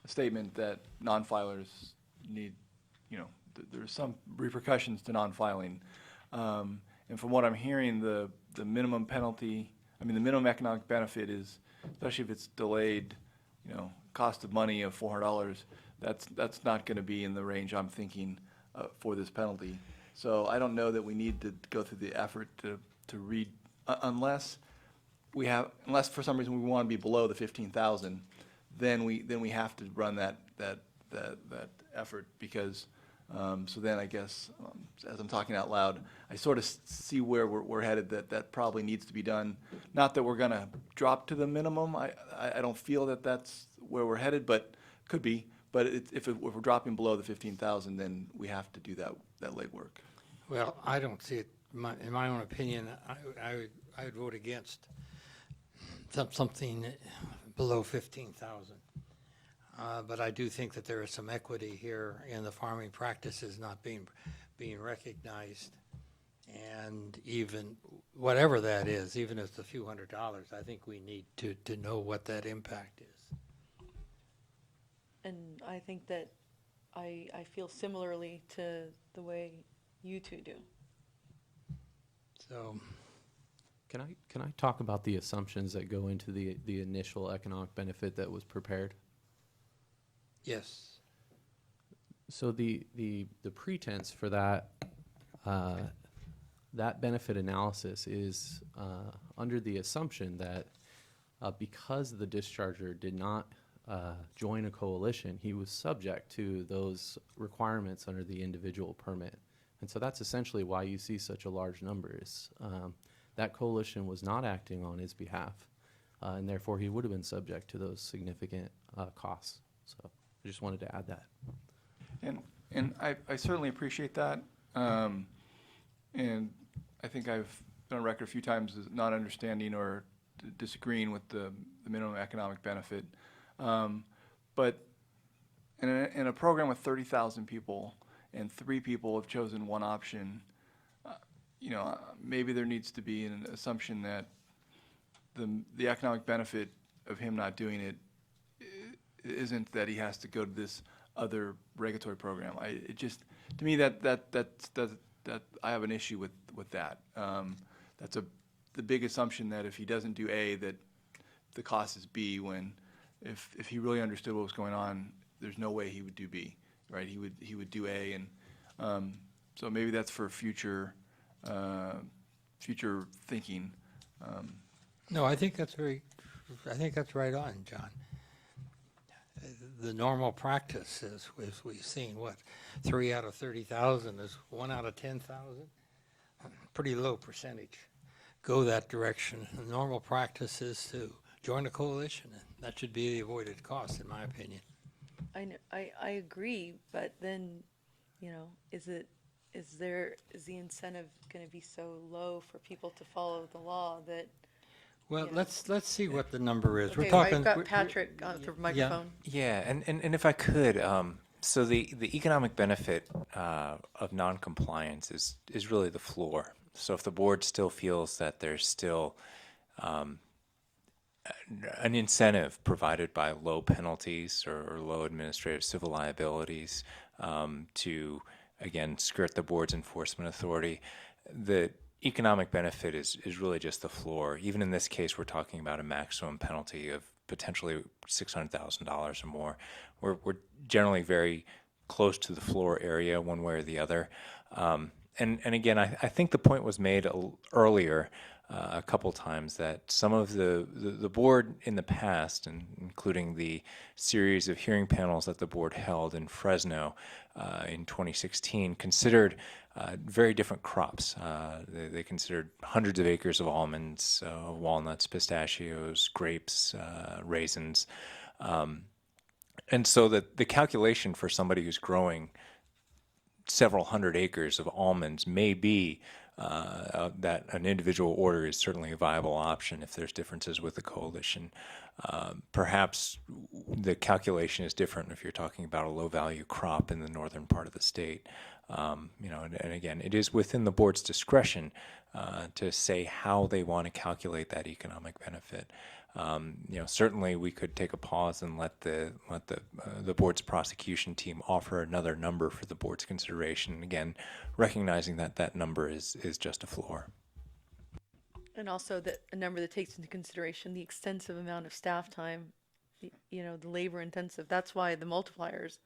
statement that non-filers need, there's some repercussions to non-filing. And from what I'm hearing, the minimum penalty, the minimum economic benefit is, especially if it's delayed, cost of money of $400, that's not going to be in the range I'm thinking for this penalty. So I don't know that we need to go through the effort to read, unless for some reason we want to be below the 15,000, then we have to run that effort, because so then I guess, as I'm talking out loud, I sort of see where we're headed, that probably needs to be done. Not that we're going to drop to the minimum. I don't feel that that's where we're headed, but could be. But if we're dropping below the 15,000, then we have to do that legwork. Well, I don't see it, in my own opinion, I would vote against something below 15,000. But I do think that there is some equity here in the farming practices not being recognized. And even whatever that is, even if it's a few $100s, I think we need to know what that impact is. And I think that I feel similarly to the way you two do. So, Can I talk about the assumptions that go into the initial economic benefit that was prepared? yes. So the pretense for that that benefit analysis is under the assumption that because the discharger did not join a coalition, he was subject to those requirements under the individual permit. And so that's essentially why you see such a large number is that coalition was not acting on his behalf, and therefore he would have been subject to those significant costs. So I just wanted to add that. And I certainly appreciate that. And I think I've been on record a few times as not understanding or disagreeing with the minimum economic benefit. But in a program with 30,000 people and 3 people have chosen one option, maybe there needs to be an assumption that the economic benefit of him not doing it isn't that he has to go to this other regulatory program. To me, that I have an issue with that. That's the big assumption that if he doesn't do A, that the cost is B. When if he really understood what was going on, there's no way he would do B, right? He would do A, and so maybe that's for future thinking. No, I think that's right on, John. The normal practice is, as we've seen, 3 out of 30,000 is 1 out of 10,000? Pretty low percentage go that direction. The normal practice is to join a coalition, and that should be the avoided cost, in my opinion. I agree, but then, is the incentive going to be so low for people to follow the law that? Well, let's see what the number is. Okay, We're talking. I've got Patrick on the microphone. Yeah, and if I could, so the economic benefit of noncompliance is really the floor. So if the board still feels that there's still an incentive provided by low penalties or low administrative civil liabilities to, again, skirt the board's enforcement authority, the economic benefit is really just the floor. Even in this case, we're talking about a maximum penalty of potentially $600,000 or more. We're generally very close to the floor area one way or the other. And again, I think the point was made earlier a couple times that some of the board in the past, and including the series of hearing panels that the board held in Fresno in 2016, considered very different crops. They considered hundreds of acres of almonds, walnuts, pistachios, grapes, raisins. And so the calculation for somebody who's growing several hundred acres of almonds may be that an individual order is certainly a viable option if there's differences with the coalition. Perhaps the calculation is different if you're talking about a low-value crop in the northern part of the state. And again, it is within the board's discretion to say how they want to calculate that economic benefit. Certainly we could take a pause and let the board's prosecution team offer another number for the board's consideration. Again, recognizing that that number is just a floor. And also a number that takes into consideration the extensive amount of staff time, the labor intensive. That's why the multipliers,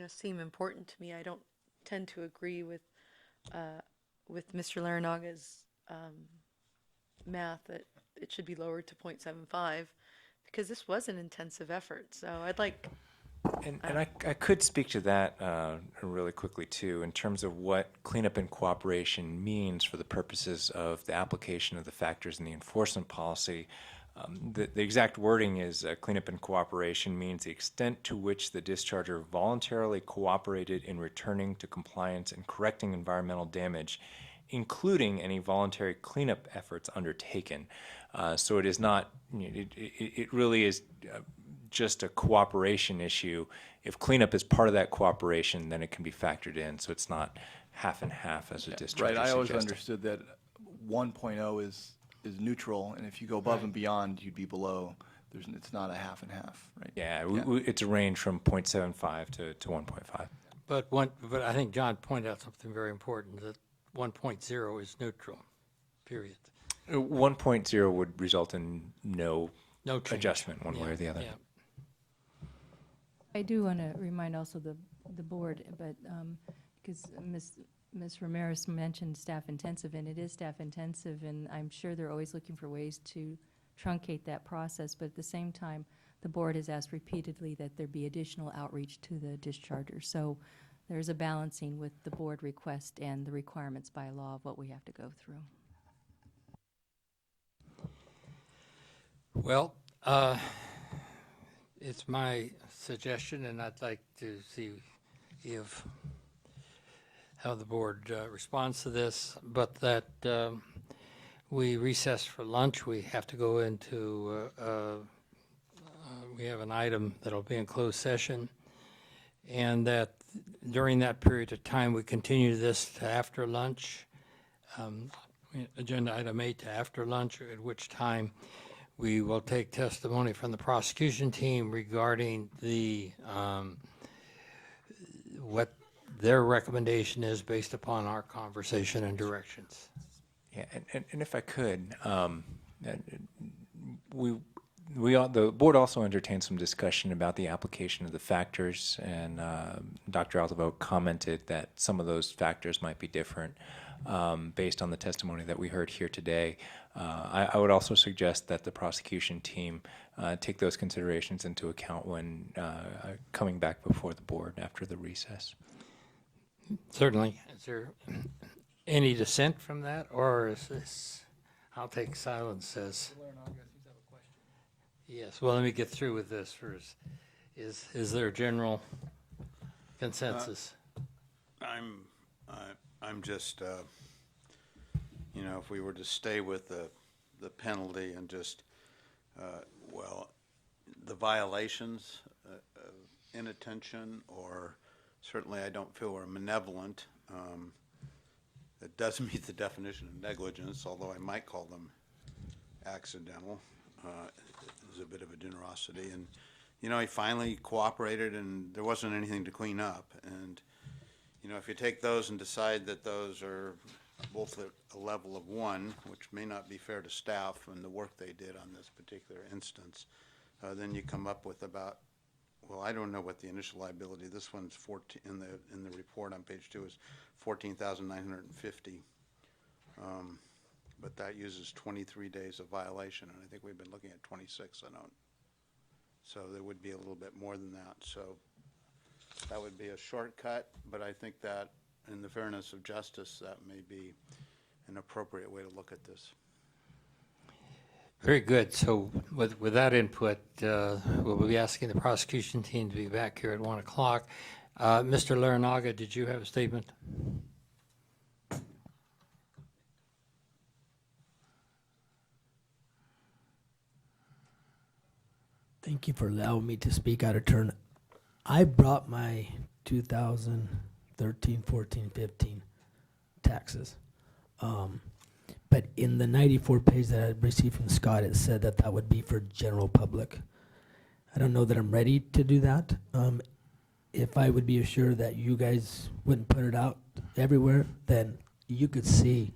seem important to me. I don't tend to agree with Mr. Laranaga's math that it should be lowered to 0.75 because this was an intensive effort. So I'd like. And I could speak to that really quickly too, in terms of what cleanup and cooperation means for the purposes of the application of the factors in the enforcement policy. The exact wording is cleanup and cooperation means the extent to which the discharger voluntarily cooperated in returning to compliance and correcting environmental damage, including any voluntary cleanup efforts undertaken. So it is not, it really is just a cooperation issue. If cleanup is part of that cooperation, then it can be factored in. So it's not half and half as a discharger Right, I always suggested. understood that 1.0 is neutral, and if you go above and beyond, you'd be below. It's not a half and half, right? Yeah, it's a range from 0.75 to 1.5. But I think John pointed out something very important, that 1.0 is neutral, period. 1.0 would result in no change. adjustment one way or the other. Yeah. I do want to remind also the board, but Because Ms. Ramirez mentioned staff intensive, and it is staff intensive, and I'm sure they're always looking for ways to truncate that process, but at the same time, the board has asked repeatedly that there be additional outreach to the discharger. So there's a balancing with the board request and the requirements by law of what we have to go through. Well, it's my suggestion, and I'd like to see if how the board responds to this, but that we recess for lunch. We have to go into, we have an item that'll be in closed session, and that during that period of time, we continue this to after lunch, agenda item 8 to after lunch, at which time we will take testimony from the prosecution team regarding the what their recommendation is based upon our conversation and directions. Yeah, and if I could, the board also entertained some discussion about the application of the factors, and Dr. Altavogt commented that some of those factors might be different based on the testimony that we heard here today. I would also suggest that the prosecution team take those considerations into account when coming back before the board after the recess. Certainly. Is there any dissent from that, or is this, I'll take silence as. Yes, well, let me get through with this first. Is there a general consensus? I'm just, you know, if we were to stay with the penalty and just, well, the violations of inattention, or certainly I don't feel we're malevolent. It does meet the definition of negligence, although I might call them accidental. There's a bit of a generosity, and you know, he finally cooperated, and there wasn't anything to clean up. And you know, if you take those and decide that those are both at a level of 1, which may not be fair to staff and the work they did on this particular instance, then you come up with about, well, I don't know what the initial liability. This one's 14 in the report on page 2 is $14,950. But that uses 23 days of violation, and I think we've been looking at 26. So there would be a little bit more than that. So that would be a shortcut, but I think that in the fairness of justice, that may be an appropriate way to look at this. Very good. So with that input, we'll be asking the prosecution team to be back here at 1 o'clock. Mr. Larranaga, did you have a statement? Thank you for allowing me to speak out of turn. I brought my 2013, 14, 15 taxes. But in the 94 page that I received from Scott, it said that that would be for general public. I don't know that I'm ready to do that. If I would be assured that you guys wouldn't put it out everywhere, then you could see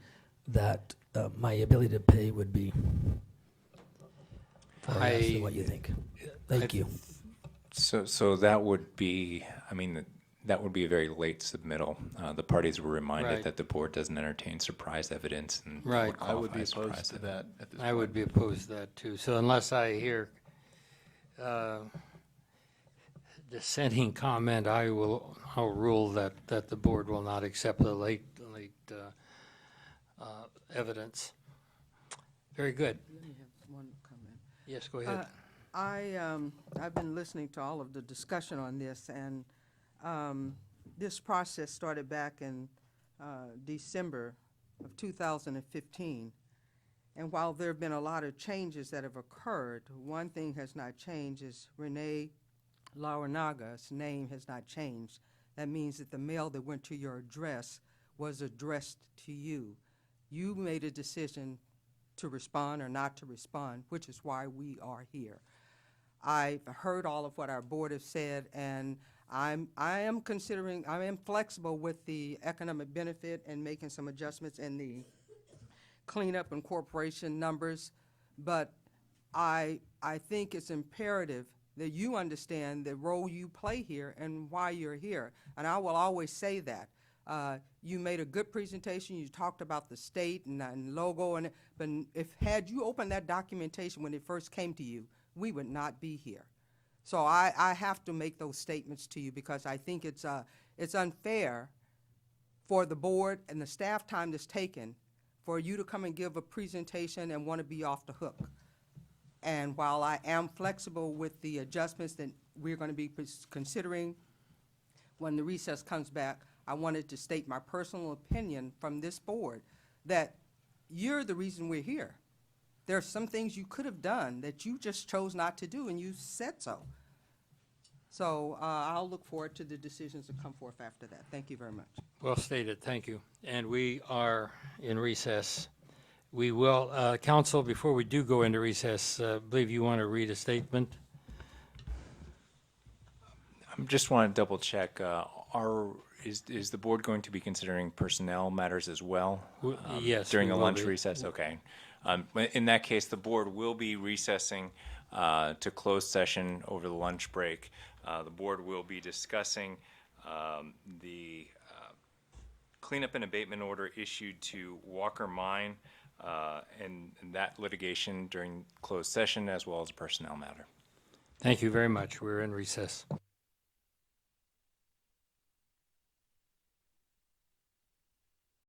that my ability to pay would be far less than what you think. Thank you. So that would be, I mean, that would be a very late submittal. The parties were reminded Right. that the board doesn't entertain surprise evidence, and Right. I would be qualify as surprise opposed to evidence. that at this I point. would be opposed to that too. So unless I hear dissenting comment, I'll rule that the board will not accept the late evidence. Very good. Let me have one comment. Yes, go ahead. I've been listening to all of the discussion on this, and this process started back in December of 2015. And while there have been a lot of changes that have occurred, one thing has not changed is Renee Larranaga's name has not changed. That means that the mail that went to your address was addressed to you. You made a decision to respond or not to respond, which is why we are here. I've heard all of what our board has said, and I am flexible with the economic benefit and making some adjustments in the cleanup and corporation numbers, but I think it's imperative that you understand the role you play here and why you're here, and I will always say that. You made a good presentation. You talked about the state and logo, but had you opened that documentation when it first came to you, we would not be here. So I have to make those statements to you because I think it's unfair for the board and the staff time that's taken for you to come and give a presentation and want to be off the hook. And while I am flexible with the adjustments that we're going to be considering when the recess comes back, I wanted to state my personal opinion from this board that you're the reason we're here. There are some things you could have done that you just chose not to do, and you said so. So I'll look forward to the decisions that come forth after that. Thank you very much. Well stated, thank you. And we are in recess. We will, council, before we do go into recess, I believe you want to read a statement. I just want to double check, is the board going to be considering personnel matters as well? Yes, During we the will lunch be. recess, okay. In that case, the board will be recessing to closed session over the lunch break. The board will be discussing the cleanup and abatement order issued to Walker Mine and that litigation during closed session, as well as a personnel matter. Thank you very much. We're in recess.